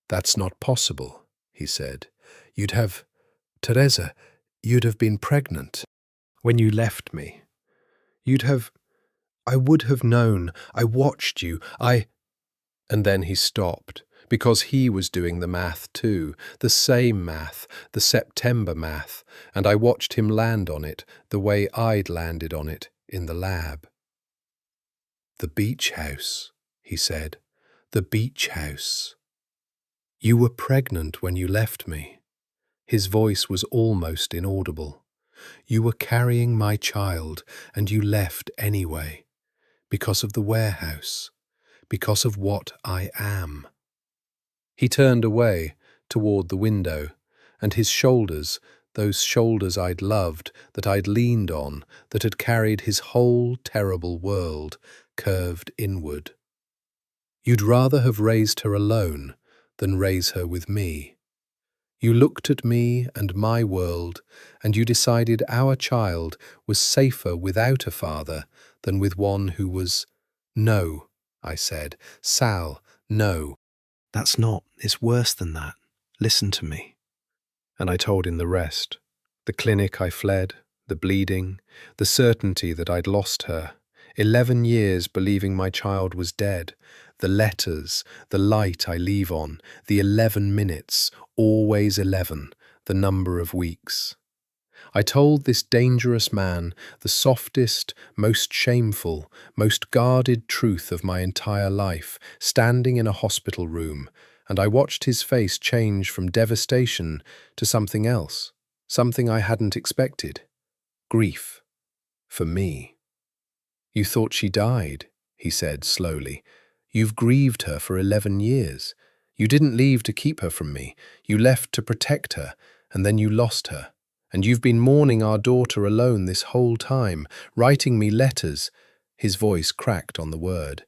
"That's not possible," he said. Teresa, you'd have been pregnant when you left me. I would have known. I watched you. And then he stopped, because he was doing the math too, the same math, the September math, and I watched him land on it the way I'd landed on it in the lab. "The beach house," he said. "The beach house. You were pregnant when you left me." His voice was almost inaudible. "You were carrying my child, and you left anyway. Because of the warehouse. Because of what I am." He turned away, toward the window, and his shoulders, those shoulders I'd loved, that I'd leaned on, that had carried his whole terrible world, curved inward. "You'd rather have raised her alone than raise her with me. You looked at me and my world, and you decided our child was safer without a father than with one who was..." "No," I said. "Sal, no. That's not. It's worse than that. Listen to me." And I told him the rest. The clinic I fled, the bleeding, the certainty that I'd lost her, 11 years believing my child was dead, the letters, the light I leave on, the 11 minutes, always 11, the number of weeks. I told this dangerous man the softest, most shameful, most guarded truth of my entire life, standing in a hospital room, and I watched his face change from devastation to something else, something I hadn't expected. Grief. For me. "You thought she died," he said slowly, You've grieved her for 11 years. You didn't leave to keep her from me. You left to protect her, and then you lost her. And you've been mourning our daughter alone this whole time, writing me letters." His voice cracked on the word.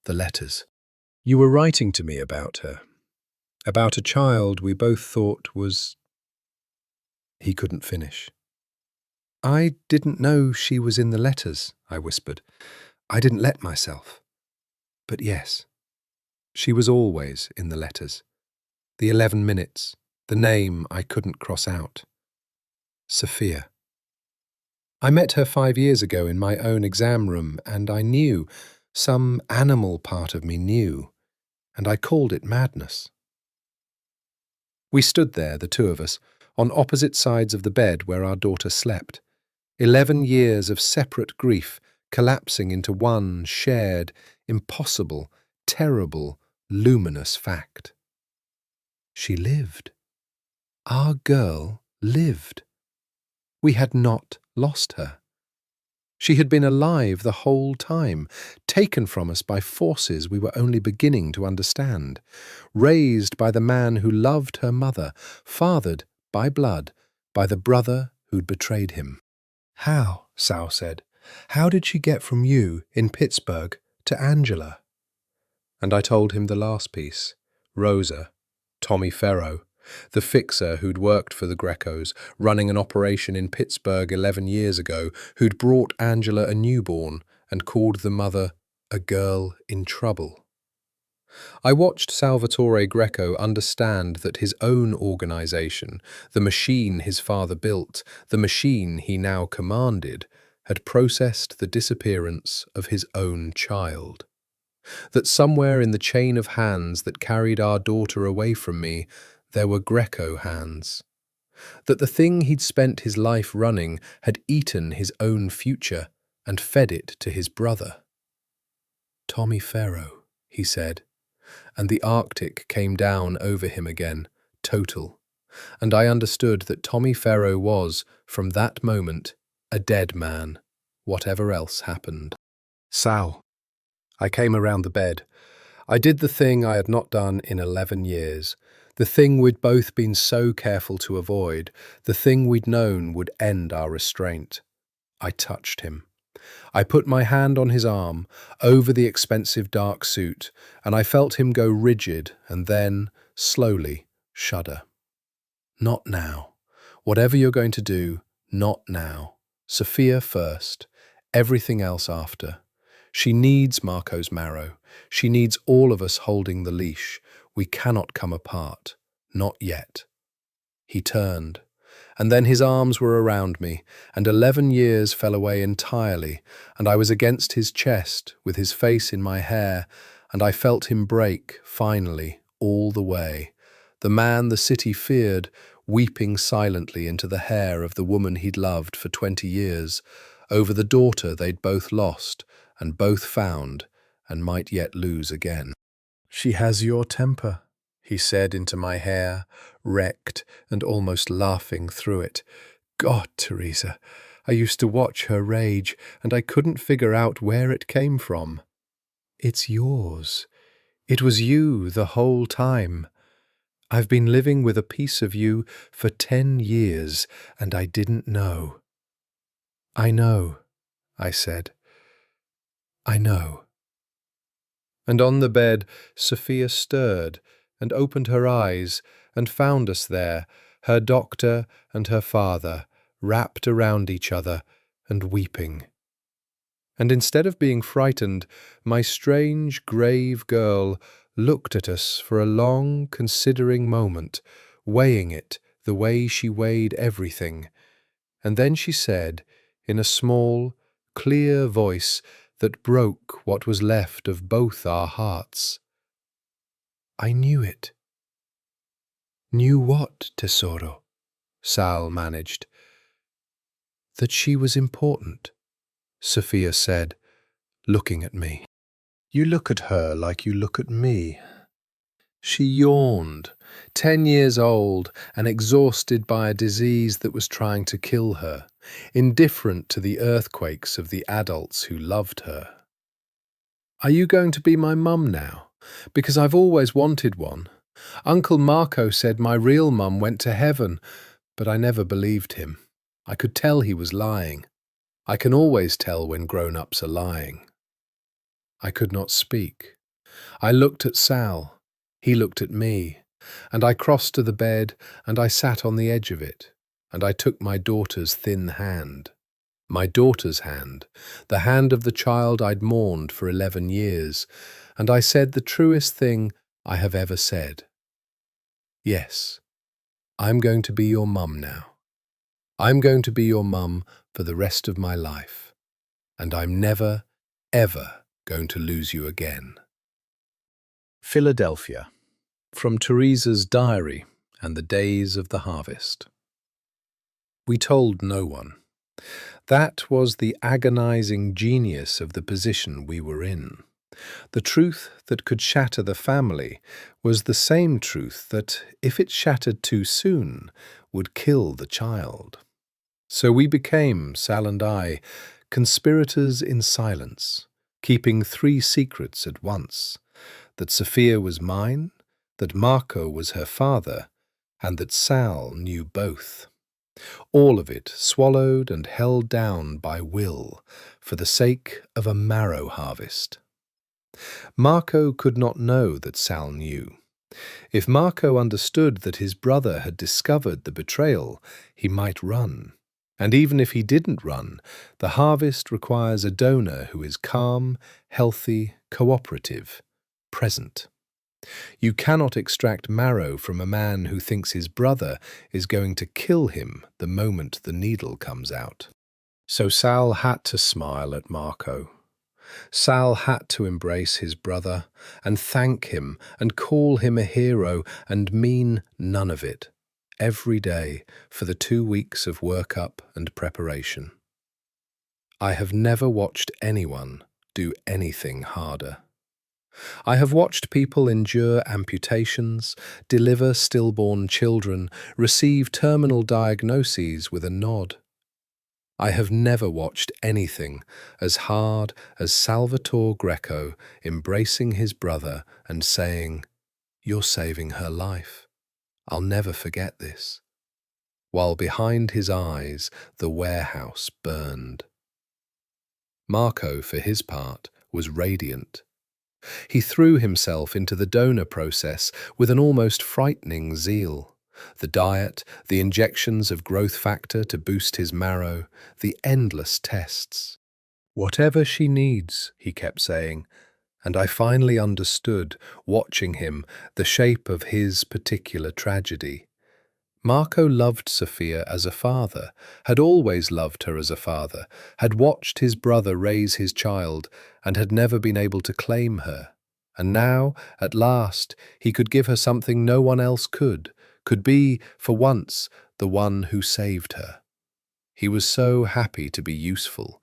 The letters. "You were writing to me about her. About a child we both thought was—" He couldn't finish. "I didn't know she was in the letters," I whispered. "I didn't let myself. But yes, she was always in the letters. The 11 minutes, the name I couldn't cross out. Sophia. I met her 5 years ago in my own exam room, and I knew, some animal part of me knew, and I called it madness." We stood there, the two of us, on opposite sides of the bed where our daughter slept. 11 years of separate grief collapsing into one shared, impossible, terrible, luminous fact. She lived. Our girl lived. We had not lost her. She had been alive the whole time, taken from us by forces we were only beginning to understand, raised by the man who loved her mother, fathered by blood, by the brother who'd betrayed him. "How?" Sal said. "How did she get from you in Pittsburgh to Angela?" And I told him the last piece. Rosa, Tommy Ferro, the fixer who'd worked for the Grecos, running an operation in Pittsburgh 11 years ago, who'd brought Angela a newborn and called the mother a girl in trouble. I watched Salvatore Greco understand that his own organization, the machine his father built, the machine he now commanded, had processed the disappearance of his own child. That somewhere in the chain of hands that carried our daughter away from me, there were Greco hands. That the thing he'd spent his life running had eaten his own future and fed it to his brother. "Tommy Ferro," he said, and the Arctic came down over him again, total, and I understood that Tommy Ferro was, from that moment, a dead man, whatever else happened. Sal. I came around the bed. I did the thing I had not done in 11 years, the thing we'd both been so careful to avoid, the thing we'd known would end our restraint. I touched him. I put my hand on his arm, over the expensive dark suit, and I felt him go rigid and then, slowly, shudder. "Not now. Whatever you're going to do, not now. Sophia first, everything else after. She needs Marco's marrow. She needs all of us holding the leash. We cannot come apart. Not yet." He turned, and then his arms were around me, and 11 years fell away entirely, and I was against his chest, with his face in my hair, and I felt him break, finally, all the way. The man the city feared, weeping silently into the hair of the woman he'd loved for 20 years, over the daughter they'd both lost, and both found, and might yet lose again. "She has your temper," he said into my hair, wrecked and almost laughing through it. "God, Teresa, I used to watch her rage, and I couldn't figure out where it came from. It's yours. It was you the whole time. I've been living with a piece of you for 10 years, and I didn't know." "I know," I said. "I know." And on the bed, Sophia stirred and opened her eyes and found us there, her doctor and her father, wrapped around each other and weeping. And instead of being frightened, my strange, grave girl looked at us for a long, considering moment, weighing it the way she weighed everything. And then she said, in a small, clear voice that broke what was left of both our hearts, "I knew it." "Knew what, tesoro?" Sal managed. "That she was important," Sophia said, looking at me. "You look at her like you look at me." She yawned, 10 years old and exhausted by a disease that was trying to kill her, indifferent to the earthquakes of the adults who loved her. Are you going to be my mum now? Because I've always wanted one. Uncle Marco said my real mum went to heaven, but I never believed him. I could tell he was lying. I can always tell when grown-ups are lying. I could not speak. I looked at Sal. He looked at me. And I crossed to the bed, and I sat on the edge of it, and I took my daughter's thin hand. My daughter's hand, the hand of the child I'd mourned for 11 years, and I said the truest thing I have ever said. Yes, I'm going to be your mum now. I'm going to be your mum for the rest of my life, and I'm never, ever going to lose you again. Philadelphia. From Teresa's diary and the days of the harvest. We told no one. That was the agonizing genius of the position we were in. The truth that could shatter the family was the same truth that, if it shattered too soon, would kill the child. So we became, Sal and I, conspirators in silence, keeping 3 secrets at once: that Sophia was mine, that Marco was her father, and that Sal knew both. All of it swallowed and held down by will, for the sake of a marrow harvest. Marco could not know that Sal knew. If Marco understood that his brother had discovered the betrayal, he might run. And even if he didn't run, the harvest requires a donor who is calm, healthy, cooperative, present. You cannot extract marrow from a man who thinks his brother is going to kill him the moment the needle comes out. So Sal had to smile at Marco. Sal had to embrace his brother and thank him and call him a hero and mean none of it, every day for the 2 weeks of work-up and preparation. I have never watched anyone do anything harder. I have watched people endure amputations, deliver stillborn children, receive terminal diagnoses with a nod. I have never watched anything as hard as Salvatore Greco embracing his brother and saying, "You're saving her life. I'll never forget this," while behind his eyes the warehouse burned. Marco, for his part, was radiant. He threw himself into the donor process with an almost frightening zeal. The diet, the injections of growth factor to boost his marrow, the endless tests. "Whatever she needs," he kept saying, and I finally understood, watching him, the shape of his particular tragedy. Marco loved Sophia as a father, had always loved her as a father, had watched his brother raise his child, and had never been able to claim her. And now, at last, he could give her something no one else could be, for once, the one who saved her. He was so happy to be useful.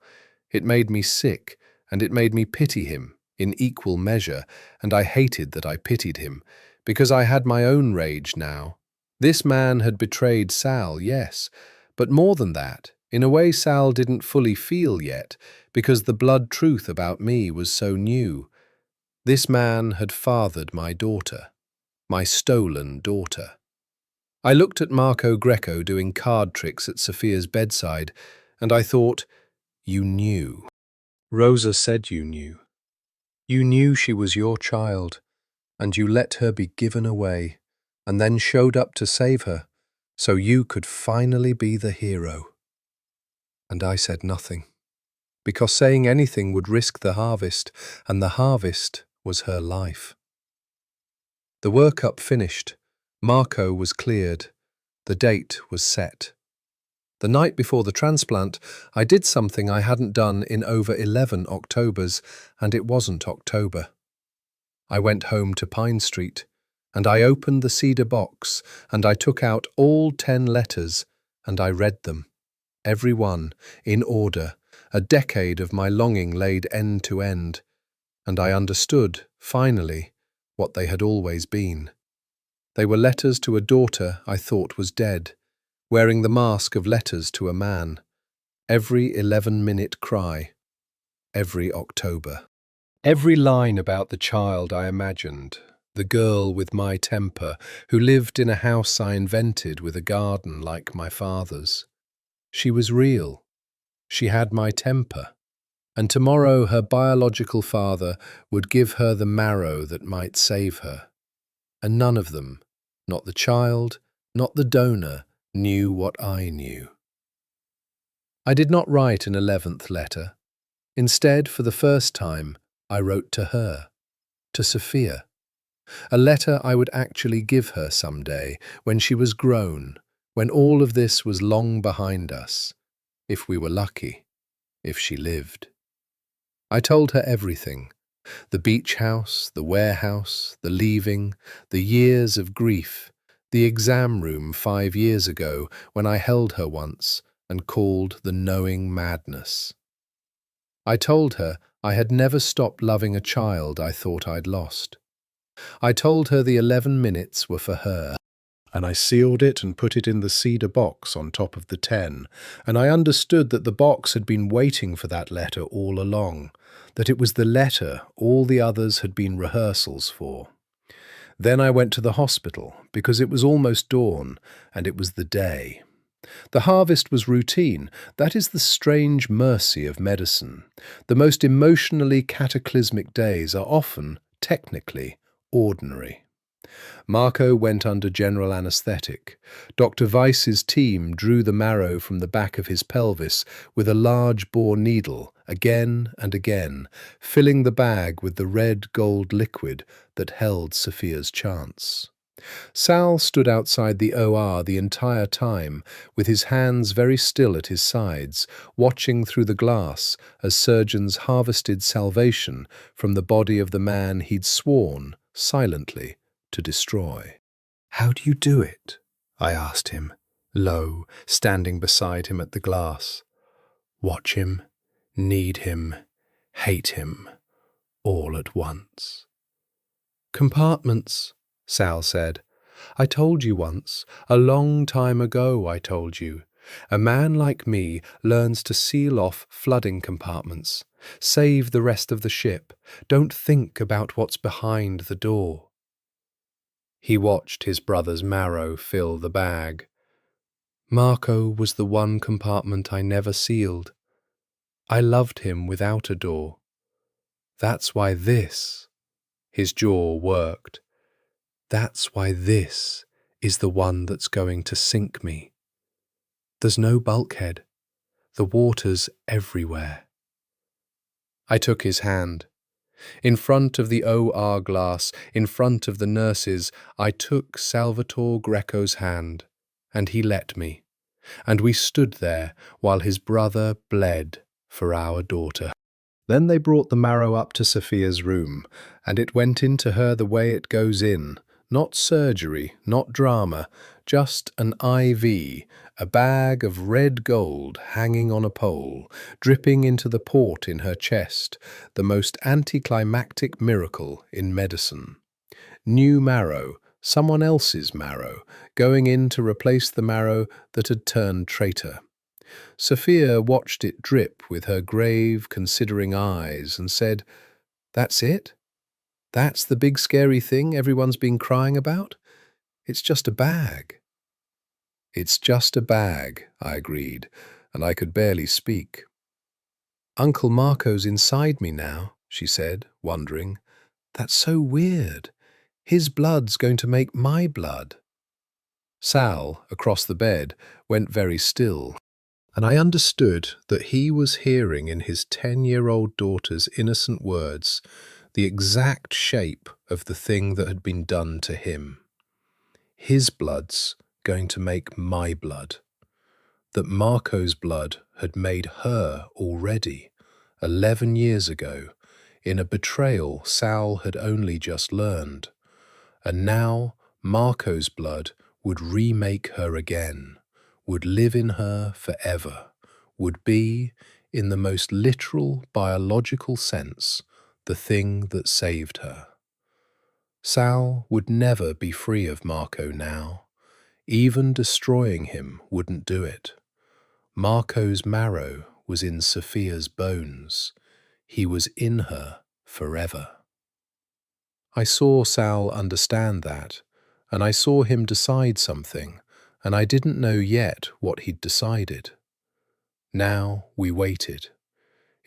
It made me sick, and it made me pity him, in equal measure, and I hated that I pitied him, because I had my own rage now. This man had betrayed Sal, yes, but more than that, in a way Sal didn't fully feel yet, because the blood truth about me was so new. This man had fathered my daughter, my stolen daughter. I looked at Marco Greco doing card tricks at Sophia's bedside, and I thought, you knew. Rosa said you knew. You knew she was your child, and you let her be given away, and then showed up to save her, so you could finally be the hero. And I said nothing, because saying anything would risk the harvest, and the harvest was her life. The workup finished. Marco was cleared. The date was set. The night before the transplant, I did something I hadn't done in over 11 Octobers, and it wasn't October. I went home to Pine Street, and I opened the cedar box, and I took out all 10 letters, and I read them, every one, in order, a decade of my longing laid end to end, and I understood, finally, what they had always been. They were letters to a daughter I thought was dead, wearing the mask of letters to a man. Every 11-minute cry. Every October. Every line about the child I imagined, the girl with my temper, who lived in a house I invented with a garden like my father's. She was real. She had my temper. And tomorrow her biological father would give her the marrow that might save her. And none of them, not the child, not the donor, knew what I knew. I did not write an 11th letter. Instead, for the first time, I wrote to her, to Sophia. A letter I would actually give her someday, when she was grown, when all of this was long behind us, if we were lucky, if she lived. I told her everything. The beach house, the warehouse, the leaving, the years of grief, the exam room 5 years ago when I held her once and called the knowing madness. I told her I had never stopped loving a child I thought I'd lost. I told her the 11 minutes were for her, and I sealed it and put it in the cedar box on top of the 10, and I understood that the box had been waiting for that letter all along, that it was the letter all the others had been rehearsals for. Then I went to the hospital, because it was almost dawn, and it was the day. The harvest was routine. That is the strange mercy of medicine. The most emotionally cataclysmic days are often, technically, ordinary. Marco went under general anaesthetic. Dr. Weiss's team drew the marrow from the back of his pelvis with a large bore needle, again and again, filling the bag with the red-gold liquid that held Sophia's chance. Sal stood outside the OR the entire time, with his hands very still at his sides, watching through the glass as surgeons harvested salvation from the body of the man he'd sworn, silently, to destroy. "How do you do it?" I asked him, low, standing beside him at the glass. Watch him, need him, hate him, all at once. "Compartments," Sal said. "I told you once, a long time ago I told you. A man like me learns to seal off flooding compartments. Save the rest of the ship. Don't think about what's behind the door." He watched his brother's marrow fill the bag. Marco was the one compartment I never sealed. I loved him without a door. That's why this, his jaw worked. That's why this is the one that's going to sink me. There's no bulkhead. The water's everywhere. I took his hand. In front of the OR glass, in front of the nurses, I took Salvatore Greco's hand, and he let me. And we stood there while his brother bled for our daughter. Then they brought the marrow up to Sophia's room, and it went into her the way it goes in. Not surgery, not drama, just an IV, a bag of red gold hanging on a pole, dripping into the port in her chest, the most anticlimactic miracle in medicine. New marrow, someone else's marrow, going in to replace the marrow that had turned traitor. Sophia watched it drip with her grave, considering eyes and said, "That's it? That's the big scary thing everyone's been crying about? It's just a bag." "It's just a bag," I agreed, and I could barely speak. "Uncle Marco's inside me now," she said, wondering. "That's so weird. His blood's going to make my blood." Sal, across the bed, went very still, and I understood that he was hearing in his 10-year-old daughter's innocent words the exact shape of the thing that had been done to him. His blood's going to make my blood. That Marco's blood had made her already, 11 years ago, in a betrayal Sal had only just learned. And now Marco's blood would remake her again, would live in her forever, would be, in the most literal biological sense, the thing that saved her. Sal would never be free of Marco now. Even destroying him wouldn't do it. Marco's marrow was in Sophia's bones. He was in her forever. I saw Sal understand that, and I saw him decide something, and I didn't know yet what he'd decided. Now we waited.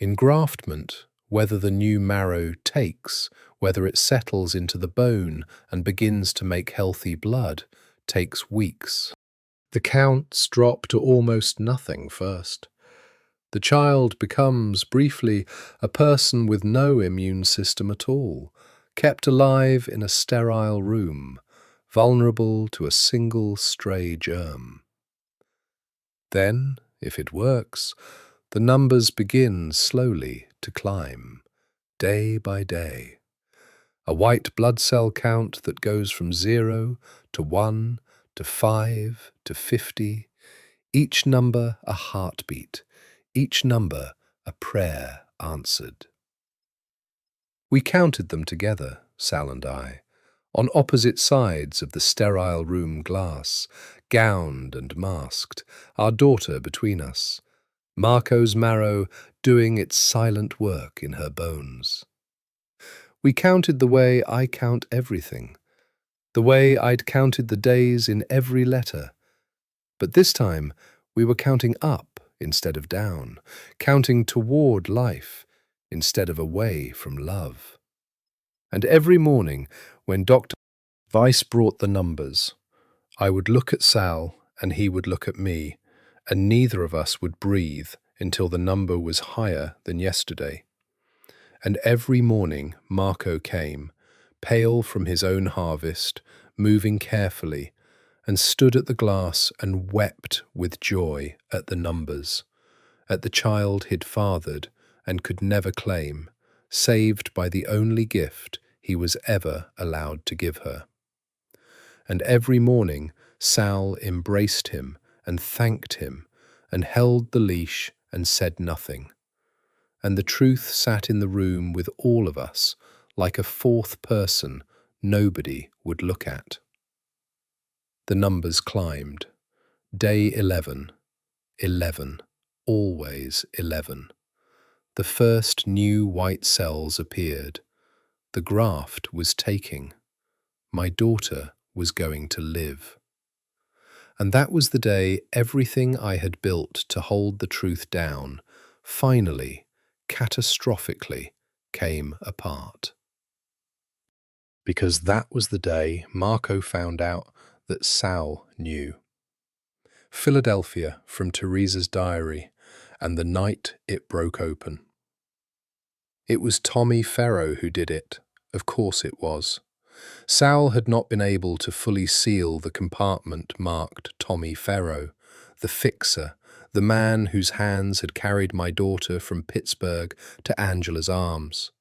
Engraftment, whether the new marrow takes, whether it settles into the bone and begins to make healthy blood, takes weeks. The counts drop to almost nothing first. The child becomes, briefly, a person with no immune system at all, kept alive in a sterile room, vulnerable to a single stray germ. Then, if it works, the numbers begin slowly to climb, day by day. A white blood cell count that goes from 0 to 1 to 5 to 50, each number a heartbeat, each number a prayer answered. We counted them together, Sal and I, on opposite sides of the sterile room glass, gowned and masked, our daughter between us, Marco's marrow doing its silent work in her bones. We counted the way I count everything, the way I'd counted the days in every letter. But this time we were counting up instead of down, counting toward life instead of away from love. And every morning when Dr. Weiss brought the numbers, I would look at Sal and he would look at me, and neither of us would breathe until the number was higher than yesterday. And every morning Marco came, pale from his own harvest, moving carefully, and stood at the glass and wept with joy at the numbers, at the child he'd fathered and could never claim, saved by the only gift he was ever allowed to give her. And every morning Sal embraced him and thanked him and held the leash and said nothing. And the truth sat in the room with all of us, like a fourth person nobody would look at. The numbers climbed. Day 11, 11, always 11. The first new white cells appeared. The graft was taking. My daughter was going to live. And that was the day everything I had built to hold the truth down, finally, catastrophically, came apart. Because that was the day Marco found out that Sal knew. Philadelphia, from Teresa's diary, and the night it broke open. It was Tommy Ferro who did it. Of course it was. Sal had not been able to fully seal the compartment marked Tommy Ferro, the fixer, the man whose hands had carried my daughter from Pittsburgh to Angela's arms.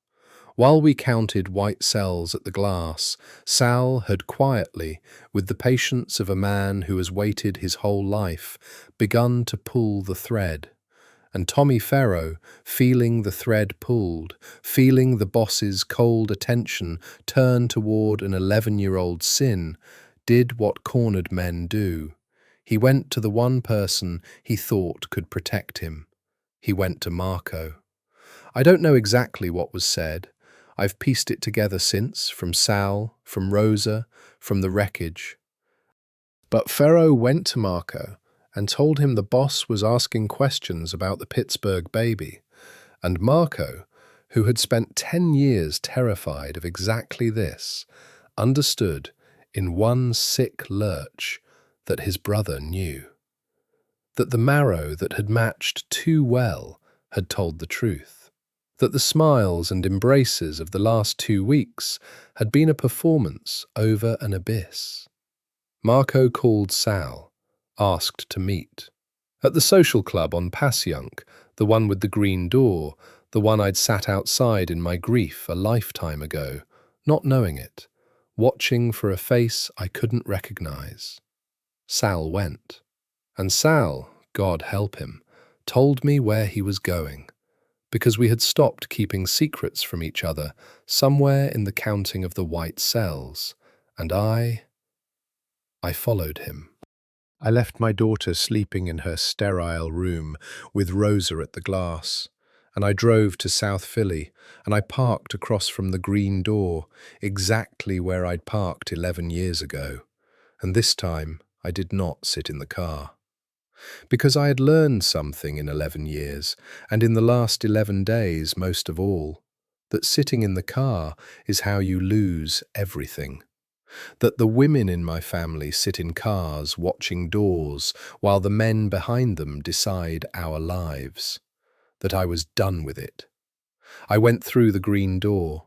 While we counted white cells at the glass, Sal had quietly, with the patience of a man who has waited his whole life, begun to pull the thread. And Tommy Ferro, feeling the thread pulled, feeling the boss's cold attention turn toward an 11-year-old sin, did what cornered men do. He went to the one person he thought could protect him. He went to Marco. I don't know exactly what was said. I've pieced it together since, from Sal, from Rosa, from the wreckage. But Ferro went to Marco and told him the boss was asking questions about the Pittsburgh baby, and Marco, who had spent 10 years terrified of exactly this, understood in one sick lurch that his brother knew. That the marrow that had matched too well had told the truth. That the smiles and embraces of the last 2 weeks had been a performance over an abyss. Marco called Sal, asked to meet. At the social club on Passyunk, the one with the green door, the one I'd sat outside in my grief a lifetime ago, not knowing it, watching for a face I couldn't recognize. Sal went. And Sal, God help him, told me where he was going, because we had stopped keeping secrets from each other somewhere in the counting of the white cells, and I followed him. I left my daughter sleeping in her sterile room with Rosa at the glass, and I drove to South Philly, and I parked across from the green door, exactly where I'd parked 11 years ago. And this time I did not sit in the car. Because I had learned something in 11 years, and in the last 11 days most of all, that sitting in the car is how you lose everything. That the women in my family sit in cars watching doors while the men behind them decide our lives. That I was done with it. I went through the green door.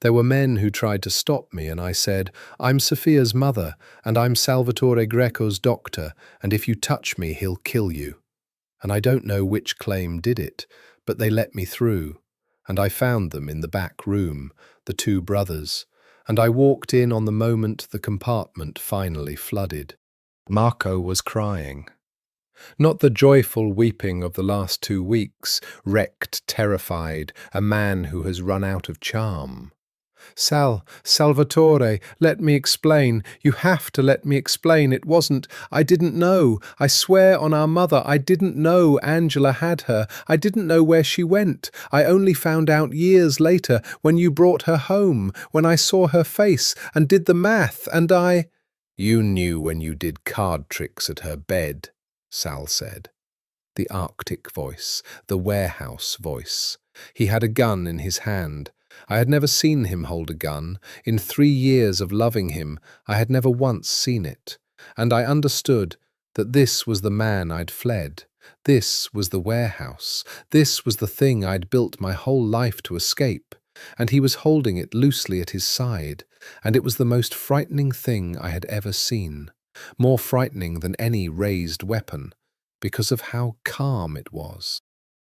There were men who tried to stop me, and I said, "I'm Sophia's mother, and I'm Salvatore Greco's doctor, and if you touch me, he'll kill you." And I don't know which claim did it, but they let me through, and I found them in the back room, the two brothers, and I walked in on the moment the compartment finally flooded. Marco was crying. Not the joyful weeping of the last 2 weeks, wrecked, terrified, a man who has run out of charm. Salvatore, let me explain. You have to let me explain. I didn't know. I swear on our mother, I didn't know Angela had her. I didn't know where she went. I only found out years later when you brought her home, when I saw her face and did the math, and I— You knew when you did card tricks at her bed, Sal said. The Arctic voice, the warehouse voice. He had a gun in his hand. I had never seen him hold a gun. In 3 years of loving him, I had never once seen it. And I understood that this was the man I'd fled. This was the warehouse. This was the thing I'd built my whole life to escape. And he was holding it loosely at his side. And it was the most frightening thing I had ever seen. More frightening than any raised weapon, because of how calm it was.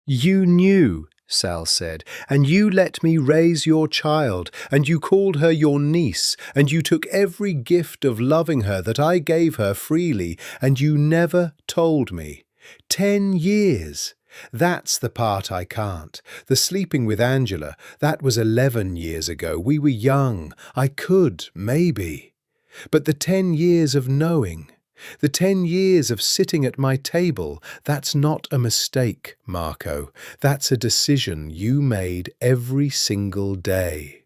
You knew, Sal said, and you let me raise your child, and you called her your niece, and you took every gift of loving her that I gave her freely, and you never told me. 10 years! That's the part I can't. The sleeping with Angela, that was 11 years ago. We were young. I could, maybe. But the 10 years of knowing, the 10 years of sitting at my table, that's not a mistake, Marco. That's a decision you made every single day.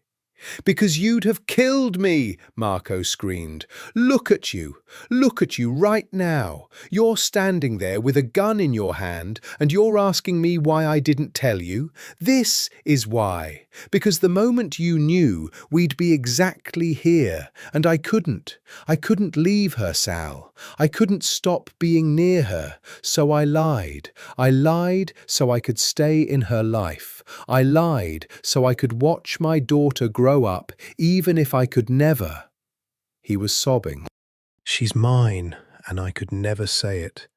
Because you'd have killed me, Marco screamed. Look at you right now. You're standing there with a gun in your hand and you're asking me why I didn't tell you. This is why. Because the moment you knew, we'd be exactly here. And I couldn't leave her, Sal. I couldn't stop being near her. So I lied. I lied so I could stay in her life. I lied so I could watch my daughter grow up, even if I could never. He was sobbing. She's mine, and I could never say it.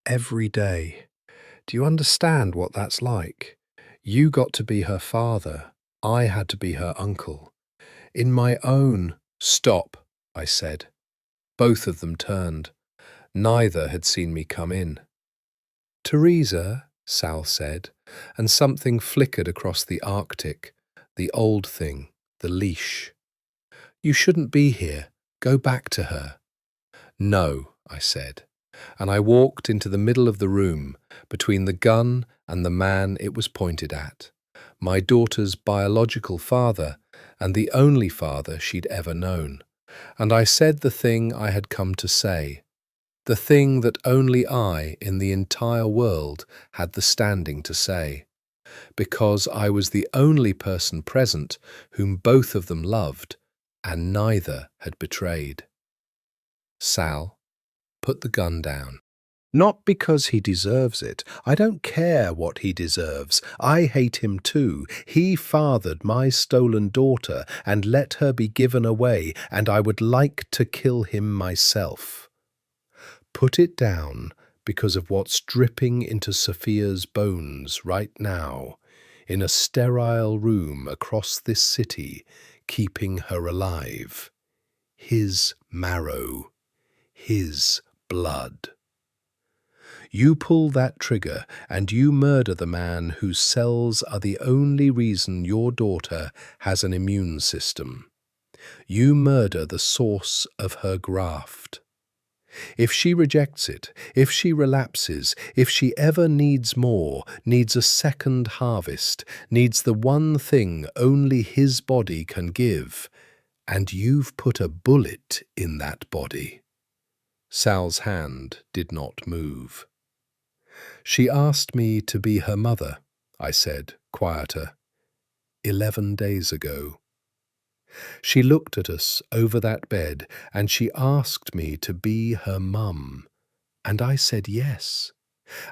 Every day. Do you understand what that's like? You got to be her father. I had to be her uncle. In my own— Stop, I said. Both of them turned. Neither had seen me come in. Teresa, Sal said, and something flickered across the Arctic, the old thing, the leash. You shouldn't be here. Go back to her. No, I said, and I walked into the middle of the room, between the gun and the man it was pointed at, my daughter's biological father and the only father she'd ever known. And I said the thing I had come to say, the thing that only I in the entire world had the standing to say, because I was the only person present whom both of them loved, and neither had betrayed. Sal, put the gun down. Not because he deserves it. I don't care what he deserves. I hate him too. He fathered my stolen daughter and let her be given away, and I would like to kill him myself. Put it down because of what's dripping into Sophia's bones right now, in a sterile room across this city, keeping her alive. His marrow, his blood. You pull that trigger and you murder the man whose cells are the only reason your daughter has an immune system. You murder the source of her graft. If she rejects it, if she relapses, if she ever needs more, needs a second harvest, needs the one thing only his body can give, and you've put a bullet in that body. Sal's hand did not move. She asked me to be her mother, I said, quieter, 11 days ago. She looked at us over that bed, and she asked me to be her mum, and I said yes,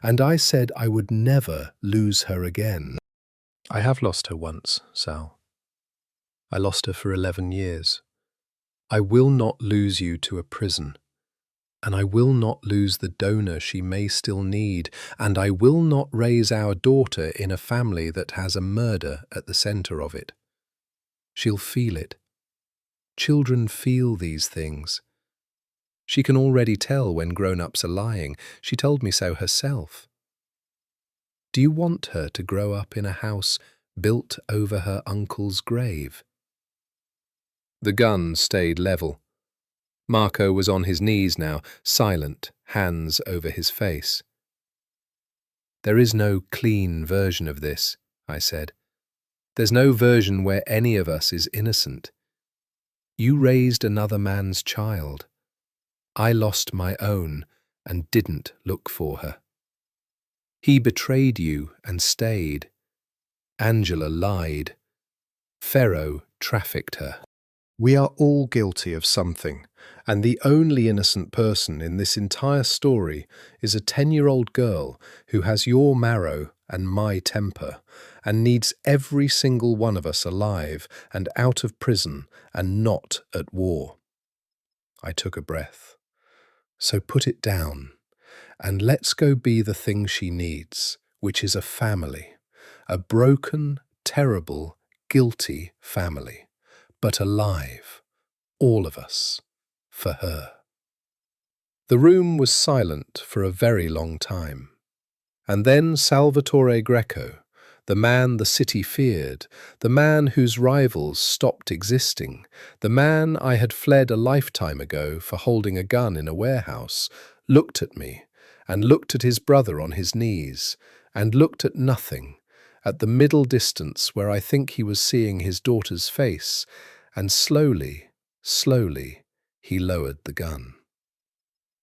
and I said I would never lose her again. I have lost her once, Sal. I lost her for 11 years. I will not lose you to a prison, and I will not lose the donor she may still need, and I will not raise our daughter in a family that has a murder at the centre of it. She'll feel it. Children feel these things. She can already tell when grown-ups are lying. She told me so herself. Do you want her to grow up in a house built over her uncle's grave? The gun stayed level. Marco was on his knees now, silent, hands over his face. There is no clean version of this, I said. There's no version where any of us is innocent. You raised another man's child. I lost my own and didn't look for her. He betrayed you and stayed. Angela lied. Ferro trafficked her. We are all guilty of something, and the only innocent person in this entire story is a 10-year-old girl who has your marrow and my temper, and needs every single one of us alive and out of prison and not at war. I took a breath. So put it down, and let's go be the thing she needs, which is a family, a broken, terrible, guilty family, but alive, all of us, for her. The room was silent for a very long time. And then Salvatore Greco, the man the city feared, the man whose rivals stopped existing, the man I had fled a lifetime ago for holding a gun in a warehouse, looked at me, and looked at his brother on his knees, and looked at nothing, at the middle distance where I think he was seeing his daughter's face, and slowly, slowly, he lowered the gun.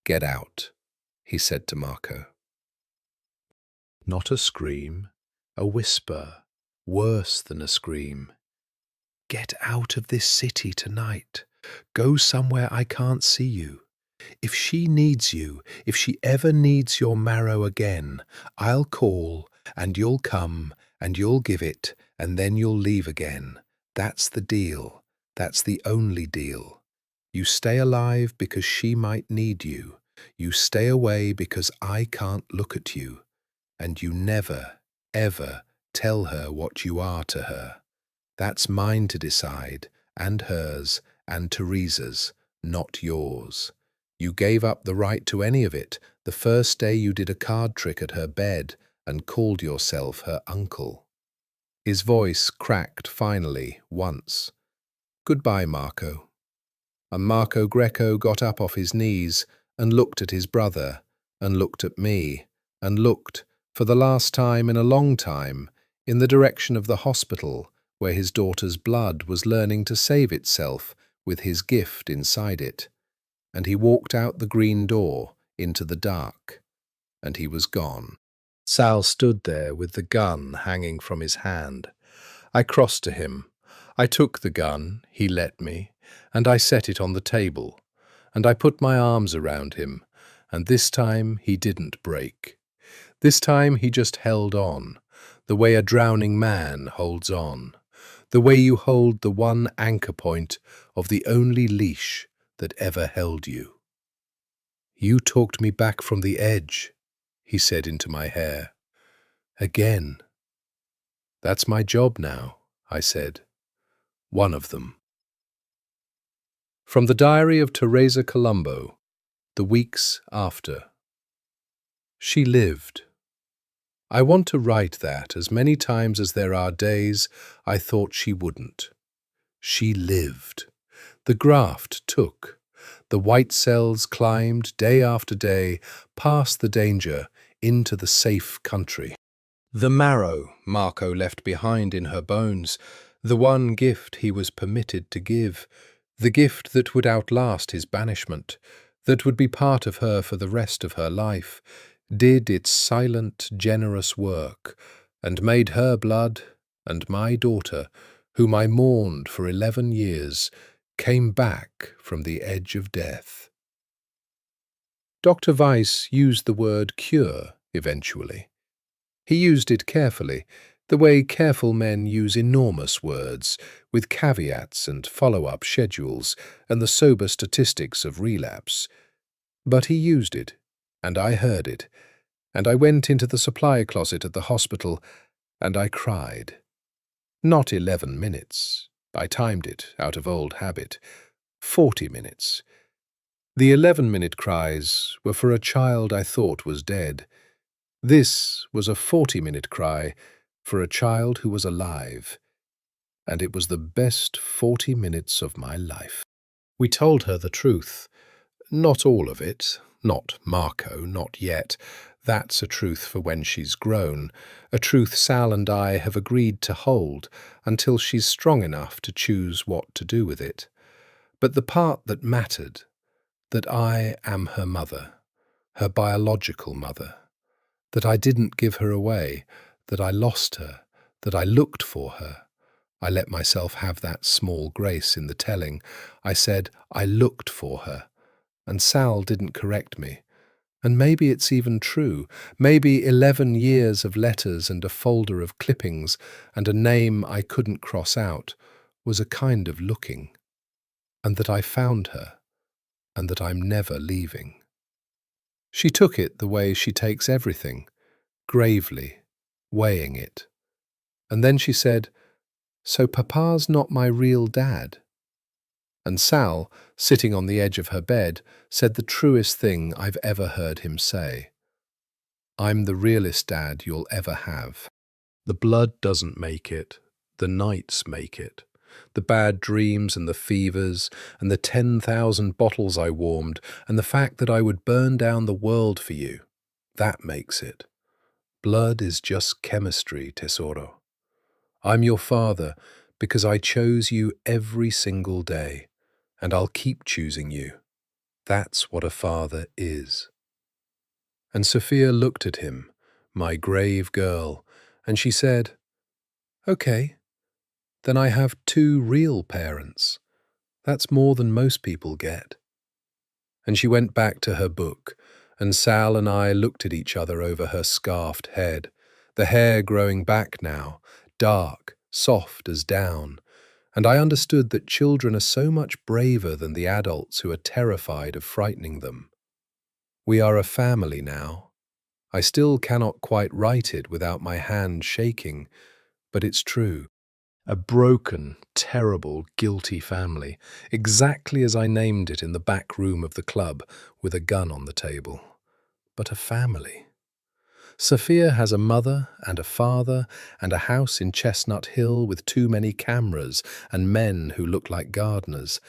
"Get out," he said to Marco. Not a scream, a whisper, worse than a scream. "Get out of this city tonight. Go somewhere I can't see you. If she needs you, if she ever needs your marrow again, I'll call, and you'll come, and you'll give it, and then you'll leave again. That's the deal. That's the only deal. You stay alive because she might need you. You stay away because I can't look at you. And you never, ever tell her what you are to her. That's mine to decide, and hers, and Teresa's, not yours. You gave up the right to any of it the first day you did a card trick at her bed and called yourself her uncle." His voice cracked finally, once. "Goodbye, Marco." And Marco Greco got up off his knees and looked at his brother, and looked at me, and looked, for the last time in a long time, in the direction of the hospital where his daughter's blood was learning to save itself with his gift inside it. And he walked out the green door into the dark, and he was gone. Sal stood there with the gun hanging from his hand. I crossed to him. I took the gun, he let me, and I set it on the table, and I put my arms around him, and this time he didn't break. This time he just held on, the way a drowning man holds on, the way you hold the one anchor point of the only leash that ever held you. "You talked me back from the edge," he said into my hair. "Again." "That's my job now," I said. "One of them." From the diary of Teresa Colombo, the weeks after. She lived. I want to write that as many times as there are days I thought she wouldn't. She lived. The graft took. The white cells climbed day after day past the danger into the safe country. The marrow Marco left behind in her bones, the one gift he was permitted to give, the gift that would outlast his banishment, that would be part of her for the rest of her life, did its silent, generous work, and made her blood and my daughter, whom I mourned for 11 years, came back from the edge of death. Dr. Weiss used the word cure eventually. He used it carefully, the way careful men use enormous words, with caveats and follow-up schedules and the sober statistics of relapse. But he used it, and I heard it, and I went into the supply closet at the hospital, and I cried. Not 11 minutes. I timed it out of old habit. 40 minutes. The 11-minute cries were for a child I thought was dead. This was a 40-minute cry for a child who was alive, and it was the best 40 minutes of my life. We told her the truth. Not all of it, not Marco, not yet. That's a truth for when she's grown, a truth Sal and I have agreed to hold until she's strong enough to choose what to do with it. But the part that mattered, that I am her mother, her biological mother, that I didn't give her away, that I lost her, that I looked for her. I let myself have that small grace in the telling. I said I looked for her, and Sal didn't correct me. And maybe it's even true. Maybe 11 years of letters and a folder of clippings and a name I couldn't cross out was a kind of looking, and that I found her, and that I'm never leaving. She took it the way she takes everything, gravely, weighing it. And then she said, "So Papa's not my real dad?" And Sal, sitting on the edge of her bed, said the truest thing I've ever heard him say. "I'm the realest dad you'll ever have. The blood doesn't make it, the nights make it. The bad dreams and the fevers and the 10,000 bottles I warmed and the fact that I would burn down the world for you, that makes it. Blood is just chemistry, tesoro. I'm your father because I chose you every single day, and I'll keep choosing you. That's what a father is." And Sophia looked at him, my grave girl, and she said, "Okay, then I have 2 real parents. That's more than most people get." And she went back to her book, and Sal and I looked at each other over her scarfed head, the hair growing back now, dark, soft as down, and I understood that children are so much braver than the adults who are terrified of frightening them. We are a family now. I still cannot quite write it without my hand shaking, but it's true. A broken, terrible, guilty family, exactly as I named it in the back room of the club with a gun on the table. But a family. Sophia has a mother and a father and a house in Chestnut Hill with too many cameras and men who look like gardeners.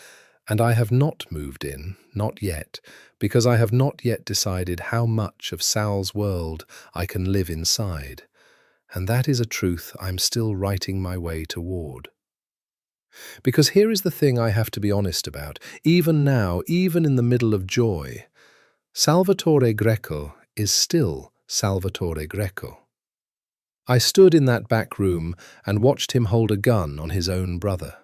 And I have not moved in, not yet, because I have not yet decided how much of Sal's world I can live inside. And that is a truth I'm still writing my way toward. Because here is the thing I have to be honest about, even now, even in the middle of joy. Salvatore Greco is still Salvatore Greco. I stood in that back room and watched him hold a gun on his own brother.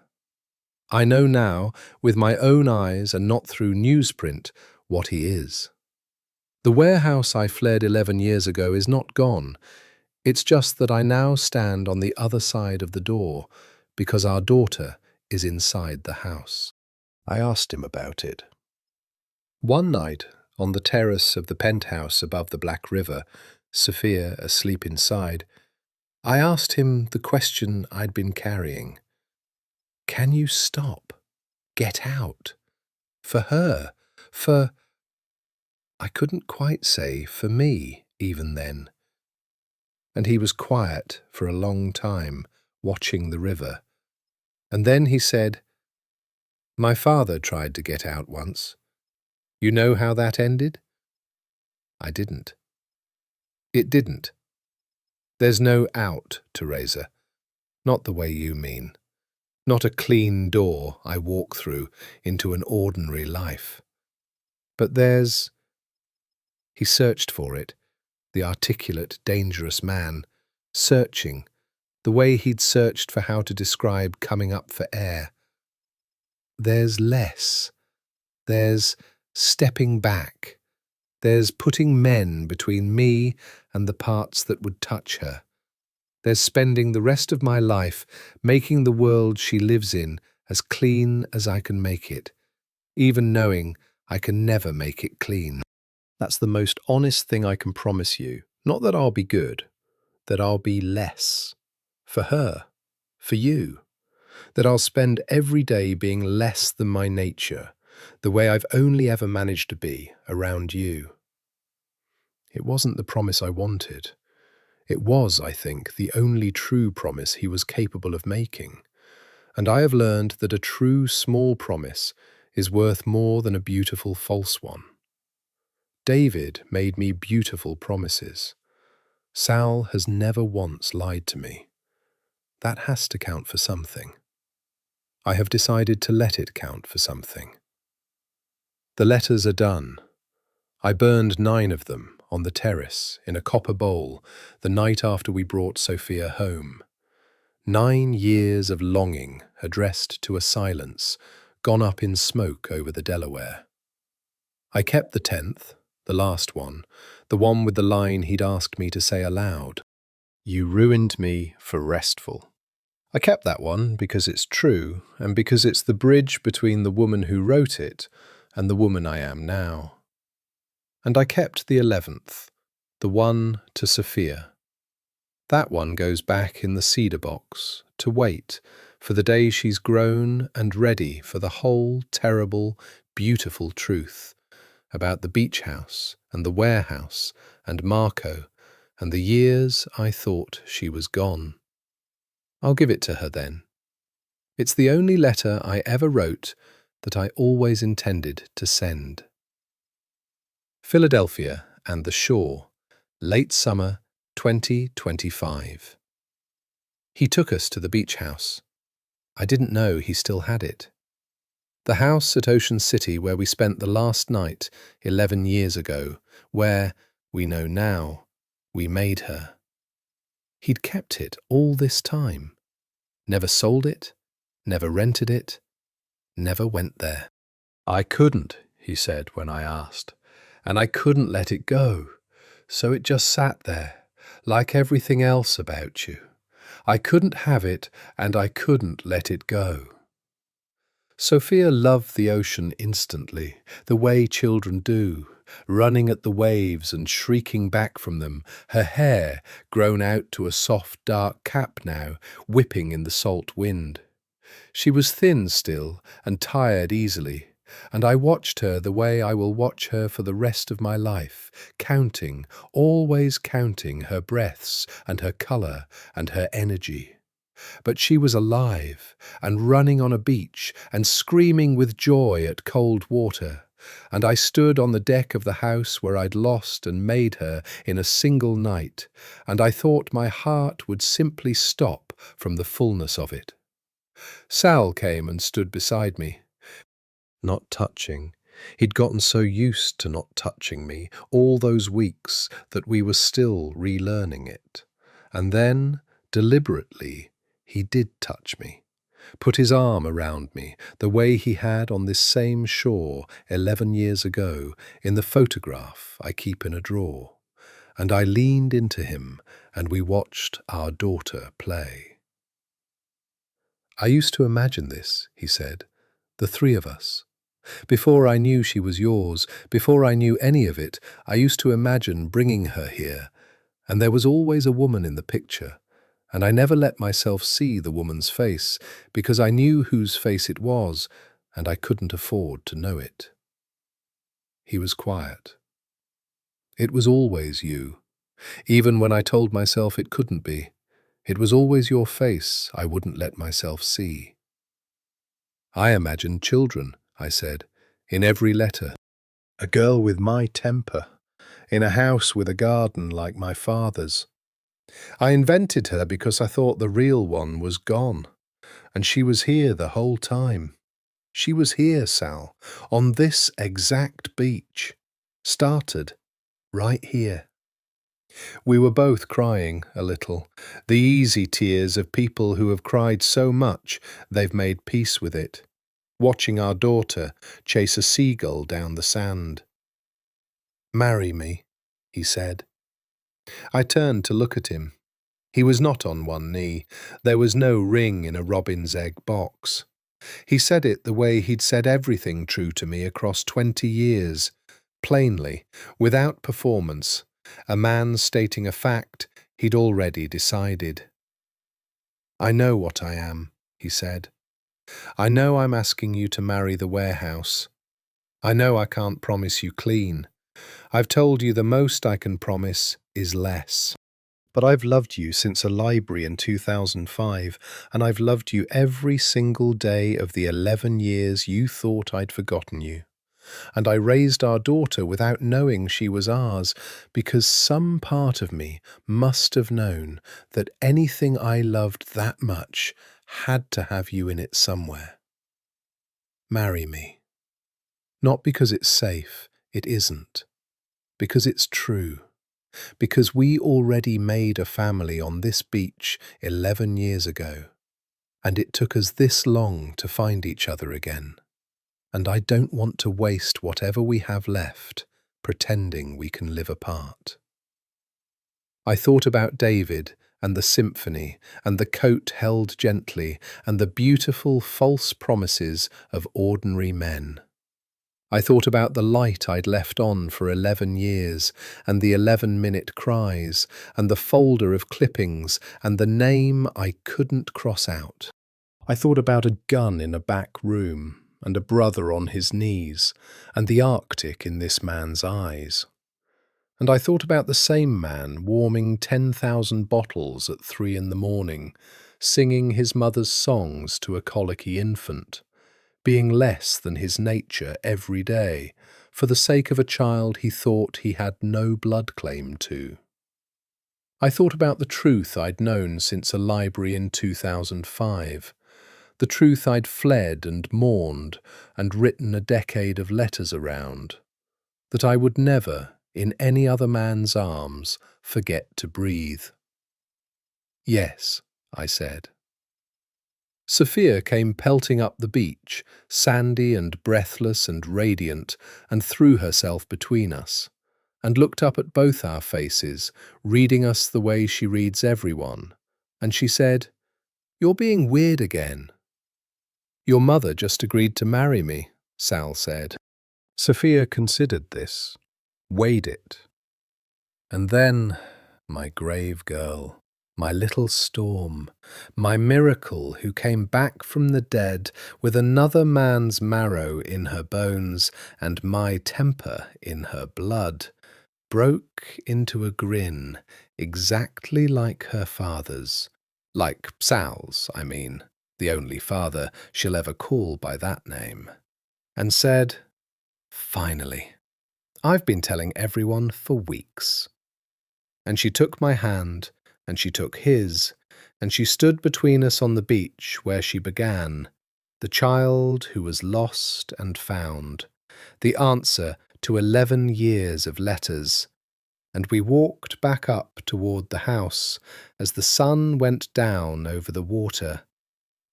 I know now, with my own eyes and not through newsprint, what he is. The warehouse I fled 11 years ago is not gone. It's just that I now stand on the other side of the door because our daughter is inside the house. I asked him about it. One night, on the terrace of the penthouse above the Black River, Sophia asleep inside, I asked him the question I'd been carrying. Can you stop? Get out? For her? For... I couldn't quite say for me, even then. And he was quiet for a long time, watching the river. And then he said, My father tried to get out once. You know how that ended? I didn't. It didn't. There's no out, Teresa. Not the way you mean. Not a clean door I walk through into an ordinary life. But there's... He searched for it, the articulate, dangerous man, searching, the way he'd searched for how to describe coming up for air. There's less. There's stepping back. There's putting men between me and the parts that would touch her. There's spending the rest of my life making the world she lives in as clean as I can make it, even knowing I can never make it clean. That's the most honest thing I can promise you. Not that I'll be good, that I'll be less. For her, for you. That I'll spend every day being less than my nature, the way I've only ever managed to be around you. It wasn't the promise I wanted. It was, I think, the only true promise he was capable of making. And I have learned that a true small promise is worth more than a beautiful false one. David made me beautiful promises. Sal has never once lied to me. That has to count for something. I have decided to let it count for something. The letters are done. I burned 9 of them on the terrace in a copper bowl the night after we brought Sophia home. 9 years of longing addressed to a silence gone up in smoke over the Delaware. I kept the 10th, the last one, the one with the line he'd asked me to say aloud. You ruined me for restful. I kept that one because it's true and because it's the bridge between the woman who wrote it and the woman I am now. And I kept the 11th, the one to Sophia. That one goes back in the cedar box to wait for the day she's grown and ready for the whole terrible, beautiful truth about the beach house and the warehouse and Marco and the years I thought she was gone. I'll give it to her then. It's the only letter I ever wrote that I always intended to send. Philadelphia and the Shore, late summer 2025. He took us to the beach house. I didn't know he still had it. The house at Ocean City where we spent the last night 11 years ago, where, we know now, we made her. He'd kept it all this time. Never sold it, never rented it, never went there. I couldn't, he said when I asked, and I couldn't let it go. So it just sat there, like everything else about you. I couldn't have it, and I couldn't let it go. Sophia loved the ocean instantly, the way children do, running at the waves and shrieking back from them, her hair grown out to a soft dark cap now, whipping in the salt wind. She was thin still and tired easily, and I watched her the way I will watch her for the rest of my life, counting, always counting her breaths and her colour and her energy. But she was alive and running on a beach and screaming with joy at cold water, and I stood on the deck of the house where I'd lost and made her in a single night, and I thought my heart would simply stop from the fullness of it. Sal came and stood beside me. Not touching. He'd gotten so used to not touching me all those weeks that we were still relearning it. And then, deliberately, he did touch me, put his arm around me the way he had on this same shore 11 years ago in the photograph I keep in a drawer. And I leaned into him and we watched our daughter play. I used to imagine this, he said, the 3 of us. Before I knew she was yours, before I knew any of it, I used to imagine bringing her here, and there was always a woman in the picture, and I never let myself see the woman's face, because I knew whose face it was, and I couldn't afford to know it. He was quiet. It was always you, even when I told myself it couldn't be. It was always your face I wouldn't let myself see. I imagined children, I said, in every letter. A girl with my temper, in a house with a garden like my father's. I invented her because I thought the real one was gone, and she was here the whole time. She was here, Sal, on this exact beach. Started right here. We were both crying a little, the easy tears of people who have cried so much they've made peace with it, watching our daughter chase a seagull down the sand. "Marry me," he said. I turned to look at him. He was not on one knee. There was no ring in a robin's egg box. He said it the way he'd said everything true to me across 20 years, plainly, without performance, a man stating a fact he'd already decided. "I know what I am," he said. "I know I'm asking you to marry the warehouse. I know I can't promise you clean. I've told you the most I can promise is less. But I've loved you since a library in 2005, and I've loved you every single day of the 11 years you thought I'd forgotten you. And I raised our daughter without knowing she was ours, because some part of me must have known that anything I loved that much had to have you in it somewhere. Marry me. Not because it's safe, it isn't. Because it's true. Because we already made a family on this beach 11 years ago, and it took us this long to find each other again. And I don't want to waste whatever we have left pretending we can live apart." I thought about David and the symphony and the coat held gently and the beautiful false promises of ordinary men. I thought about the light I'd left on for 11 years and the 11-minute cries and the folder of clippings and the name I couldn't cross out. I thought about a gun in a back room and a brother on his knees, and the Arctic in this man's eyes. And I thought about the same man warming 10,000 bottles at 3 a.m, singing his mother's songs to a colicky infant, being less than his nature every day, for the sake of a child he thought he had no blood claim to. I thought about the truth I'd known since a library in 2005, the truth I'd fled and mourned and written a decade of letters around, that I would never, in any other man's arms, forget to breathe. "Yes," I said. Sophia came pelting up the beach, sandy and breathless and radiant, and threw herself between us, and looked up at both our faces, reading us the way she reads everyone, and she said, "You're being weird again." "Your mother just agreed to marry me," Sal said. Sophia considered this, weighed it. And then, my grave girl, my little storm, my miracle who came back from the dead with another man's marrow in her bones and my temper in her blood, broke into a grin exactly like her father's, like Sal's, I mean, the only father she'll ever call by that name, and said, "Finally, I've been telling everyone for weeks." And she took my hand, and she took his, and she stood between us on the beach where she began, the child who was lost and found, the answer to 11 years of letters, and we walked back up toward the house as the sun went down over the water,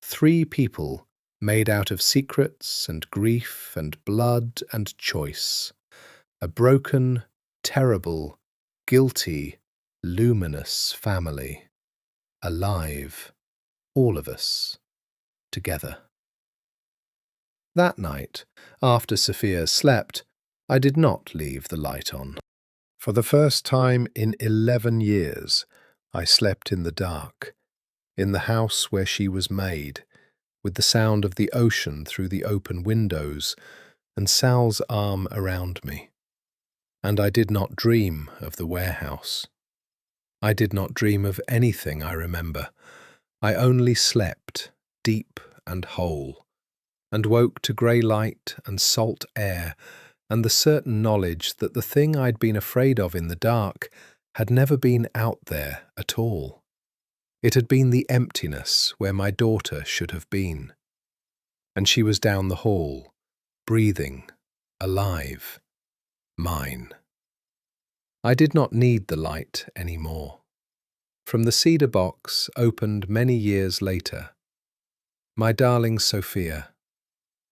3 people made out of secrets and grief and blood and choice, a broken, terrible, guilty, luminous family, alive, all of us, together. That night, after Sophia slept, I did not leave the light on. For the first time in 11 years, I slept in the dark, in the house where she was made, with the sound of the ocean through the open windows, and Sal's arm around me. And I did not dream of the warehouse. I did not dream of anything, I remember. I only slept, deep and whole, and woke to grey light and salt air, and the certain knowledge that the thing I'd been afraid of in the dark had never been out there at all. It had been the emptiness where my daughter should have been. And she was down the hall, breathing, alive, mine. I did not need the light any more. From the cedar box opened many years later. My darling Sophia,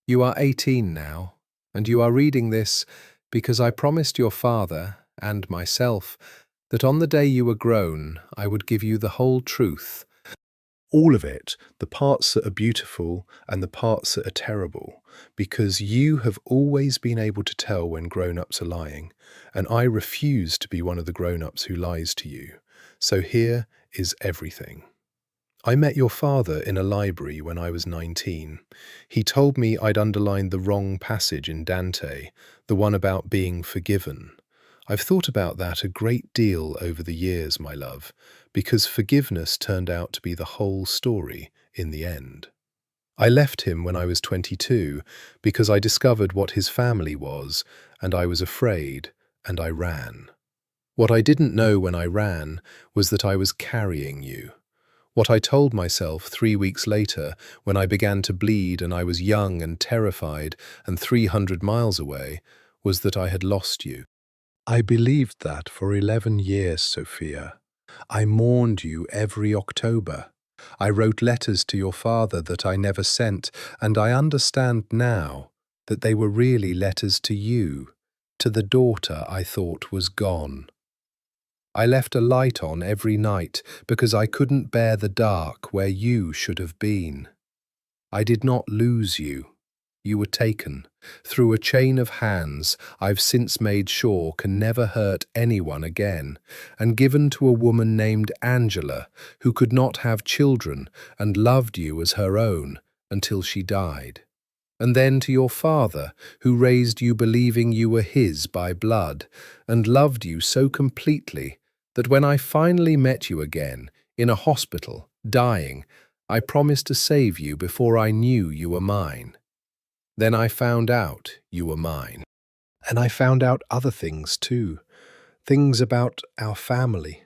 you are 18 now, and you are reading this because I promised your father and myself that on the day you were grown, I would give you the whole truth. All of it, the parts that are beautiful and the parts that are terrible, because you have always been able to tell when grown-ups are lying, and I refuse to be one of the grown-ups who lies to you. So here is everything. I met your father in a library when I was 19. He told me I'd underlined the wrong passage in Dante, the one about being forgiven. I've thought about that a great deal over the years, my love, because forgiveness turned out to be the whole story in the end. I left him when I was 22 because I discovered what his family was, and I was afraid, and I ran. What I didn't know when I ran was that I was carrying you. What I told myself 3 weeks later, when I began to bleed and I was young and terrified and 300 miles away, was that I had lost you. I believed that for 11 years, Sophia. I mourned you every October. I wrote letters to your father that I never sent, and I understand now that they were really letters to you, to the daughter I thought was gone. I left a light on every night because I couldn't bear the dark where you should have been. I did not lose you. You were taken through a chain of hands I've since made sure can never hurt anyone again, and given to a woman named Angela who could not have children and loved you as her own until she died. And then to your father, who raised you believing you were his by blood, and loved you so completely that when I finally met you again, in a hospital, dying, I promised to save you before I knew you were mine. Then I found out you were mine. And I found out other things too. Things about our family,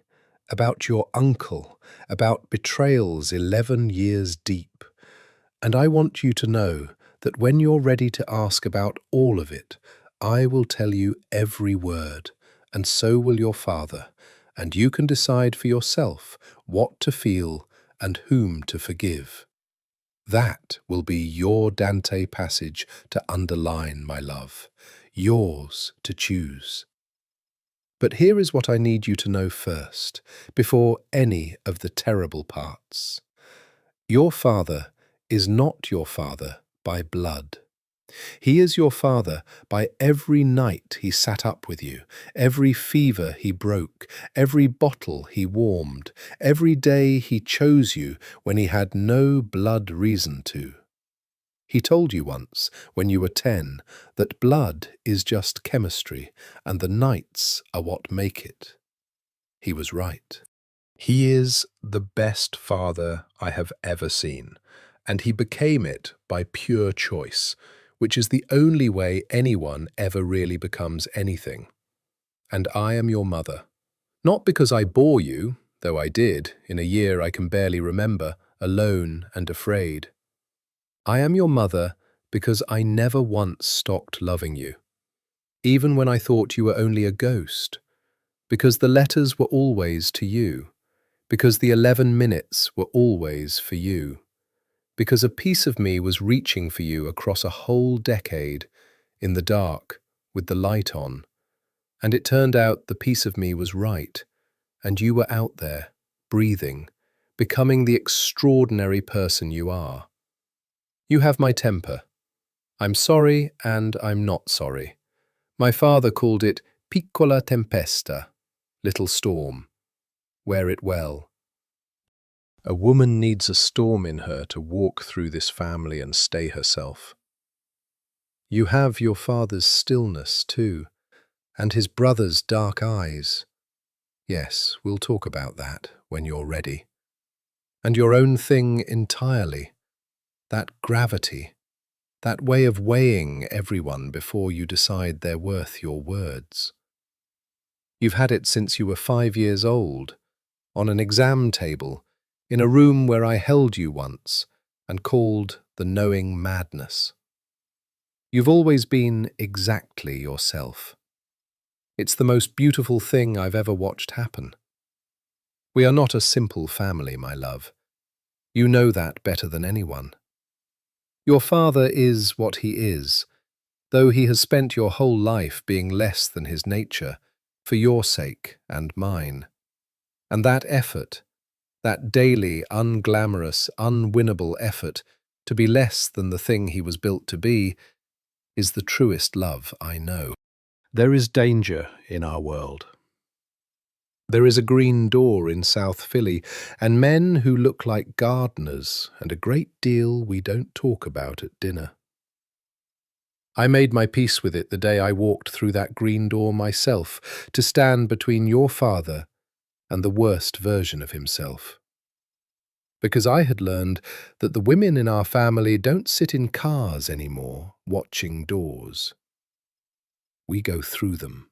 about your uncle, about betrayals 11 years deep. And I want you to know that when you're ready to ask about all of it, I will tell you every word, and so will your father, and you can decide for yourself what to feel and whom to forgive. That will be your Dante passage to underline, my love, yours to choose. But here is what I need you to know first, before any of the terrible parts. Your father is not your father by blood. He is your father by every night he sat up with you, every fever he broke, every bottle he warmed, every day he chose you when he had no blood reason to. He told you once, when you were 10, that blood is just chemistry and the nights are what make it. He was right. He is the best father I have ever seen, and he became it by pure choice, which is the only way anyone ever really becomes anything. And I am your mother. Not because I bore you, though I did, in a year I can barely remember, alone and afraid. I am your mother because I never once stopped loving you, even when I thought you were only a ghost, because the letters were always to you, because the 11 minutes were always for you, because a piece of me was reaching for you across a whole decade, in the dark, with the light on, and it turned out the piece of me was right, and you were out there, breathing, becoming the extraordinary person you are. You have my temper. I'm sorry and I'm not sorry. My father called it piccola tempesta, little storm. Wear it well. A woman needs a storm in her to walk through this family and stay herself. You have your father's stillness too, and his brother's dark eyes. Yes, we'll talk about that when you're ready. And your own thing entirely, that gravity, that way of weighing everyone before you decide they're worth your words. You've had it since you were 5 years old, on an exam table, in a room where I held you once and called the knowing madness. You've always been exactly yourself. It's the most beautiful thing I've ever watched happen. We are not a simple family, my love. You know that better than anyone. Your father is what he is, though he has spent your whole life being less than his nature, for your sake and mine. And that effort, that daily, unglamorous, unwinnable effort to be less than the thing he was built to be, is the truest love I know. There is danger in our world. There is a green door in South Philly, and men who look like gardeners, and a great deal we don't talk about at dinner. I made my peace with it the day I walked through that green door myself, to stand between your father and the worst version of himself. Because I had learned that the women in our family don't sit in cars anymore, watching doors. We go through them.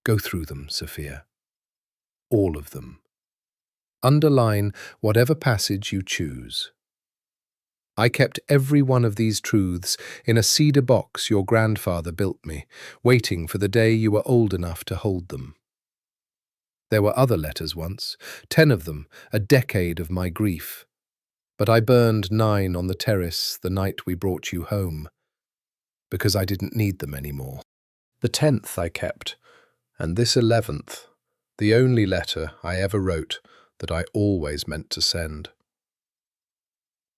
Go through them, Sophia. All of them. Underline whatever passage you choose. I kept every one of these truths in a cedar box your grandfather built me, waiting for the day you were old enough to hold them. There were other letters once, 10 of them, a decade of my grief. But I burned 9 on the terrace the night we brought you home, because I didn't need them anymore. The 10th I kept, and this 11th, the only letter I ever wrote that I always meant to send.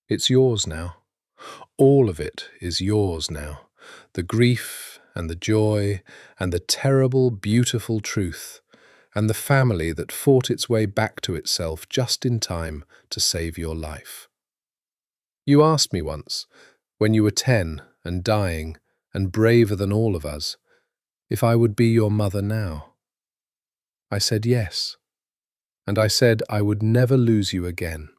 It's yours now. All of it is yours now. The grief and the joy and the terrible, beautiful truth, and the family that fought its way back to itself just in time to save your life. You asked me once, when you were 10 and dying and braver than all of us, if I would be your mother now. I said yes, and I said I would never lose you again.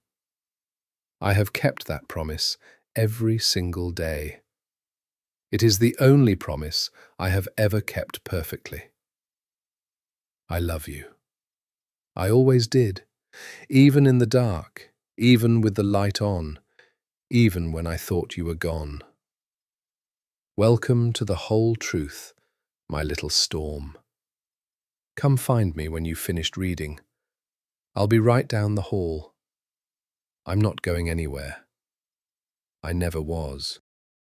I have kept that promise every single day. It is the only promise I have ever kept perfectly. I love you. I always did, even in the dark, even with the light on, even when I thought you were gone. Welcome to the whole truth, my little storm. Come find me when you've finished reading. I'll be right down the hall. I'm not going anywhere. I never was.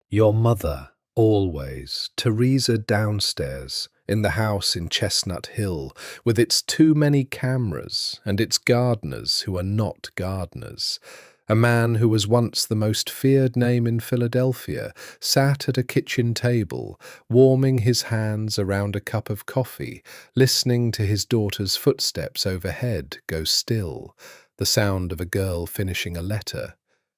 Your mother, always, Teresa downstairs, in the house in Chestnut Hill, with its too many cameras and its gardeners who are not gardeners. A man who was once the most feared name in Philadelphia sat at a kitchen table, warming his hands around a cup of coffee, listening to his daughter's footsteps overhead go still, the sound of a girl finishing a letter,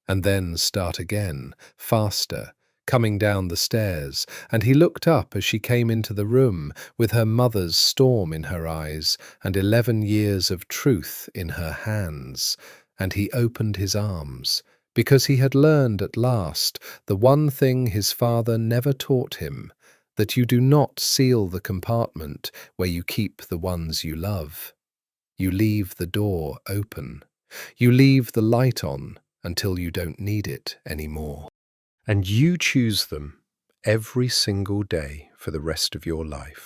and then start again, faster, coming down the stairs, and he looked up as she came into the room with her mother's storm in her eyes and 11 years of truth in her hands. And he opened his arms, because he had learned at last the one thing his father never taught him, that you do not seal the compartment where you keep the ones you love. You leave the door open. You leave the light on until you don't need it anymore. And you choose them every single day for the rest of your life.